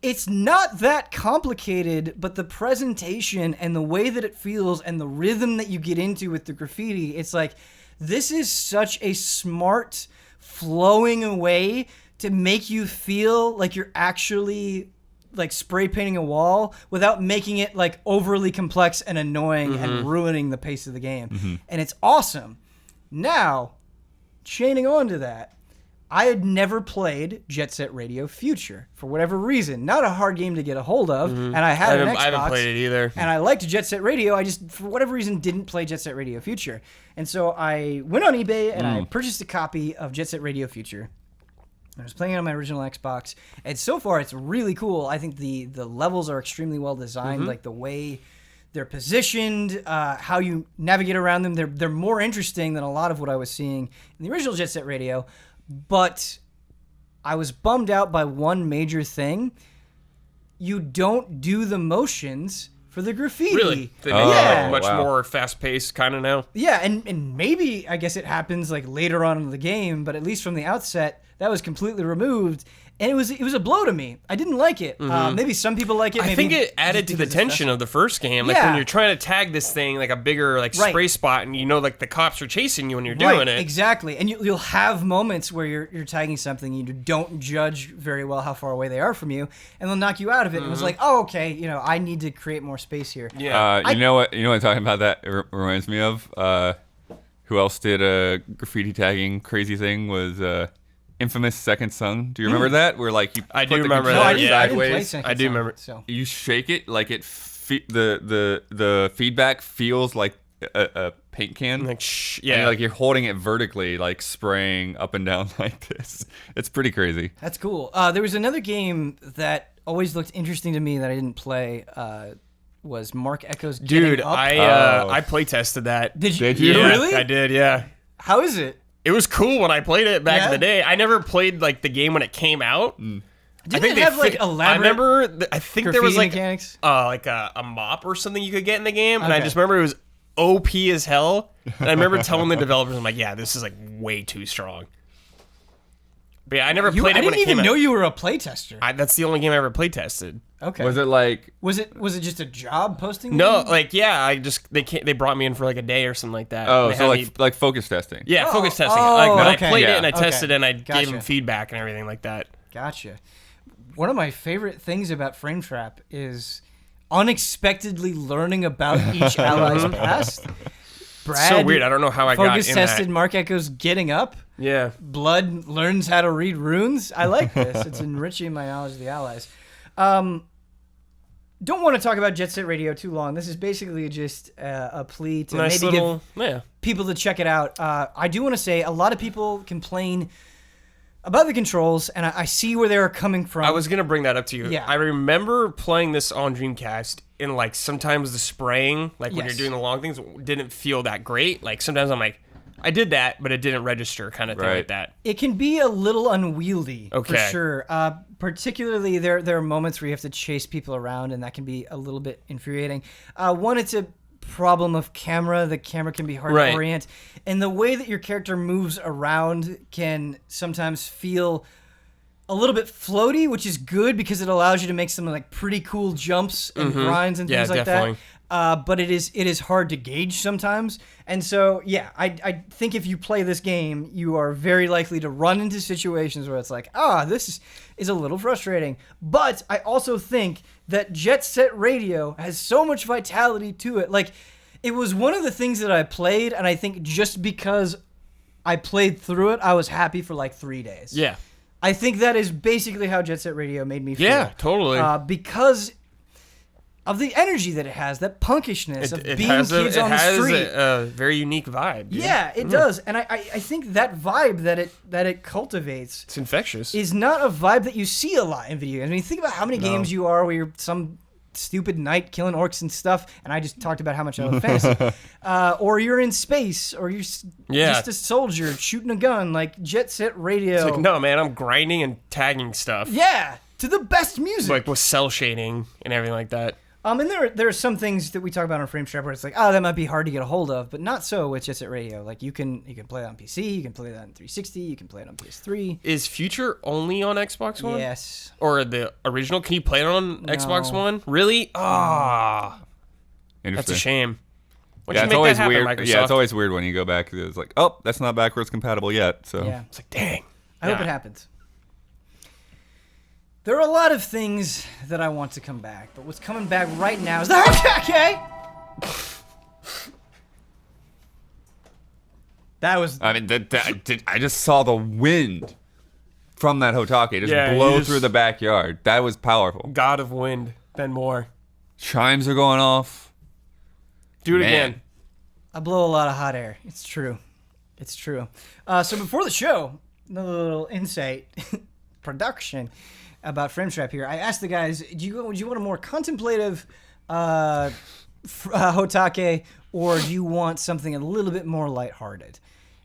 Speaker 1: It's not that complicated, but the presentation and the way that it feels and the rhythm that you get into with the graffiti, it's like, this is such a smart, flowing way to make you feel like you're actually like spray painting a wall without making it like overly complex and annoying and ruining the pace of the game. And it's awesome. Now, chaining on to that, I had never played Jet Set Radio Future for whatever reason. Not a hard game to get a hold of, and I had an Xbox.
Speaker 3: I haven't played it either.
Speaker 1: And I liked Jet Set Radio. I just, for whatever reason, didn't play Jet Set Radio Future. And so I went on eBay and I purchased a copy of Jet Set Radio Future. I was playing it on my original Xbox, and so far it's really cool. I think the levels are extremely well designed, like the way they're positioned, how you navigate around them. They're more interesting than a lot of what I was seeing in the original Jet Set Radio. But I was bummed out by one major thing. you don't do the motions for the graffiti.
Speaker 3: Really? They make it much more fast-paced kind of now?
Speaker 1: Yeah, and maybe, I guess it happens like later on in the game, but at least from the outset, that was completely removed. And it was a blow to me. I didn't like it. Maybe some people like it. Maybe
Speaker 3: I think it added to the tension of the first game. Like when you're trying to tag this thing like a bigger spray spot, and like the cops are chasing you when you're doing it.
Speaker 1: Exactly. And you'll have moments where you're tagging something, you don't judge very well how far away they are from you, and they'll knock you out of it. And it was like, oh, okay, I need to create more space here.
Speaker 2: Yeah. You know what talking about that reminds me of? Who else did a graffiti tagging crazy thing was Infamous Second Son. Do you remember that? Where you
Speaker 3: I
Speaker 2: put
Speaker 3: do
Speaker 2: the
Speaker 3: remember
Speaker 2: controller
Speaker 3: that. Yeah,
Speaker 2: sideways.
Speaker 3: I do remember.
Speaker 1: So
Speaker 2: you shake it like the feedback feels like a paint can.
Speaker 3: And
Speaker 2: you're holding it vertically, spraying up and down like this. It's pretty crazy.
Speaker 1: That's cool. There was another game that always looked interesting to me that I didn't play. Was Mark Echo's Getting Up.
Speaker 3: I play tested that.
Speaker 1: Did you?
Speaker 3: Yeah,
Speaker 1: Really?
Speaker 3: I did. Yeah.
Speaker 1: How is it?
Speaker 3: It was cool when I played it back in the day. I never played the game when it came out.
Speaker 1: Didn't it have elaborate?
Speaker 3: I remember. I think there was
Speaker 1: mechanics?
Speaker 3: a mop or something you could get in the game, and I
Speaker 1: Okay.
Speaker 3: just remember it was OP as hell. And I remember telling the developers, I'm like, yeah, this is way too strong. But yeah, I never played it when it came out.
Speaker 1: I didn't even know you were a playtester.
Speaker 3: That's the only game I ever play tested.
Speaker 1: Okay.
Speaker 2: Was it like?
Speaker 1: Was it just a job posting?
Speaker 3: No, they brought me in for a day or something like that.
Speaker 2: Oh, so like focus testing.
Speaker 3: Yeah, focus testing.
Speaker 1: okay.
Speaker 3: I played it and I
Speaker 1: Okay.
Speaker 3: tested it and I
Speaker 1: Gotcha.
Speaker 3: gave them feedback and everything like that.
Speaker 1: Gotcha. One of my favorite things about Frame Trap is unexpectedly learning about each ally's past. Brad,
Speaker 3: So weird. I don't know how I got
Speaker 1: focus
Speaker 3: in
Speaker 1: tested
Speaker 3: that.
Speaker 1: Mark Echo's Getting Up.
Speaker 3: Yeah.
Speaker 1: Blood learns how to read runes. I like this. It's enriching my knowledge of the allies. Don't want to talk about Jet Set Radio too long. This is basically just a plea to give people to check it out. I do want to say a lot of people complain about the controls, and I see where they're coming from.
Speaker 3: I was going to bring that up to you.
Speaker 1: Yeah.
Speaker 3: I remember playing this on Dreamcast, and sometimes the spraying, when you're doing the long things, didn't feel that great. Sometimes I'm like, I did that, but it didn't register kind of thing like that.
Speaker 1: It can be a little unwieldy, for
Speaker 3: Okay.
Speaker 1: sure. Particularly, there are moments where you have to chase people around, and that can be a little bit infuriating. One, it's a problem of camera. The camera can be hard to orient. And the way that your character moves around can sometimes feel a little bit floaty, which is good because it allows you to make some pretty cool jumps and grinds and things like
Speaker 3: definitely.
Speaker 1: that. But it is hard to gauge sometimes. And so, I think if you play this game, you are very likely to run into situations where it's this is a little frustrating. But I also think that Jet Set Radio has so much vitality to it. It was one of the things that I played, and I think just because I played through it, I was happy for 3 days.
Speaker 3: Yeah.
Speaker 1: I think that is basically how Jet Set Radio made me feel.
Speaker 3: Yeah, totally.
Speaker 1: Because of the energy that it has, that punkishness of being kids on the street.
Speaker 3: It has a very unique vibe. Dude.
Speaker 1: Yeah, it does. And I think that vibe that it cultivates
Speaker 3: It's infectious.
Speaker 1: is not a vibe that you see a lot in video games. I mean, think about how many games you are where you're some stupid knight killing orcs and stuff, and I just talked about how much I love fantasy. Or you're in space, or you're just a soldier shooting a gun, Jet Set Radio.
Speaker 3: It's no, man, I'm grinding and tagging stuff.
Speaker 1: Yeah, to the best music.
Speaker 3: With cell shading and everything like that.
Speaker 1: And there are some things that we talk about on Frame Trap where it's that might be hard to get a hold of, but not so with Jet Set Radio. You can play it on PC, you can play that on 360, you can play it on PS3.
Speaker 3: Is Future only on Xbox One?
Speaker 1: Yes.
Speaker 3: Or the original? Can you play it on Xbox One? Really? Ah, that's a shame.
Speaker 2: It's always weird. Microsoft? Yeah, it's always weird when you go back. It's that's not backwards compatible yet. So
Speaker 1: yeah,
Speaker 3: it's dang.
Speaker 1: I hope it happens. There are a lot of things that I want to come back, but what's coming back right now is the HOTTAKE! That was...
Speaker 2: I mean, I just saw the wind from that HOTTAKE just blow through the backyard. That was powerful.
Speaker 3: God of Wind, Ben Moore.
Speaker 2: Chimes are going off.
Speaker 3: Do it again.
Speaker 1: I blow a lot of hot air. It's true. It's true. So before the show, another little insight, production about Frame Trap here. I asked the guys, would you want a more contemplative HOTTAKE, or do you want something a little bit more lighthearted?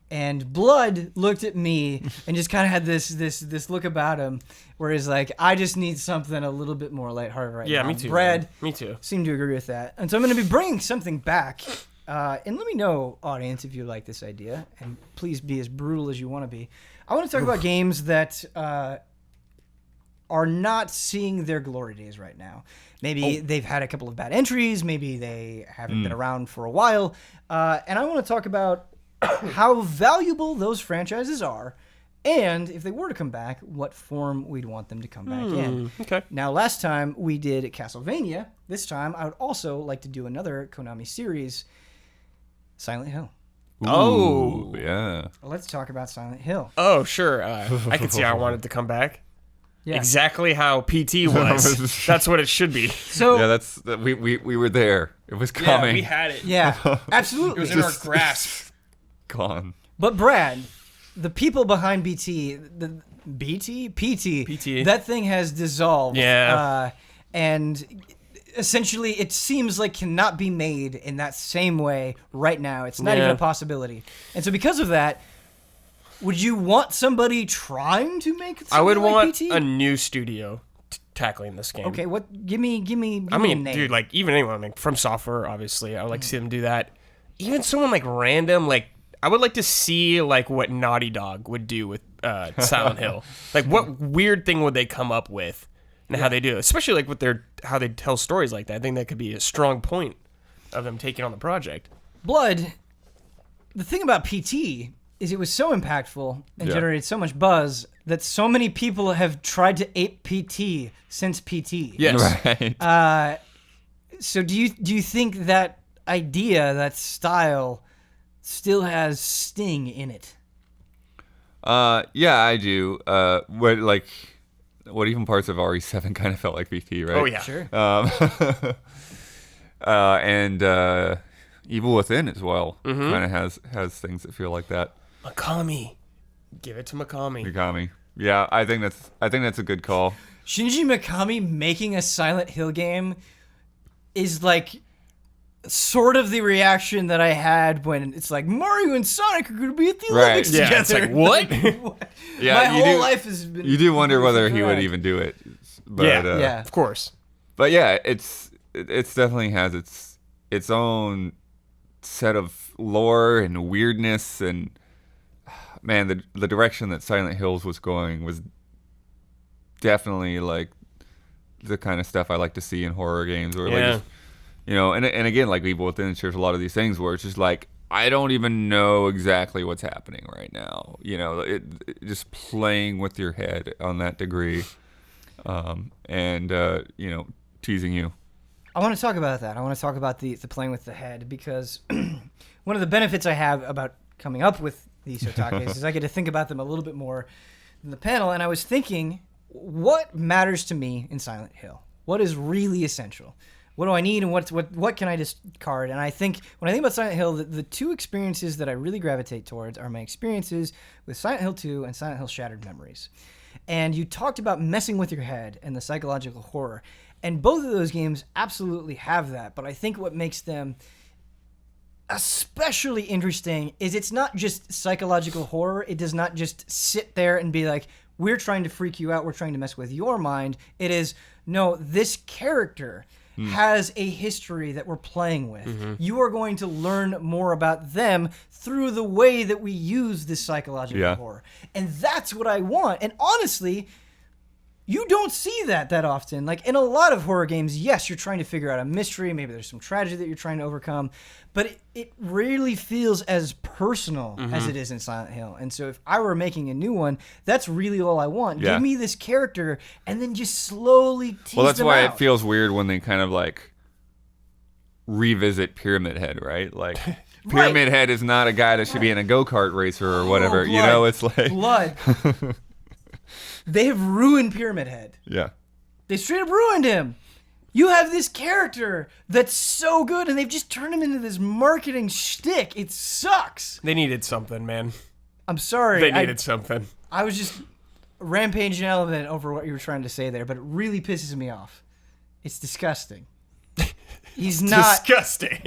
Speaker 1: And Blood looked at me and just kind of had this look about him where he's like, I just need something a little bit more lighthearted right now.
Speaker 3: Yeah, me too.
Speaker 1: Brad,
Speaker 3: man. Me too.
Speaker 1: Seemed to agree with that. And so I'm going to be bringing something back. And let me know, audience, if you like this idea. And please be as brutal as you want to be. I want to talk about games that are not seeing their glory days right now. Maybe they've had a couple of bad entries. Maybe they haven't been around for a while. And I want to talk about how valuable those franchises are, and if they were to come back, what form we'd want them to come back in.
Speaker 3: Okay.
Speaker 1: Now, last time we did Castlevania. This time, I would also like to do another Konami series, Silent Hill.
Speaker 2: Ooh, yeah.
Speaker 1: Let's talk about Silent Hill.
Speaker 3: Oh, sure. I can see how I wanted to come back.
Speaker 1: Yeah.
Speaker 3: Exactly how PT was. That's what it should be.
Speaker 1: So
Speaker 2: yeah, we were there. It was coming.
Speaker 3: Yeah, we had it.
Speaker 1: Yeah, absolutely.
Speaker 3: It was in our grasp.
Speaker 2: Gone.
Speaker 1: But Brad, the people behind PT, that thing has dissolved.
Speaker 3: Yeah.
Speaker 1: And essentially, it seems like cannot be made in that same way right now. It's not even a possibility. And so because of that, would you want somebody trying to make something
Speaker 3: I would
Speaker 1: like
Speaker 3: want
Speaker 1: PT?
Speaker 3: a new studio tackling this game.
Speaker 1: Okay, what? Give me
Speaker 3: I
Speaker 1: a
Speaker 3: mean,
Speaker 1: name.
Speaker 3: dude, like even anyone, like From Software, obviously, I would like to see them do that. Even someone like random, like I would like to see like what Naughty Dog would do with Silent Hill. Like what weird thing would they come up with, and how they do it, especially like with how they tell stories like that. I think that could be a strong point of them taking on the project.
Speaker 1: Blood. The thing about PT is it was so impactful and generated so much buzz that so many people have tried to ape PT since PT.
Speaker 3: Yes.
Speaker 2: Right.
Speaker 1: So do you think that idea, that style, still has sting in it?
Speaker 2: Yeah, I do. What even parts of RE7 kind of felt like PT, right?
Speaker 3: Oh yeah.
Speaker 1: Sure.
Speaker 2: And Evil Within as well kind of has things that feel like that.
Speaker 3: Mikami. Give it to Mikami.
Speaker 2: Mikami. Yeah, I think that's a good call.
Speaker 1: Shinji Mikami making a Silent Hill game is like sort of the reaction that I had when it's like Mario and Sonic are going to be at the Olympics together.
Speaker 3: Yeah, it's like, what?
Speaker 1: What?
Speaker 2: Yeah,
Speaker 1: My whole life has been.
Speaker 2: You do wonder whether
Speaker 1: correct.
Speaker 2: he would even do it. But,
Speaker 3: Yeah, of course.
Speaker 2: But yeah, it's definitely has its own set of lore and weirdness, and man, the direction that Silent Hills was going was definitely like the kind of stuff I like to see in horror games, or like just, and again, like Evil Within shares a lot of these things where it's just like I don't even know exactly what's happening right now. It just playing with your head on that degree, and teasing you.
Speaker 1: I want to talk about that. I want to talk about the playing with the head, because one of the benefits I have about coming up with these HOTTAKEs is I get to think about them a little bit more than the panel. And I was thinking, what matters to me in Silent Hill? What is really essential? What do I need, and what can I discard? And I think when I think about Silent Hill, the two experiences that I really gravitate towards are my experiences with Silent Hill 2 and Silent Hill Shattered Memories. And you talked about messing with your head and the psychological horror. And both of those games absolutely have that. But I think what makes them especially interesting is it's not just psychological horror. It does not just sit there and be like, we're trying to freak you out, we're trying to mess with your mind. It is, no, this character has a history that we're playing with. Mm-hmm. You are going to learn more about them through the way that we use this psychological horror. And that's what I want. And honestly, you don't see that often. Like in a lot of horror games, yes, you're trying to figure out a mystery. Maybe there's some tragedy that you're trying to overcome. But it rarely feels as personal as it is in Silent Hill. And so if I were making a new one, that's really all I want.
Speaker 2: Yeah.
Speaker 1: Give me this character and then just slowly tease them out.
Speaker 2: Well, that's why it feels weird when they kind of like revisit Pyramid Head, right? Like Pyramid Head is not a guy that should be in a go-kart racer or whatever. It's like...
Speaker 1: Blood. They have ruined Pyramid Head.
Speaker 2: Yeah.
Speaker 1: They straight up ruined him. You have this character that's so good, and they've just turned him into this marketing shtick. It sucks.
Speaker 3: They needed something, man.
Speaker 1: I'm sorry.
Speaker 3: They needed something.
Speaker 1: I was just rampaging element over what you were trying to say there, but it really pisses me off. It's disgusting. He's not
Speaker 3: disgusting.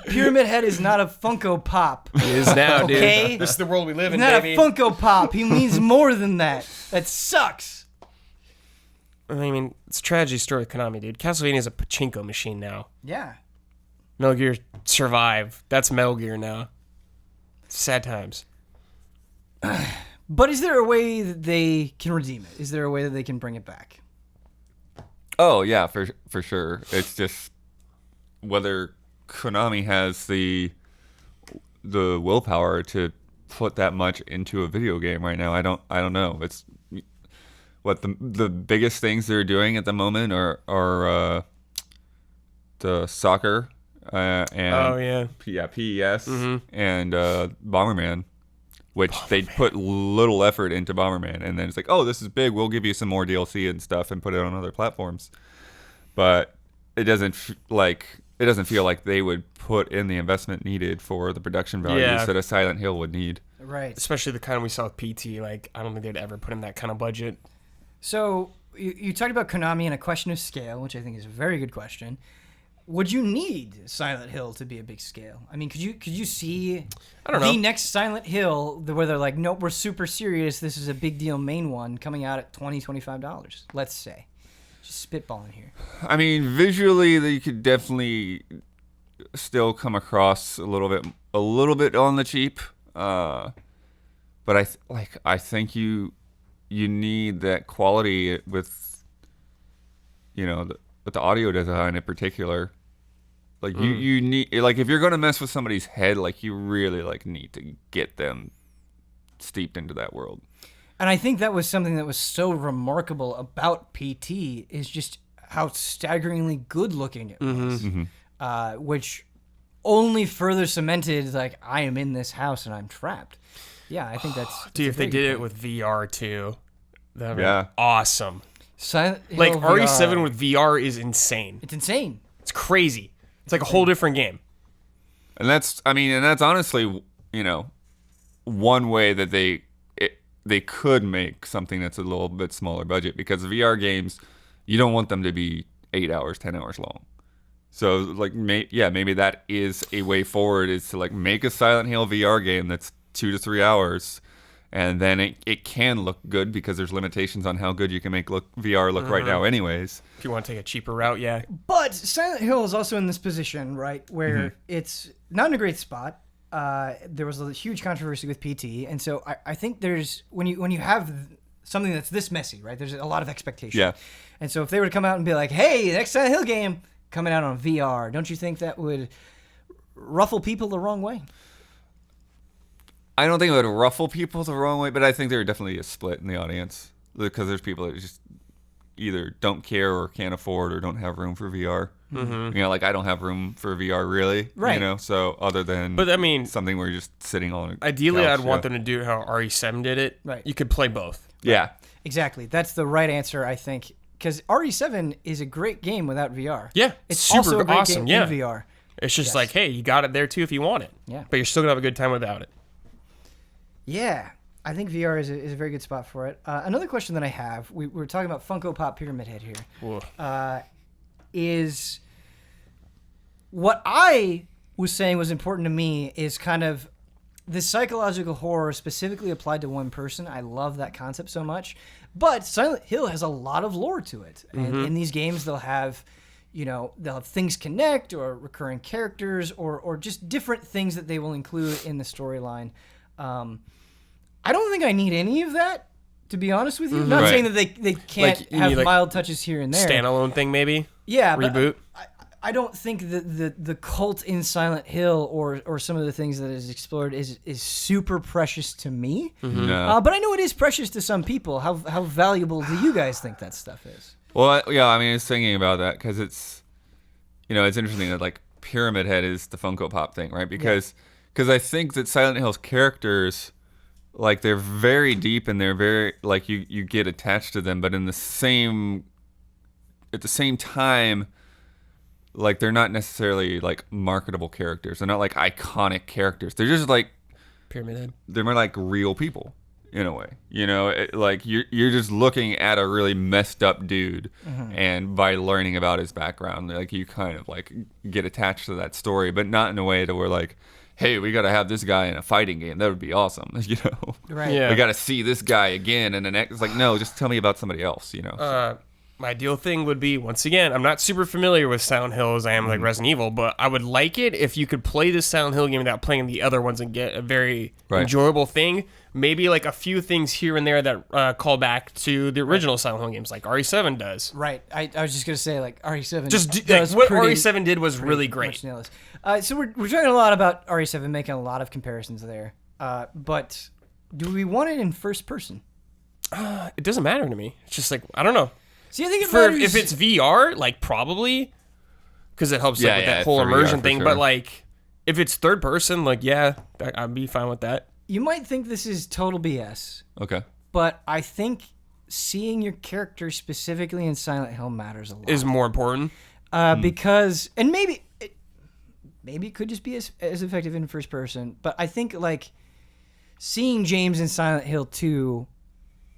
Speaker 1: Pyramid Head is not a Funko Pop.
Speaker 3: He is now, dude.
Speaker 1: Okay?
Speaker 3: This is the world we live in,
Speaker 1: He's not
Speaker 3: baby.
Speaker 1: a Funko Pop. He means more than that. That sucks.
Speaker 3: I mean, it's a tragedy story with Konami, dude. Castlevania is a pachinko machine now.
Speaker 1: Yeah.
Speaker 3: Metal Gear Survive. That's Metal Gear now. Sad times.
Speaker 1: But is there a way that they can redeem it? Is there a way that they can bring it back?
Speaker 2: Oh yeah, for sure. It's just whether Konami has the willpower to put that much into a video game right now. I don't know. It's what the biggest things they're doing at the moment are the soccer and PES and Bomberman, which they put little effort into Bomberman, and then it's like, oh, this is big. We'll give you some more DLC and stuff and put it on other platforms, but it doesn't feel like they would put in the investment needed for the production values that a Silent Hill would need.
Speaker 1: Right.
Speaker 3: Especially the kind we saw with PT. Like, I don't think they'd ever put in that kind of budget.
Speaker 1: So you talked about Konami and a question of scale, which I think is a very good question. Would you need Silent Hill to be a big scale? I mean, could you see the next Silent Hill where they're like, nope, we're super serious. This is a big deal main one coming out at $20, $25, let's say. Just spitballing here.
Speaker 2: I mean, visually, they could definitely still come across a little bit on the cheap. But I think you need that quality with, with the audio design in particular. Like you need, like, if you're gonna mess with somebody's head, like, you really need to get them steeped into that world.
Speaker 1: And I think that was something that was so remarkable about PT is just how staggeringly good looking it was, which only further cemented, like, I am in this house and I'm trapped. Yeah, I think that's
Speaker 3: dude. If they did it with VR too, that'd be awesome.
Speaker 1: Silent Hill
Speaker 3: like
Speaker 1: VR.
Speaker 3: RE7 with VR is insane.
Speaker 1: It's insane.
Speaker 3: It's crazy. It's like a whole different game.
Speaker 2: And that's honestly, one way that they could make something that's a little bit smaller budget, because VR games, you don't want them to be 8 hours, 10 hours long. So, like, maybe that is a way forward, is to, like, make a Silent Hill VR game that's 2 to 3 hours, and then it can look good because there's limitations on how good you can make VR look right now anyways.
Speaker 3: If you want to take a cheaper route, yeah.
Speaker 1: But Silent Hill is also in this position, right, where it's not in a great spot. There was a huge controversy with PT, and so I think there's when you have something that's this messy, right, there's a lot of expectation.
Speaker 2: Yeah.
Speaker 1: And so if they were to come out and be like, hey, the next Silent Hill game coming out on VR, don't you think that would ruffle people the wrong way?
Speaker 2: I don't think it would ruffle people the wrong way, but I think there's definitely a split in the audience, because there's people that just either don't care or can't afford or don't have room for VR. Like, I don't have room for VR really,
Speaker 1: right?
Speaker 2: So other than,
Speaker 3: but I mean,
Speaker 2: something where you're just sitting on a
Speaker 3: ideally,
Speaker 2: couch,
Speaker 3: I'd want them to do how RE7 did it.
Speaker 1: Right.
Speaker 3: You could play both.
Speaker 2: Yeah.
Speaker 1: Exactly. That's the right answer, I think, because RE7 is a great game without VR.
Speaker 3: Yeah,
Speaker 1: it's
Speaker 3: super
Speaker 1: also a great
Speaker 3: awesome.
Speaker 1: game
Speaker 3: Yeah,
Speaker 1: in VR.
Speaker 3: It's just like, hey, you got it there too if you want it.
Speaker 1: Yeah,
Speaker 3: but you're still gonna have a good time without it.
Speaker 1: Yeah, I think VR is a very good spot for it. Another question that I have, we were talking about Funko Pop Pyramid Head here, is what I was saying was important to me is kind of this psychological horror specifically applied to one person. I love that concept so much. But Silent Hill has a lot of lore to it. And in these games, they'll have things connect or recurring characters or just different things that they will include in the storyline. I don't think I need any of that, to be honest with you. Not saying that they can't have mild touches here and there.
Speaker 3: Standalone thing, maybe?
Speaker 1: Yeah.
Speaker 3: Reboot?
Speaker 1: But I don't think that the cult in Silent Hill or some of the things that is explored is super precious to me.
Speaker 2: No.
Speaker 1: But I know it is precious to some people. How valuable do you guys think that stuff is?
Speaker 2: Well, yeah, I mean, I was thinking about that because it's, it's interesting that, like, Pyramid Head is the Funko Pop thing, right? Because I think that Silent Hill's characters, like, they're very deep and they're very, like, you get attached to them, but at the same time, like, they're not necessarily, like, marketable characters. They're not, like, iconic characters. They're just, like,
Speaker 3: Pyramid Head.
Speaker 2: They're more like real people. in a way. Like you're just looking at a really messed up dude, and by learning about his background, like you kind of like get attached to that story, but not in a way that we're like, hey, we got to have this guy in a fighting game. That would be awesome,
Speaker 1: Right?
Speaker 3: Yeah.
Speaker 2: We got to see this guy again, and the next, it's like, no, just tell me about somebody else,
Speaker 3: My ideal thing would be, once again, I'm not super familiar with Silent Hill as I am like Resident Evil, but I would like it if you could play this Silent Hill game without playing the other ones and get a very enjoyable thing. Maybe like a few things here and there that call back to the original Silent Hill games, like RE7 does.
Speaker 1: Right. I was just gonna say like RE7.
Speaker 3: What RE7 did was really great.
Speaker 1: So we're talking a lot about RE7, making a lot of comparisons there. But do we want it in first person?
Speaker 3: It doesn't matter to me. It's just like, I don't know.
Speaker 1: See, I think
Speaker 3: if it's VR, like probably, because it helps with that whole immersion thing. Sure. But like, if it's third person, like I'd be fine with that.
Speaker 1: You might think this is total BS.
Speaker 2: Okay.
Speaker 1: But I think seeing your character specifically in Silent Hill matters a lot.
Speaker 3: Is more important.
Speaker 1: Because, and maybe it could just be as effective in first person. But I think like seeing James in Silent Hill 2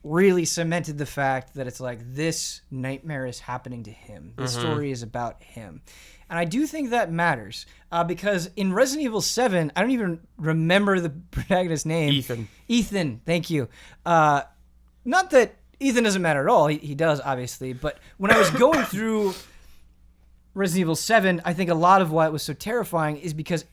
Speaker 1: really cemented the fact that it's like this nightmare is happening to him. The story is about him. And I do think that matters because in Resident Evil 7, I don't even remember the protagonist's name. Ethan, thank you. Not that Ethan doesn't matter at all. He does, obviously. But when I was going through Resident Evil 7, I think a lot of why it was so terrifying is because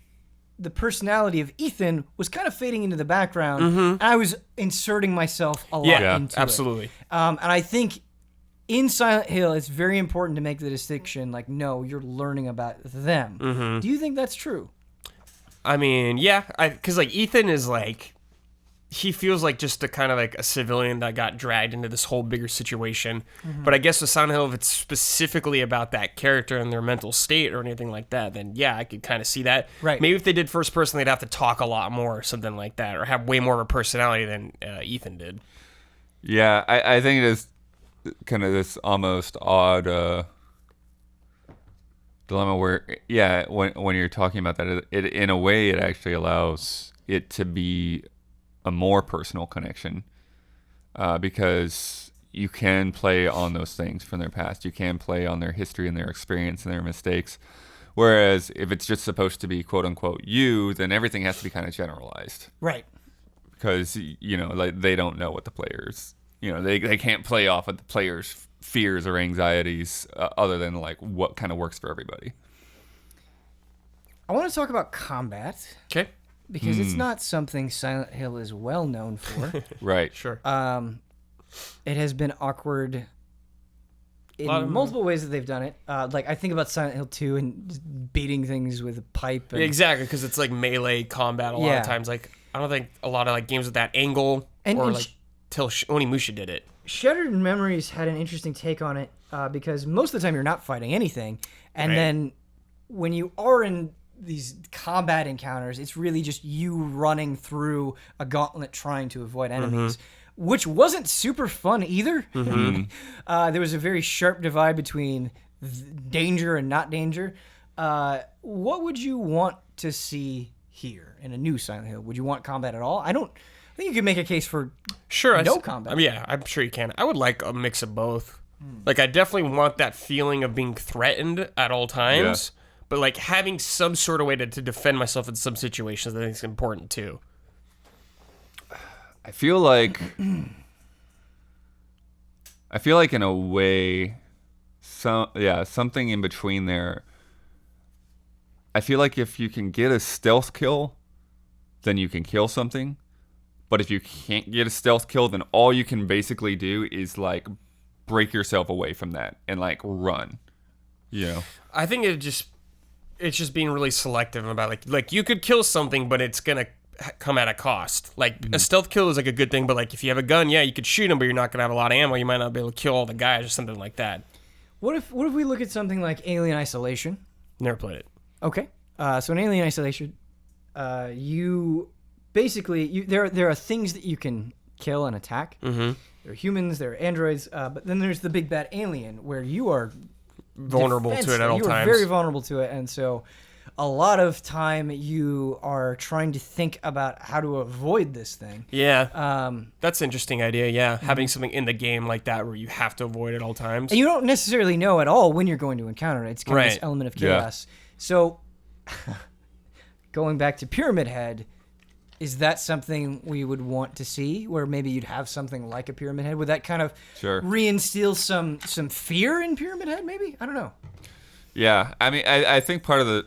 Speaker 1: the personality of Ethan was kind of fading into the background, and I was inserting myself a lot into it.
Speaker 3: Absolutely.
Speaker 1: And I think in Silent Hill, it's very important to make the distinction, like, no, you're learning about them. Do you think that's true?
Speaker 3: I mean, yeah, because like Ethan is like, he feels like just a kind of like a civilian that got dragged into this whole bigger situation. But I guess with Silent Hill, if it's specifically about that character and their mental state or anything like that, then yeah, I could kind of see that.
Speaker 1: Right.
Speaker 3: Maybe if they did first person, they'd have to talk a lot more or something like that, or have way more of a personality than Ethan did.
Speaker 2: Yeah, I think it is kind of this almost odd dilemma where, when you're talking about that, it in a way, it actually allows it to be a more personal connection because you can play on those things from their past. You can play on their history and their experience and their mistakes. Whereas if it's just supposed to be quote unquote you, then everything has to be kind of generalized.
Speaker 1: Right.
Speaker 2: Because, like they don't know what the players, they can't play off of the players' fears or anxieties other than like what kind of works for everybody.
Speaker 1: I want to talk about combat.
Speaker 3: Okay.
Speaker 1: Because it's not something Silent Hill is well known for.
Speaker 2: Right.
Speaker 3: Sure.
Speaker 1: It has been awkward in multiple ways that they've done it. Like I think about Silent Hill 2 and just beating things with a pipe. And,
Speaker 3: exactly, because it's like melee combat a lot of times. Like I don't think a lot of like games with that angle till Onimusha did it.
Speaker 1: Shattered Memories had an interesting take on it because most of the time you're not fighting anything, and then when you are in these combat encounters, it's really just you running through a gauntlet trying to avoid enemies, which wasn't super fun either. There was a very sharp divide between danger and not danger. What would you want to see here in a new Silent Hill? Would you want combat at all? I think you could make a case for no combat.
Speaker 3: Yeah, I'm sure you can. I would like a mix of both. Like I definitely want that feeling of being threatened at all times. Yeah. But like having some sort of way to defend myself in some situations, I think is important too.
Speaker 2: I feel like in a way, something in between there. I feel like if you can get a stealth kill, then you can kill something. But if you can't get a stealth kill, then all you can basically do is like break yourself away from that and like run.
Speaker 3: I think it's just being really selective about like you could kill something, but it's gonna come at a cost. Like a stealth kill is like a good thing, but like if you have a gun, you could shoot him, but you're not gonna have a lot of ammo. You might not be able to kill all the guys or something like that.
Speaker 1: What if we look at something like Alien Isolation?
Speaker 3: Never played it.
Speaker 1: Okay, so in Alien Isolation, you basically there are things that you can kill and attack. There are humans, there are androids, but then there's the big bad alien where you are
Speaker 3: vulnerable to it at all times.
Speaker 1: You are very vulnerable to it, and so a lot of time you are trying to think about how to avoid this thing.
Speaker 3: Yeah. That's an interesting idea, yeah. Having something in the game like that where you have to avoid at all times.
Speaker 1: And you don't necessarily know at all when you're going to encounter it. It's kind of this element of chaos. So, going back to Pyramid Head, is that something we would want to see, where maybe you'd have something like a Pyramid Head? Would that kind of reinstill some fear in Pyramid Head, maybe? I don't know.
Speaker 2: Yeah, I mean, I think part of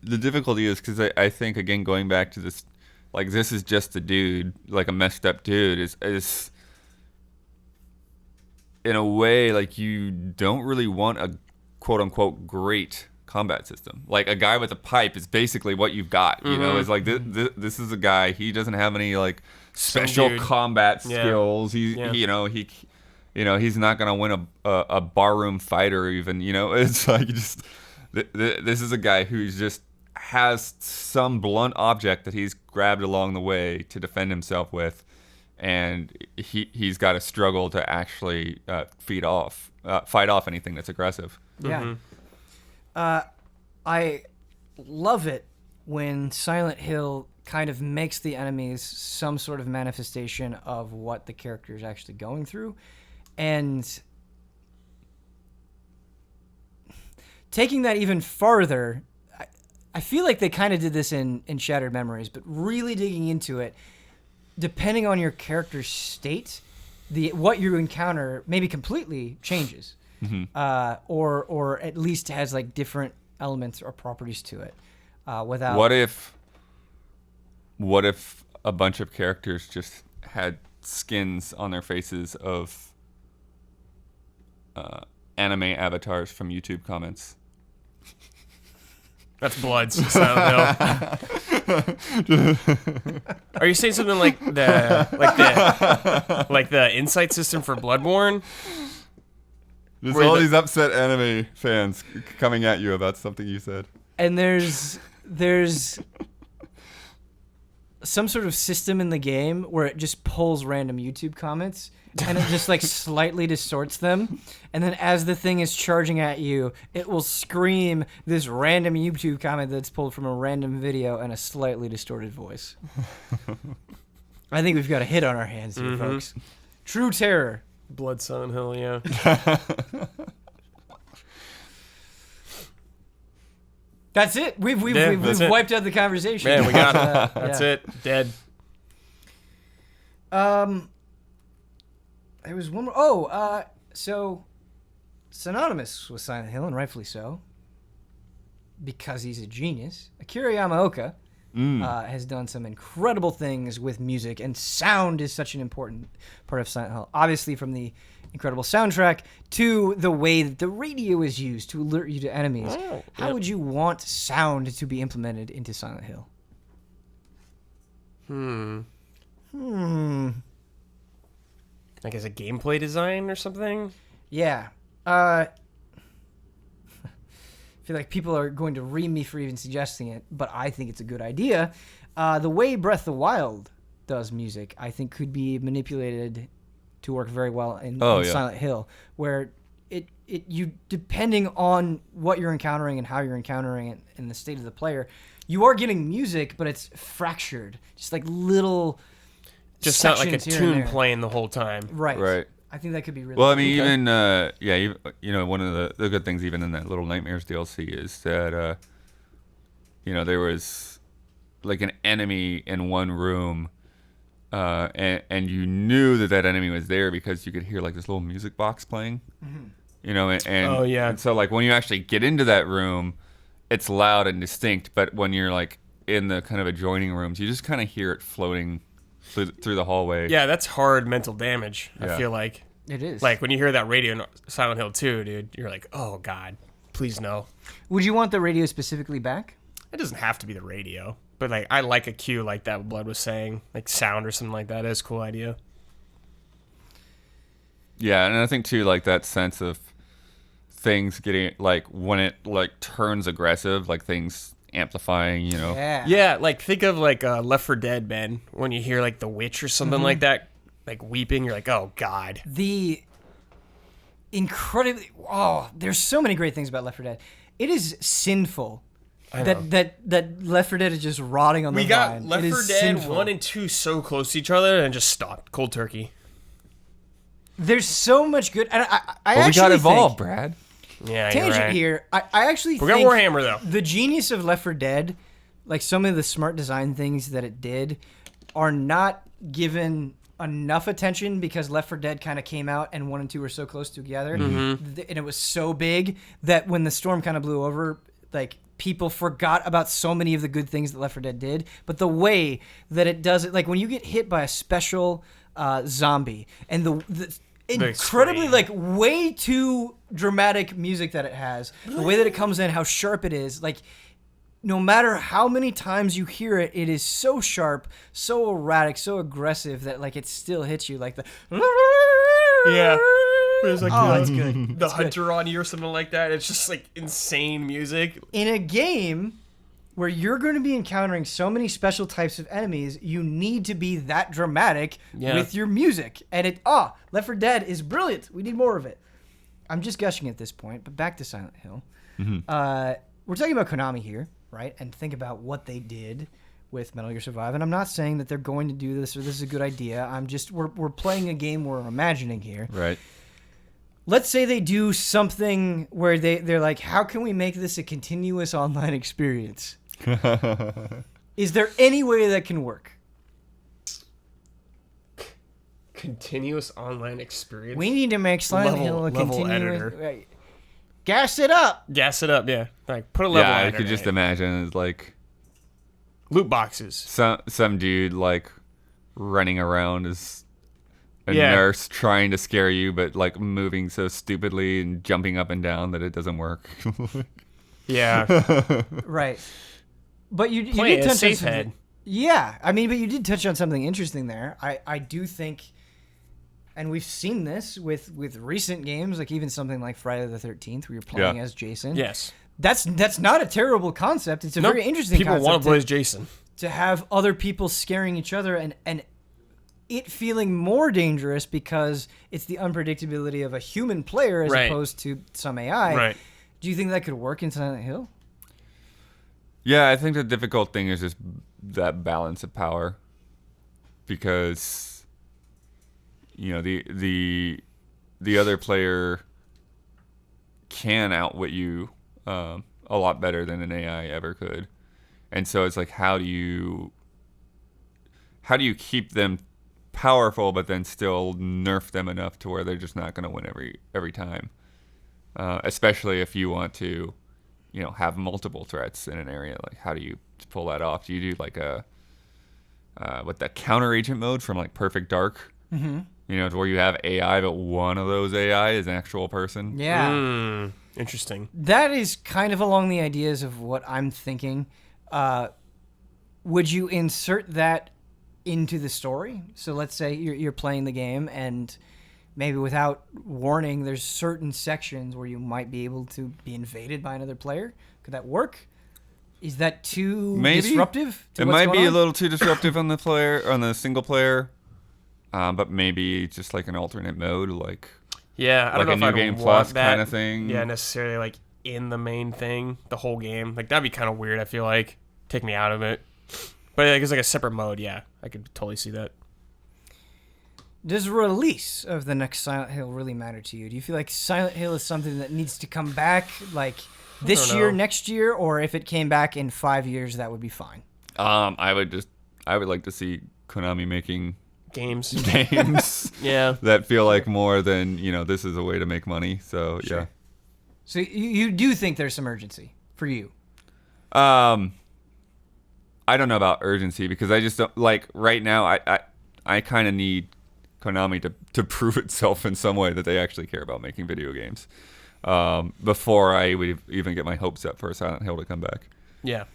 Speaker 2: the difficulty is because I think, again, going back to this, like, this is just a dude, like a messed up dude, is in a way, like, you don't really want a quote-unquote great combat system. Like, a guy with a pipe is basically what you've got, you know? It's like, this is a guy, he doesn't have any, like, special combat skills. He's not gonna win a barroom fight or even, it's like just this is a guy who just has some blunt object that he's grabbed along the way to defend himself with, and he's got to struggle to actually fight off anything that's aggressive.
Speaker 1: Yeah. I love it when Silent Hill kind of makes the enemies some sort of manifestation of what the character is actually going through. And taking that even farther, I feel like they kind of did this in Shattered Memories, but really digging into it, depending on your character's state, what you encounter maybe completely changes, or at least has like different elements or properties to it. Without
Speaker 2: what if a bunch of characters just had skins on their faces of anime avatars from YouTube comments?
Speaker 3: That's Blood's Silent Hill. Are you saying something like the insight system for Bloodborne?
Speaker 2: There's all these upset anime fans coming at you about something you said.
Speaker 1: And there's some sort of system in the game where it just pulls random YouTube comments and it just like slightly distorts them, and then as the thing is charging at you, it will scream this random YouTube comment that's pulled from a random video in a slightly distorted voice. I think we've got a hit on our hands here, folks. True terror.
Speaker 3: Blood Silent Hill, yeah.
Speaker 1: That's it. We've wiped out the conversation.
Speaker 3: Man, we got it. That's it. Dead.
Speaker 1: There was one more. So synonymous with Silent Hill, and rightfully so, because he's a genius. Akira Yamaoka has done some incredible things with music, and sound is such an important part of Silent Hill. Obviously, from the incredible soundtrack to the way that the radio is used to alert you to enemies. How would you want sound to be implemented into Silent Hill?
Speaker 3: Like as a gameplay design or something?
Speaker 1: Yeah. I feel like people are going to ream me for even suggesting it, but I think it's a good idea. The way Breath of the Wild does music, I think, could be manipulated to work very well in Silent Hill, where you depending on what you're encountering and how you're encountering it and the state of the player, you are getting music, but it's fractured, just like little.
Speaker 3: Just not like a tune playing the whole time.
Speaker 2: Right.
Speaker 1: I think that could be really.
Speaker 2: Well, I mean, even one of the good things even in that Little Nightmares DLC is that there was like an enemy in one room. And you knew that enemy was there because you could hear like this little music box playing, and so like when you actually get into that room, it's loud and distinct. But when you're like in the kind of adjoining rooms, you just kind of hear it floating through the hallway.
Speaker 3: Yeah, that's hard mental damage. I feel like
Speaker 1: it is.
Speaker 3: Like when you hear that radio in Silent Hill 2, dude, you're like, oh god, please no.
Speaker 1: Would you want the radio specifically back?
Speaker 3: It doesn't have to be the radio. But like, I like a cue like that. What Blood was saying, like sound or something like that. That's a cool idea.
Speaker 2: Yeah, and I think too, like that sense of things getting like when it like turns aggressive, like things amplifying.
Speaker 3: Yeah. Like think of like Left 4 Dead, man. When you hear like the witch or something like that, like weeping, you're like, oh god.
Speaker 1: There's so many great things about Left 4 Dead. It is sinful that Left 4 Dead is just rotting on the vine.
Speaker 3: We got Left 4 Dead 1 and 2 so close to each other and just stopped. Cold turkey.
Speaker 1: There's so much good. And I
Speaker 2: we got Evolve, Brad.
Speaker 3: Yeah,
Speaker 1: tangent
Speaker 3: you're right.
Speaker 1: here. I actually
Speaker 3: We got
Speaker 1: think
Speaker 3: Warhammer, though.
Speaker 1: the genius of Left 4 Dead, like some of the smart design things that it did, are not given enough attention because Left 4 Dead kind of came out and 1 and 2 were so close together, and it was so big that when the storm kind of blew over, like people forgot about so many of the good things that Left 4 Dead did. But the way that it does it, like when you get hit by a special zombie and the incredibly like way too dramatic music that it has, the way that it comes in, how sharp it is, like no matter how many times you hear it, it is so sharp, so erratic, so aggressive that like it still hits you like the
Speaker 3: It's like
Speaker 1: it's good.
Speaker 3: The Hunter on you or something like that. It's just like insane music.
Speaker 1: In a game where you're going to be encountering so many special types of enemies, you need to be that dramatic with your music. And Left 4 Dead is brilliant. We need more of it. I'm just gushing at this point, but back to Silent Hill. We're talking about Konami here, right? And think about what they did with Metal Gear Survive. And I'm not saying that they're going to do this or this is a good idea. I'm just, we're playing a game we're imagining here.
Speaker 2: Right.
Speaker 1: Let's say they do something where they're like, how can we make this a continuous online experience? Is there any way that can work?
Speaker 3: Continuous online experience.
Speaker 1: We need to make Silent Hill a continuous
Speaker 3: editor.
Speaker 1: Gas it up.
Speaker 3: Gas it up, yeah. Like put a level.
Speaker 2: Yeah, I could just imagine it's like
Speaker 3: loot boxes.
Speaker 2: Some dude like running around as a nurse trying to scare you, but like moving so stupidly and jumping up and down that it doesn't work.
Speaker 3: Yeah.
Speaker 1: Right. But you
Speaker 3: Play
Speaker 1: did
Speaker 3: a
Speaker 1: touch
Speaker 3: safe
Speaker 1: on
Speaker 3: head.
Speaker 1: Yeah, I mean, but you did touch on something interesting there. I do think, and we've seen this with recent games, like even something like Friday the 13th, where you're playing as Jason.
Speaker 3: Yes.
Speaker 1: That's not a terrible concept. It's a very interesting
Speaker 3: people
Speaker 1: concept.
Speaker 3: want to play as Jason.
Speaker 1: To have other people scaring each other and it feeling more dangerous because it's the unpredictability of a human player as opposed to some AI.
Speaker 3: Right.
Speaker 1: Do you think that could work in Silent Hill?
Speaker 2: Yeah, I think the difficult thing is just that balance of power, because you know the other player can outwit you a lot better than an AI ever could, and so it's like how do you keep them powerful but then still nerf them enough to where they're just not going to win every time, especially if you want to have multiple threats in an area. Like, how do you pull that off? Do you do like a that counter agent mode from like Perfect Dark? Mm-hmm. To where you have AI, but one of those AI is an actual person.
Speaker 1: Yeah.
Speaker 3: Interesting.
Speaker 1: That is kind of along the ideas of what I'm thinking. Would you insert that into the story? So let's say you're playing the game and maybe without warning, there's certain sections where you might be able to be invaded by another player. Could that work? Is that too disruptive?
Speaker 2: It might be a little too disruptive on the single player, but maybe just like an alternate mode, like
Speaker 3: I don't know
Speaker 2: a
Speaker 3: if
Speaker 2: new
Speaker 3: I'd
Speaker 2: game
Speaker 3: want
Speaker 2: plus
Speaker 3: that,
Speaker 2: kind of thing.
Speaker 3: Yeah, necessarily like in the main thing, the whole game. Like that'd be kind of weird. I feel like take me out of it. But like it's like a separate mode. Yeah, I could totally see that.
Speaker 1: Does release of the next Silent Hill really matter to you? Do you feel like Silent Hill is something that needs to come back like this year, next year, or if it came back in 5 years, that would be fine?
Speaker 2: I would like to see Konami making
Speaker 3: games
Speaker 2: yeah, that feel like more than this is a way to make money. So sure. Yeah.
Speaker 1: So you do think there's some urgency for you?
Speaker 2: I don't know about urgency because I just don't like right now. I kind of need Konami to prove itself in some way that they actually care about making video games before I would even get my hopes up for a Silent Hill to come back.
Speaker 3: Yeah.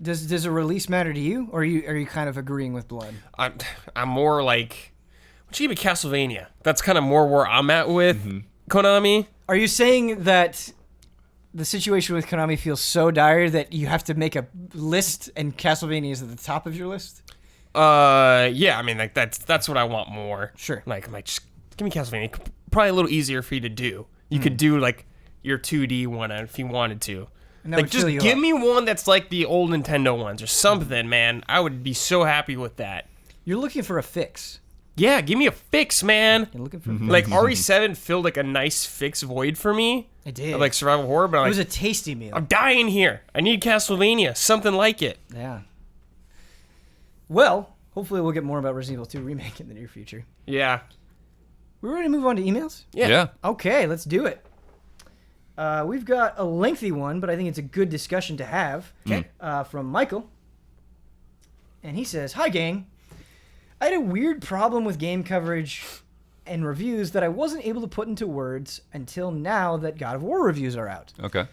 Speaker 1: Does a release matter to you, or are you kind of agreeing with Blood?
Speaker 3: I'm more like, what you give me Castlevania? That's kind of more where I'm at with Konami.
Speaker 1: Are you saying that the situation with Konami feels so dire that you have to make a list and Castlevania is at the top of your list?
Speaker 3: Yeah, I mean, like that's what I want more.
Speaker 1: Sure.
Speaker 3: Like, just give me Castlevania. Probably a little easier for you to do. You could do like your 2D one if you wanted to. Like, just give me one that's like the old Nintendo ones or something, man. I would be so happy with that.
Speaker 1: You're looking for a fix.
Speaker 3: Yeah, give me a fix, man.
Speaker 1: You're looking for a fix.
Speaker 3: Like, RE7 filled like a nice fix void for me.
Speaker 1: It did.
Speaker 3: Of like survival horror, but
Speaker 1: it was a tasty meal.
Speaker 3: I'm dying here. I need Castlevania, something like it.
Speaker 1: Yeah. Well, hopefully we'll get more about Resident Evil 2 Remake in the near future.
Speaker 3: Yeah.
Speaker 1: We're ready to move on to emails?
Speaker 2: Yeah.
Speaker 1: Okay, let's do it. We've got a lengthy one, but I think it's a good discussion to have.
Speaker 2: Okay.
Speaker 1: From Michael. And he says, "Hi, gang. I had a weird problem with game coverage and reviews that I wasn't able to put into words until now that God of War reviews are out.
Speaker 2: Okay.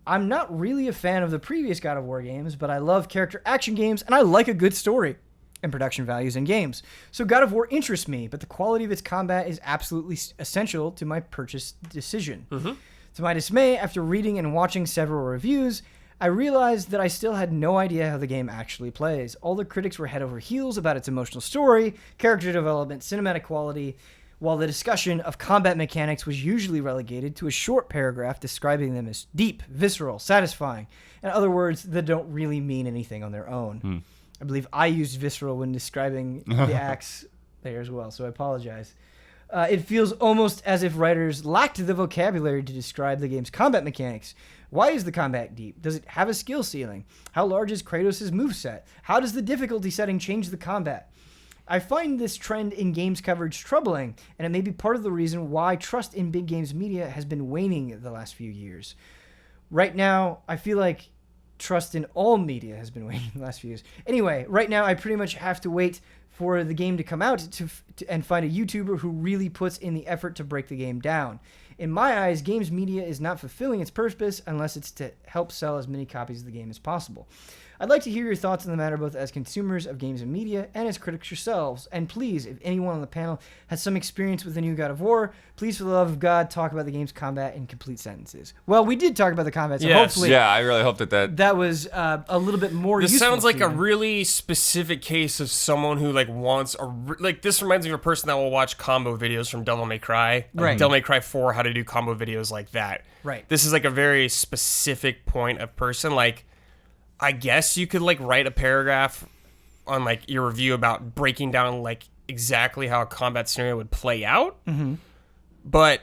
Speaker 1: I'm not really a fan of the previous God of War games, but I love character action games, and I like a good story and production values in games. So God of War interests me, but the quality of its combat is absolutely essential to my purchase decision.
Speaker 3: Mm-hmm.
Speaker 1: To my dismay, after reading and watching several reviews, I realized that I still had no idea how the game actually plays. All the critics were head over heels about its emotional story, character development, cinematic quality, while the discussion of combat mechanics was usually relegated to a short paragraph describing them as deep, visceral, satisfying. In other words, that don't really mean anything on their own. I believe I used visceral when describing the axe there as well, so I apologize. It feels almost as if writers lacked the vocabulary to describe the game's combat mechanics. Why is the combat deep? Does it have a skill ceiling? How large is Kratos' moveset? How does the difficulty setting change the combat? I find this trend in games coverage troubling, and it may be part of the reason why trust in big games media has been waning the last few years. Right now, I feel like trust in all media has been waning the last few years. Anyway, right now I pretty much have to wait for the game to come out and find a YouTuber who really puts in the effort to break the game down. In my eyes, games media is not fulfilling its purpose unless it's to help sell as many copies of the game as possible. I'd like to hear your thoughts on the matter both as consumers of games and media and as critics yourselves. And please, if anyone on the panel has some experience with the new God of War, please, for the love of God, talk about the game's combat in complete sentences. Well, we did talk about the combat, so hopefully...
Speaker 2: Yeah, I really hope that
Speaker 1: was a little bit more useful.
Speaker 3: This sounds like a really specific case of someone who like wants a... Like, this reminds me of a person that will watch combo videos from Devil May Cry. Like
Speaker 1: Right.
Speaker 3: Devil May Cry 4, how to do combo videos like that.
Speaker 1: Right.
Speaker 3: This is like a very specific point of person. Like, I guess you could like write a paragraph on like your review about breaking down like exactly how a combat scenario would play out.
Speaker 1: Mm-hmm.
Speaker 3: But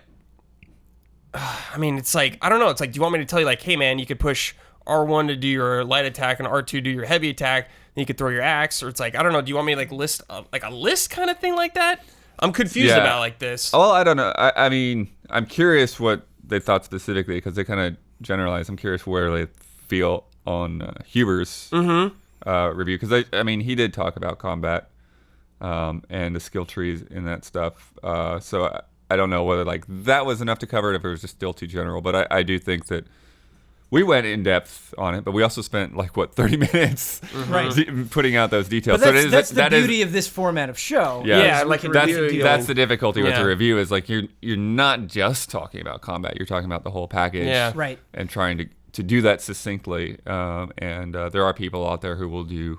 Speaker 3: I mean, it's like, I don't know. It's like, do you want me to tell you like, hey man, you could push R1 to do your light attack and R2 to do your heavy attack, then you could throw your axe, or it's like, I don't know. Do you want me to like list like a list kind of thing like that? I'm confused about like this.
Speaker 2: Well, I don't know. I mean, I'm curious what they thought specifically because they kind of generalized. I'm curious where they feel on Huber's review, because I mean, he did talk about combat and the skill trees and that stuff. So I don't know whether like that was enough to cover it, if it was just still too general. But I do think that we went in depth on it, but we also spent like 30 minutes putting out those details.
Speaker 1: But that's the beauty of this format of show.
Speaker 3: Yeah, like
Speaker 2: that's the difficulty with the review, is like you're not just talking about combat, you're talking about the whole package.
Speaker 1: Yeah. Right.
Speaker 2: And trying to do that succinctly. And there are people out there who will do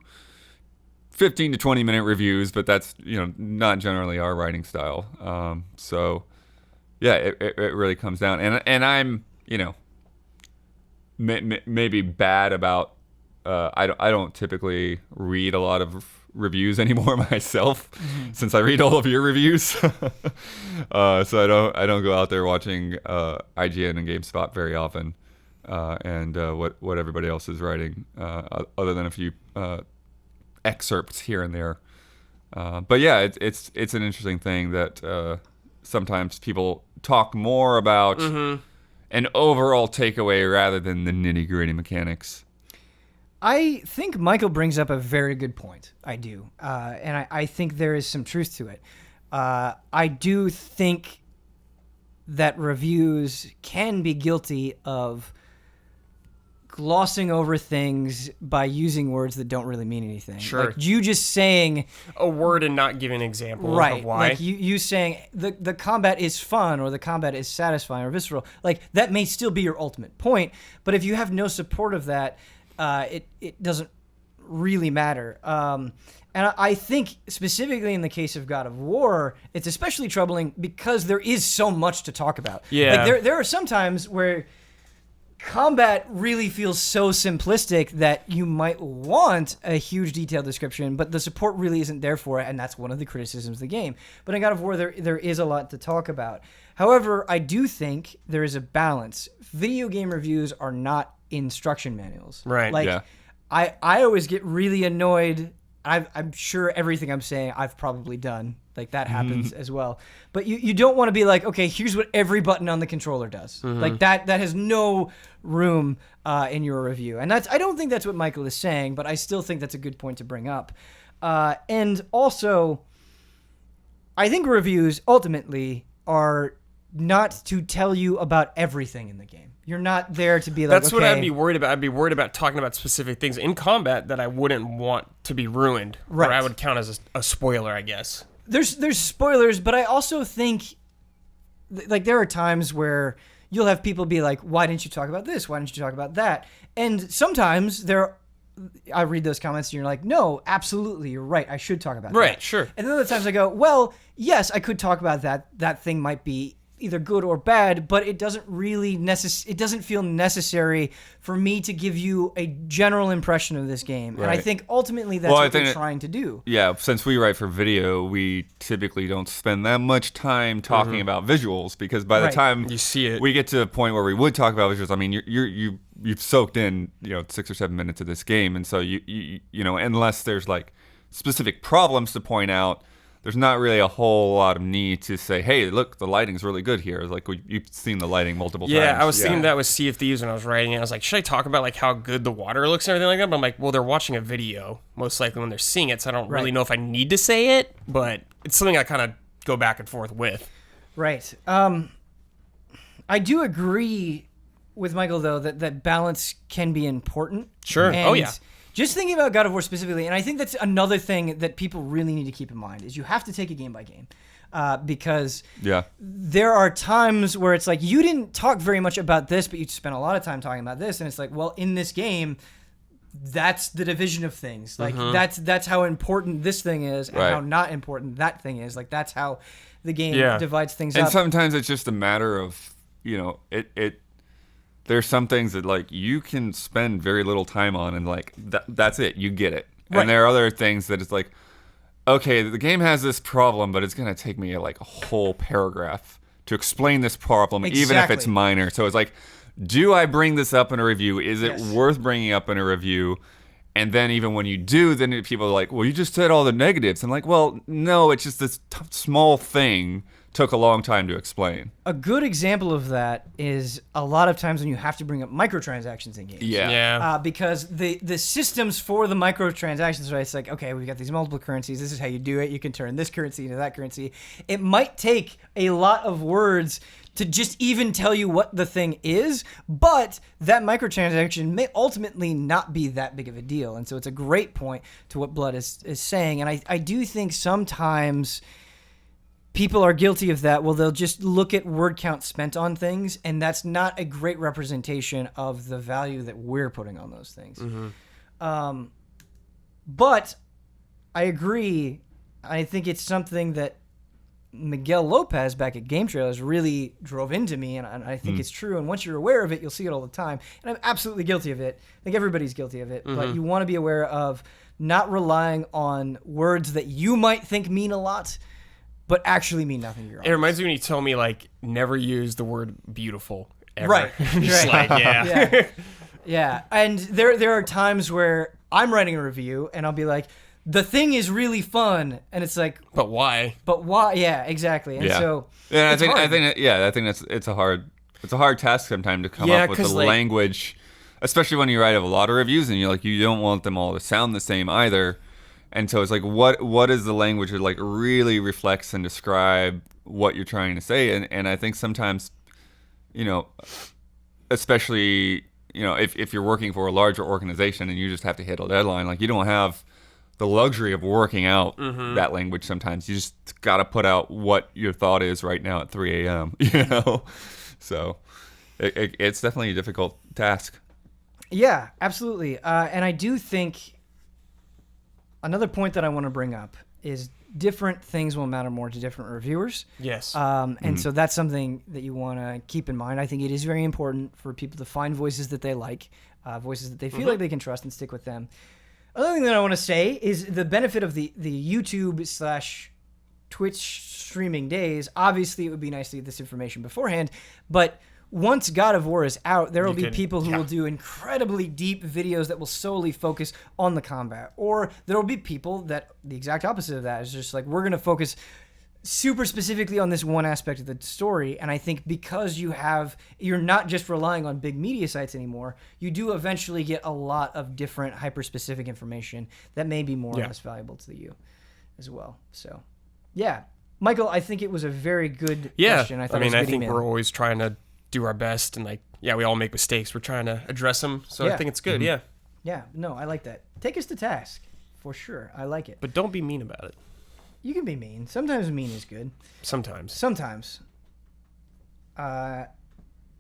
Speaker 2: 15 to 20 minute reviews, but that's, not generally our writing style. So yeah, it really comes down, and I'm, maybe bad about, I don't typically read a lot of reviews anymore myself, since I read all of your reviews. So I don't go out there watching IGN and GameSpot very often, and what everybody else is writing, other than a few excerpts here and there. But yeah, it's an interesting thing that sometimes people talk more about an overall takeaway rather than the nitty-gritty mechanics.
Speaker 1: I think Michael brings up a very good point. I do. And I think there is some truth to it. I do think that reviews can be guilty of glossing over things by using words that don't really mean anything.
Speaker 3: Sure.
Speaker 1: Like you just saying
Speaker 3: a word and not giving an example
Speaker 1: of
Speaker 3: why.
Speaker 1: Like you saying the combat is fun or the combat is satisfying or visceral. Like that may still be your ultimate point, but if you have no support of that, it doesn't really matter. And I think specifically in the case of God of War, it's especially troubling because there is so much to talk about.
Speaker 3: Yeah.
Speaker 1: Like there are some times where combat really feels so simplistic that you might want a huge detailed description, but the support really isn't there for it, and that's one of the criticisms of the game. But in God of War, there is a lot to talk about. However, I do think there is a balance. Video game reviews are not instruction manuals.
Speaker 3: Right.
Speaker 1: Like,
Speaker 2: Yeah.
Speaker 1: I always get really annoyed. I'm sure everything I'm saying I've probably done. Like, that happens as well. But you don't want to be like, okay, here's what every button on the controller does. Like, that has no room in your review. And I don't think that's what Michael is saying, but I still think that's a good point to bring up. And also, I think reviews ultimately are not to tell you about everything in the game. You're not there to be like,
Speaker 3: That's
Speaker 1: okay,
Speaker 3: what I'd be worried about. I'd be worried about talking about specific things in combat that I wouldn't want to be ruined.
Speaker 1: Right.
Speaker 3: Or I would count as a spoiler, I guess.
Speaker 1: There's spoilers, but I also think like there are times where you'll have people be like, why didn't you talk about this? Why didn't you talk about that? And sometimes I read those comments and you're like, no, absolutely, you're right. I should talk about that.
Speaker 3: Right, sure.
Speaker 1: And then other times I go, well, yes, I could talk about that. That thing might be either good or bad, but it doesn't really it doesn't feel necessary for me to give you a general impression of this game. And I think ultimately that's what they're trying to do.
Speaker 2: Yeah, since we write for video, we typically don't spend that much time talking about visuals, because by the time
Speaker 3: you see it,
Speaker 2: we get to the point where we would talk about visuals, I mean, you've soaked in 6 or 7 minutes of this game, and so you know, unless there's like specific problems to point out, there's not really a whole lot of need to say, hey, look, the lighting's really good here. Like, you've seen the lighting multiple times.
Speaker 3: Yeah, I was thinking that with Sea of Thieves when I was writing it. I was like, should I talk about like how good the water looks and everything like that? But I'm like, well, they're watching a video, most likely when they're seeing it, so I don't really know if I need to say it, but it's something I kind of go back and forth with.
Speaker 1: Right. I do agree with Michael, though, that balance can be important.
Speaker 3: Sure.
Speaker 1: And just thinking about God of War specifically, and I think that's another thing that people really need to keep in mind, is you have to take it game by game. Because there are times where it's like, you didn't talk very much about this, but you spent a lot of time talking about this, and it's like, well, in this game, that's the division of things. Like, that's how important this thing is, and how not important that thing is. Like, that's how the game divides things up.
Speaker 2: And sometimes it's just a matter of, there's some things that like you can spend very little time on, and like that's it, you get it. Right. And there are other things that it's like, okay, the game has this problem, but it's gonna take me like a whole paragraph to explain this problem, even if it's minor. So it's like, do I bring this up in a review? Is it worth bringing up in a review? And then even when you do, then people are like, well, you just said all the negatives. I'm like, well, no, it's just this small thing took a long time to explain.
Speaker 1: A good example of that is a lot of times when you have to bring up microtransactions in games. Because the systems for the microtransactions, right? It's like, okay, we've got these multiple currencies. This is how you do it. You can turn this currency into that currency. It might take a lot of words to just even tell you what the thing is, but that microtransaction may ultimately not be that big of a deal. And so it's a great point to what Blood is saying. And I do think sometimes people are guilty of that. Well, they'll just look at word count spent on things, and that's not a great representation of the value that we're putting on those things. But I agree. I think it's something that Miguel Lopez back at Game Trailers really drove into me, and I think it's true. And once you're aware of it, you'll see it all the time. And I'm absolutely guilty of it. I think everybody's guilty of it. But you want to be aware of not relying on words that you might think mean a lot, but actually mean nothing to your audience.
Speaker 3: It reminds me when you tell me, like, never use the word beautiful ever.
Speaker 1: Right.
Speaker 3: Just like,
Speaker 1: yeah. And there are times where I'm writing a review, and I'll be like, the thing is really fun, and it's like,
Speaker 3: but why? Yeah,
Speaker 1: exactly. And so
Speaker 2: I think it's a hard task sometimes to come up with the language, especially when you write a lot of reviews and you don't want them all to sound the same either. And so it's like, what is the language that like really reflects and describe what you're trying to say? And I think sometimes, especially if you're working for a larger organization and you just have to hit a deadline, like you don't have the luxury of working out that language sometimes. You just got to put out what your thought is right now at 3 a.m., So it's definitely a difficult task.
Speaker 1: Yeah, absolutely. And I do think another point that I want to bring up is different things will matter more to different reviewers.
Speaker 3: Yes.
Speaker 1: And so that's something that you want to keep in mind. I think it is very important for people to find voices that they like, voices that they feel like they can trust and stick with them. Another thing that I want to say is the benefit of the YouTube/Twitch streaming days. Obviously, it would be nice to get this information beforehand, but once God of War is out, there will be people who will do incredibly deep videos that will solely focus on the combat. Or there will be people that, the exact opposite of that, is just like, we're going to focus super specifically on this one aspect of the story. And I think because you're not just relying on big media sites anymore, you do eventually get a lot of different hyper-specific information that may be more or less valuable to you as well. So, yeah. Michael, I think it was a very good question. I
Speaker 3: think we're always trying to do our best, and we all make mistakes. We're trying to address them, so I think it's good.
Speaker 1: Yeah, no, I like that. Take us to task, for sure. I like it.
Speaker 3: But don't be mean about it.
Speaker 1: You can be mean. Sometimes mean is good.
Speaker 3: Sometimes.
Speaker 1: All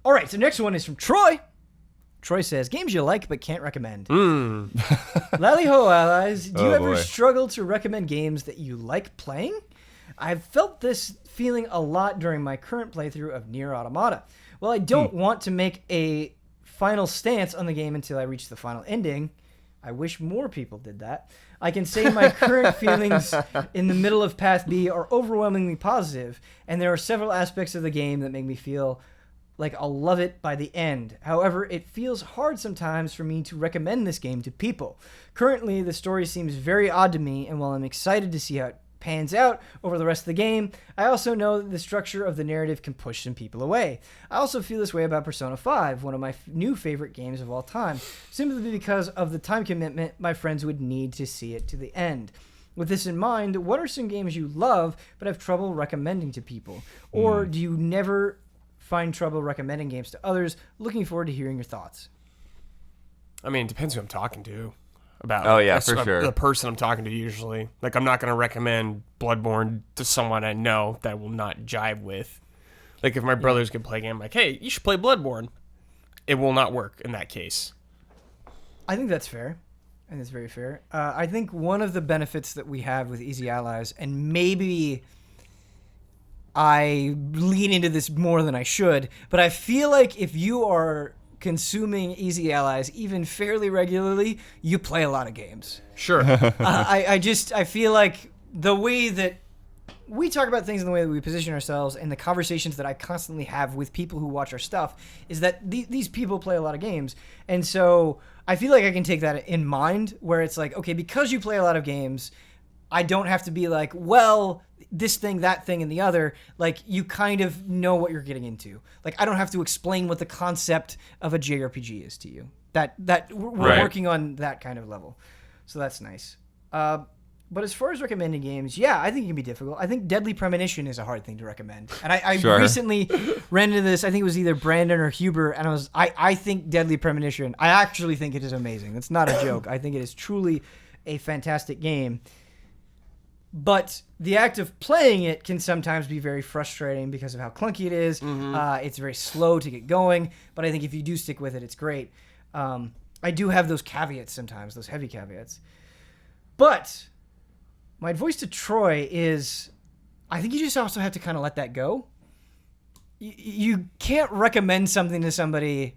Speaker 1: right, so next one is from Troy. Troy says, games you like but can't recommend. Lally ho, allies. Do you ever struggle to recommend games that you like playing? I've felt this feeling a lot during my current playthrough of Nier Automata. Well, I don't want to make a final stance on the game until I reach the final ending. I wish more people did that. I can say my current feelings in the middle of Path B are overwhelmingly positive, and there are several aspects of the game that make me feel like I'll love it by the end. However, it feels hard sometimes for me to recommend this game to people. Currently, the story seems very odd to me, and while I'm excited to see how it pans out over the rest of the game, I also know that the structure of the narrative can push some people away. I also feel this way about Persona 5, one of my new favorite games of all time, simply because of the time commitment my friends would need to see it to the end. With this in mind, what are some games you love but have trouble recommending to people? Or do you never find trouble recommending games to others? Looking forward to hearing your thoughts.
Speaker 3: I mean, it depends who I'm talking to. About
Speaker 2: for sure.
Speaker 3: The person I'm talking to usually. Like, I'm not going to recommend Bloodborne to someone I know that I will not jive with. Like, if my brothers can play a game, I'm like, hey, you should play Bloodborne. It will not work in that case.
Speaker 1: I think that's fair. And it's very fair. I think one of the benefits that we have with Easy Allies, and maybe I lean into this more than I should, but I feel like if you are consuming Easy Allies even fairly regularly, you play a lot of games.
Speaker 3: Sure.
Speaker 1: I feel like the way that we talk about things and the way that we position ourselves and the conversations that I constantly have with people who watch our stuff is that these people play a lot of games. And so I feel like I can take that in mind, where it's like, okay, because you play a lot of games, I don't have to be like, well, this thing, that thing, and the other. Like, you kind of know what you're getting into. Like, I don't have to explain what the concept of a JRPG is to you. That we're working on that kind of level. So that's nice. But as far as recommending games, yeah, I think it can be difficult. I think Deadly Premonition is a hard thing to recommend. And I recently ran into this, I think it was either Brandon or Huber, and I think Deadly Premonition, I actually think it is amazing. That's not a joke. I think it is truly a fantastic game. But the act of playing it can sometimes be very frustrating because of how clunky it is. It's very slow to get going. But I think if you do stick with it, it's great. I do have those caveats sometimes, those heavy caveats. But my advice to Troy is, I think you just also have to kind of let that go. You can't recommend something to somebody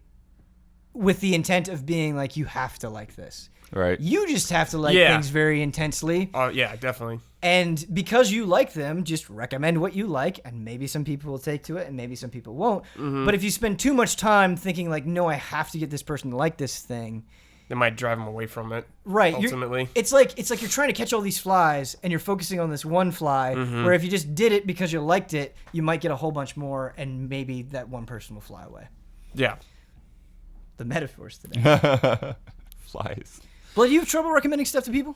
Speaker 1: with the intent of being like, you have to like this.
Speaker 2: Right.
Speaker 1: You just have to like things very intensely.
Speaker 3: Oh, yeah, definitely.
Speaker 1: And because you like them, just recommend what you like, and maybe some people will take to it, and maybe some people won't. But if you spend too much time thinking like, no, I have to get this person to like this thing,
Speaker 3: it might drive them away from it.
Speaker 1: Right.
Speaker 3: Ultimately,
Speaker 1: it's like you're trying to catch all these flies, and you're focusing on this one fly. Where if you just did it because you liked it, you might get a whole bunch more, and maybe that one person will fly away.
Speaker 3: Yeah.
Speaker 1: The metaphors today.
Speaker 2: Flies.
Speaker 1: Well, do you have trouble recommending stuff to people?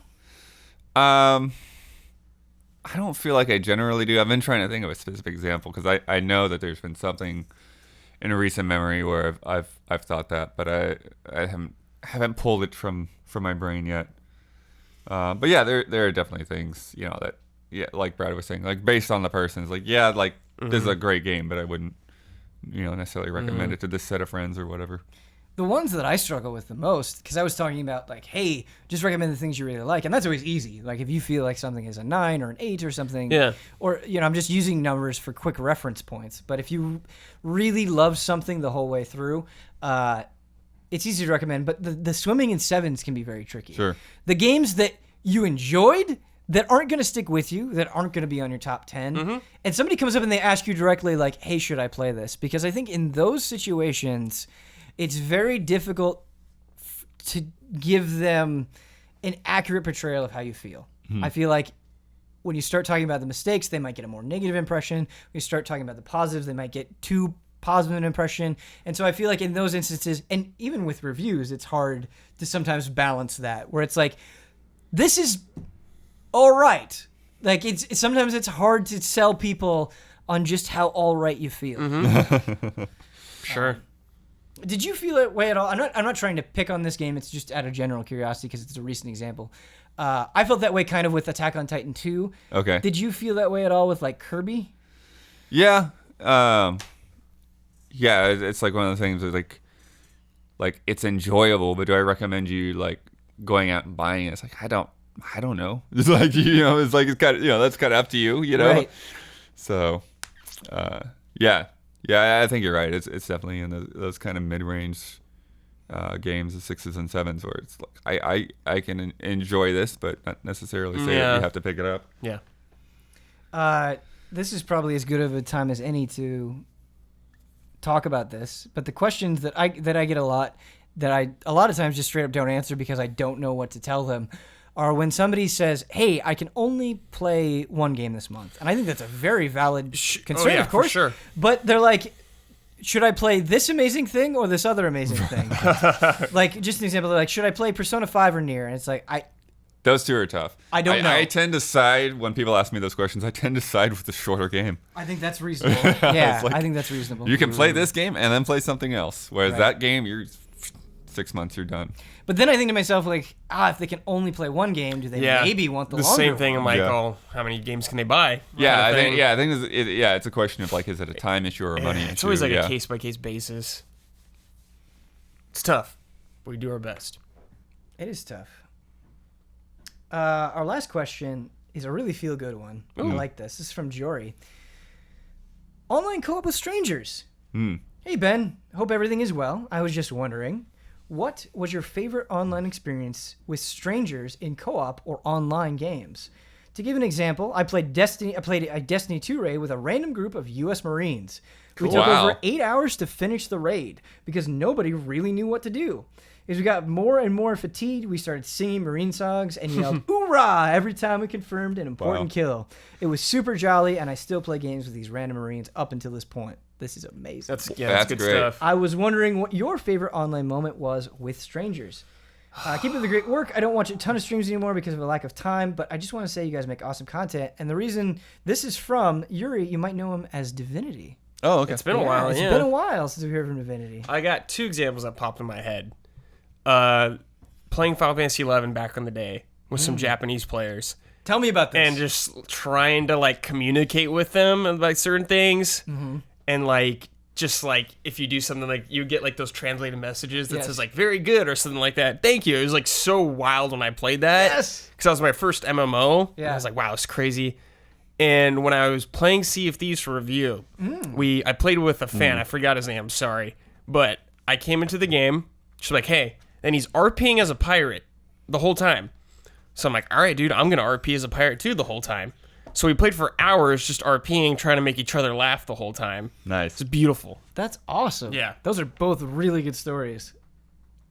Speaker 2: I don't feel like I generally do. I've been trying to think of a specific example because I know that there's been something in a recent memory where I've thought that, but I haven't pulled it from my brain yet. But yeah, there are definitely things, that like Brad was saying, like based on the person, it's like this is a great game, but I wouldn't necessarily recommend it to this set of friends or whatever.
Speaker 1: The ones that I struggle with the most, because I was talking about like, hey, just recommend the things you really like, and that's always easy. Like if you feel like something is a 9 or an 8 or something, or I'm just using numbers for quick reference points. But if you really love something the whole way through, it's easy to recommend. But the swimming in 7s can be very tricky.
Speaker 2: Sure.
Speaker 1: The games that you enjoyed that aren't going to stick with you, that aren't going to be on your top 10, and somebody comes up and they ask you directly like, hey, should I play this? Because I think in those situations, it's very difficult to give them an accurate portrayal of how you feel. I feel like when you start talking about the mistakes, they might get a more negative impression. When you start talking about the positives, they might get too positive an impression. And so I feel like in those instances, and even with reviews, it's hard to sometimes balance that, where it's like, this is all right. Like sometimes it's hard to sell people on just how all right you feel.
Speaker 3: Sure.
Speaker 1: Did you feel that way at all? I'm not trying to pick on this game. It's just out of general curiosity because it's a recent example. I felt that way kind of with Attack on Titan 2.
Speaker 2: Okay.
Speaker 1: Did you feel that way at all with like Kirby?
Speaker 2: Yeah. Yeah, it's like one of the things that like it's enjoyable, but do I recommend you like going out and buying it? It's like I don't know. It's like it's like it's kind of that's kind of up to you,
Speaker 1: Right.
Speaker 2: So, yeah, I think you're right. It's definitely in those kind of mid-range games, the 6s and 7s, where it's like I can enjoy this, but not necessarily say that you have to pick it up.
Speaker 3: Yeah.
Speaker 1: This is probably as good of a time as any to talk about this, but the questions that I get a lot that I a lot of times just straight up don't answer because I don't know what to tell them are when somebody says, hey, I can only play one game this month. And I think that's a very valid concern, of course.
Speaker 3: For sure.
Speaker 1: But they're like, should I play this amazing thing or this other amazing thing? Like, just an example, they're like, should I play Persona 5 or Nier? And it's like,
Speaker 2: Those two are tough.
Speaker 1: I don't know.
Speaker 2: I tend to side, when people ask me those questions, I tend to side with the shorter game.
Speaker 1: I think that's reasonable. Yeah,
Speaker 2: like,
Speaker 1: I think that's reasonable.
Speaker 2: You can play this game and then play something else. Whereas
Speaker 1: Right.
Speaker 2: that game, you're 6 months, you're done.
Speaker 1: But then I think to myself, like, if they can only play one game, do they maybe want the longer
Speaker 3: same thing?
Speaker 1: one?
Speaker 3: I'm like, oh, how many games can they buy?
Speaker 2: Yeah, I think it's a question of like, is it a time issue or a money issue?
Speaker 3: It's always like a case-by-case basis. It's tough. We do our best.
Speaker 1: It is tough. Our last question is a really feel-good one. I like this. This is from Jory. Online co-op with strangers. Hey, Ben. Hope everything is well. I was just wondering, what was your favorite online experience with strangers in co-op or online games? To give an example, I played a Destiny 2 raid with a random group of U.S. Marines. We took over 8 hours to finish the raid because nobody really knew what to do. As we got more and more fatigued, we started singing Marine songs and yelled "Hoorah!" every time we confirmed an important kill. It was super jolly, and I still play games with these random Marines up until this point. This is amazing.
Speaker 3: That's good
Speaker 2: great
Speaker 3: stuff.
Speaker 1: I was wondering what your favorite online moment was with strangers. Keep up the great work. I don't watch a ton of streams anymore because of a lack of time, but I just want to say you guys make awesome content. And the reason this is from Yuri, you might know him as Divinity.
Speaker 2: Oh, okay.
Speaker 3: It's been a while.
Speaker 1: It's been a while since we heard from Divinity.
Speaker 3: I got two examples that popped in my head. Playing Final Fantasy 11 back in the day with some Japanese players.
Speaker 1: Tell me about this.
Speaker 3: And just trying to like communicate with them about certain things. And like, just like if you do something like you get like those translated messages that says like very good or something like that. Thank you. It was like so wild when I played that.
Speaker 1: Yes.
Speaker 3: Because that was my first MMO.
Speaker 1: Yeah.
Speaker 3: And I was like, wow, it's crazy. And when I was playing Sea of Thieves for review, I played with a fan. I forgot his name. I'm sorry. But I came into the game. She's like, hey. And he's RPing as a pirate the whole time. So I'm like, all right, dude, I'm going to RP as a pirate too the whole time. So we played for hours just RPing, trying to make each other laugh the whole time.
Speaker 2: Nice.
Speaker 3: It's beautiful.
Speaker 1: That's awesome.
Speaker 3: Yeah.
Speaker 1: Those are both really good stories.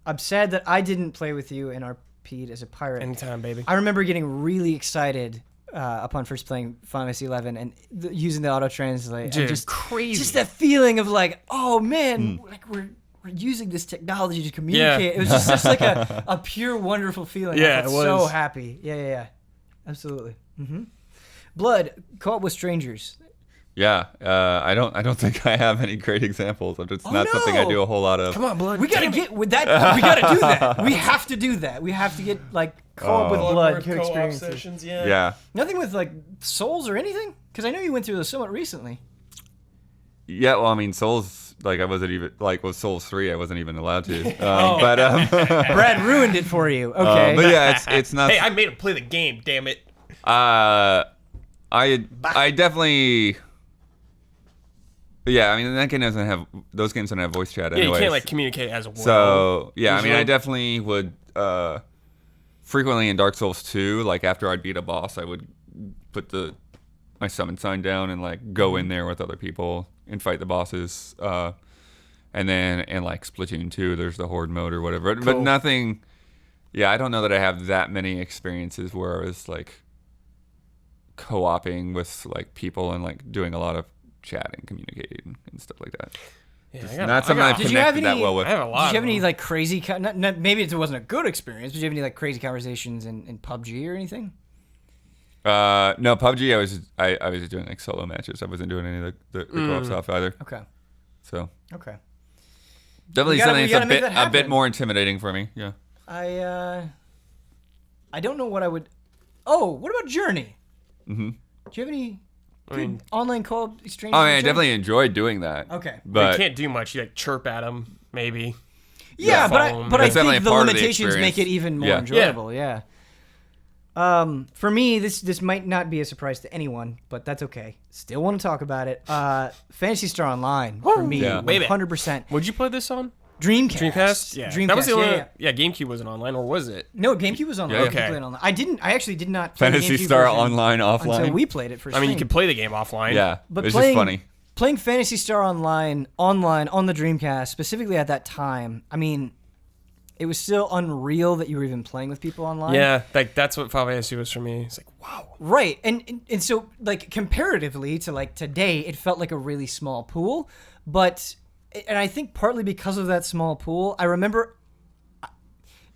Speaker 1: I'm sad that I didn't play with you and RP'd as a pirate.
Speaker 3: Anytime, baby.
Speaker 1: I remember getting really excited upon first playing Final Fantasy 11 and using the auto translate.
Speaker 3: Dude,
Speaker 1: and just
Speaker 3: crazy.
Speaker 1: Just that feeling of like, oh man, like we're using this technology to communicate. It was just such like a pure, wonderful feeling.
Speaker 3: Yeah,
Speaker 1: I felt
Speaker 3: it was.
Speaker 1: so happy. Yeah. Absolutely. Blood, co-op with strangers.
Speaker 2: Yeah, I don't think I have any great examples. It's not something I do a whole lot of.
Speaker 3: Come on, Blood.
Speaker 1: We gotta get with that. We gotta do that. We have to do that. We have to get like co-op with blood good experiences.
Speaker 3: Sessions,
Speaker 2: Yeah.
Speaker 1: Nothing with like Souls or anything, because I know you went through this somewhat recently.
Speaker 2: Yeah, well, I mean, Souls I wasn't even like with Souls 3. I wasn't even allowed to.
Speaker 1: Brad ruined it for you. Okay,
Speaker 2: but yeah, it's not.
Speaker 3: Hey, I made him play the game. Damn it.
Speaker 2: I definitely. Yeah, I mean that game doesn't have those games don't have voice chat.
Speaker 3: Yeah,
Speaker 2: anyways.
Speaker 3: you can't like communicate as well.
Speaker 2: So yeah,
Speaker 3: Usually.
Speaker 2: I mean I definitely would frequently in Dark Souls 2, like after I'd beat a boss, I would put my summon sign down and like go in there with other people and fight the bosses. And then in like Splatoon 2, there's the Horde mode or whatever. Cool. But nothing. Yeah, I don't know that I have that many experiences where I was like co-oping with like people and like doing a lot of chatting, communicating, and stuff like that.
Speaker 3: Yeah,
Speaker 2: not something I've connected that well with.
Speaker 3: I have a lot.
Speaker 1: Did you have any like crazy? Maybe it wasn't a good experience. But did you have any like crazy conversations in PUBG or anything?
Speaker 2: No, PUBG. I was just doing like solo matches. I wasn't doing any of the co-op stuff either.
Speaker 1: Okay.
Speaker 2: So.
Speaker 1: Okay.
Speaker 2: Definitely something that's a bit more intimidating for me. Yeah.
Speaker 1: I don't know what I would. Oh, what about Journey?
Speaker 2: Mm-hmm.
Speaker 1: Do you have any good online co-op exchanges?
Speaker 2: Oh, I definitely enjoyed doing that.
Speaker 1: Okay.
Speaker 2: But
Speaker 3: you can't do much. You like chirp at them, maybe.
Speaker 1: Yeah, but I think the limitations make it even more enjoyable. Yeah. For me, this might not be a surprise to anyone, but that's okay. Still want to talk about it. Phantasy Star Online for me, 100%.
Speaker 3: Would you play this on?
Speaker 1: Dreamcast?
Speaker 3: Yeah.
Speaker 1: Dreamcast,
Speaker 3: that was the only. Yeah, GameCube wasn't online, or was it?
Speaker 1: No, GameCube was online.
Speaker 3: Yeah, okay.
Speaker 1: I actually did not play
Speaker 2: Phantasy
Speaker 1: GameCube
Speaker 2: Star Online, offline.
Speaker 1: until we played it for
Speaker 3: I mean, you could play the game offline.
Speaker 2: Yeah,
Speaker 1: but
Speaker 2: it's just funny.
Speaker 1: Playing Phantasy Star Online on the Dreamcast, specifically at that time, I mean, it was still unreal that you were even playing with people online.
Speaker 3: Yeah, like that's what Final Fantasy was for me. It's like, wow.
Speaker 1: Right, and so like comparatively to like today, it felt like a really small pool, and I think partly because of that small pool, I remember,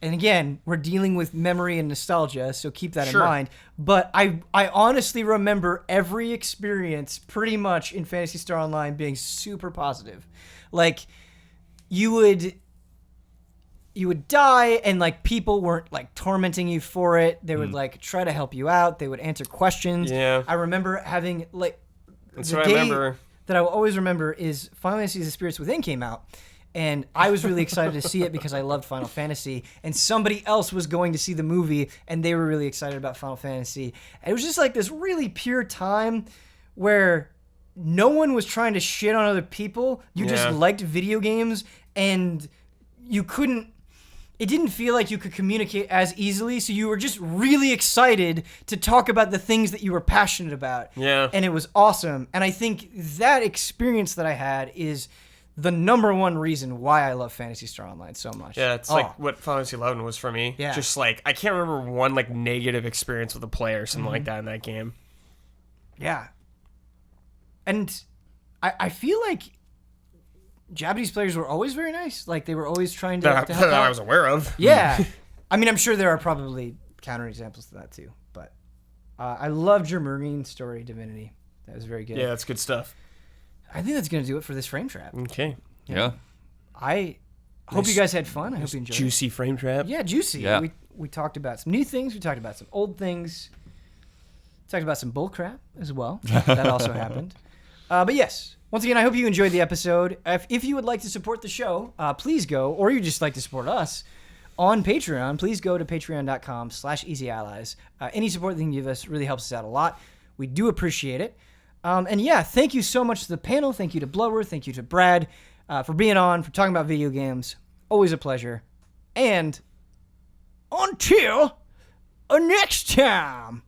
Speaker 1: and again, we're dealing with memory and nostalgia, so keep that in mind, but I honestly remember every experience pretty much in Phantasy Star Online being super positive. Like, you would die and like people weren't like tormenting you for it. They would like try to help you out. They would answer questions.
Speaker 3: Yeah.
Speaker 1: I remember having like that I will always remember is Final Fantasy The Spirits Within came out, and I was really excited to see it because I loved Final Fantasy, and somebody else was going to see the movie and they were really excited about Final Fantasy. And it was just like this really pure time where no one was trying to shit on other people. You just liked video games, and it didn't feel like you could communicate as easily, so you were just really excited to talk about the things that you were passionate about.
Speaker 3: Yeah.
Speaker 1: And it was awesome. And I think that experience that I had is the number one reason why I love Phantasy Star Online so much.
Speaker 3: Yeah, it's like what Final Fantasy 11 was for me.
Speaker 1: Yeah.
Speaker 3: Just like, I can't remember one like negative experience with a player or something like that in that game.
Speaker 1: Yeah. And I feel like Japanese players were always very nice. Like, they were always trying to help out.
Speaker 3: I was aware of.
Speaker 1: Yeah. I mean, I'm sure there are probably counterexamples to that too. But I loved your Marine story, Divinity. That was very good.
Speaker 3: Yeah, that's good stuff.
Speaker 1: I think that's going to do it for this frame trap.
Speaker 3: Okay.
Speaker 2: Yeah.
Speaker 1: I hope you guys had fun. I hope you enjoyed
Speaker 3: Juicy frame trap.
Speaker 1: Yeah, juicy.
Speaker 2: Yeah.
Speaker 1: We talked about some new things. We talked about some old things. Talked about some bull crap as well. That also happened. But yes, once again, I hope you enjoyed the episode. If you would like to support the show, please go, or you just like to support us on Patreon, please go to patreon.com/easyallies. Any support that you can give us really helps us out a lot. We do appreciate it. And yeah, thank you so much to the panel. Thank you to Blower. Thank you to Brad for being on, for talking about video games. Always a pleasure. And until next time.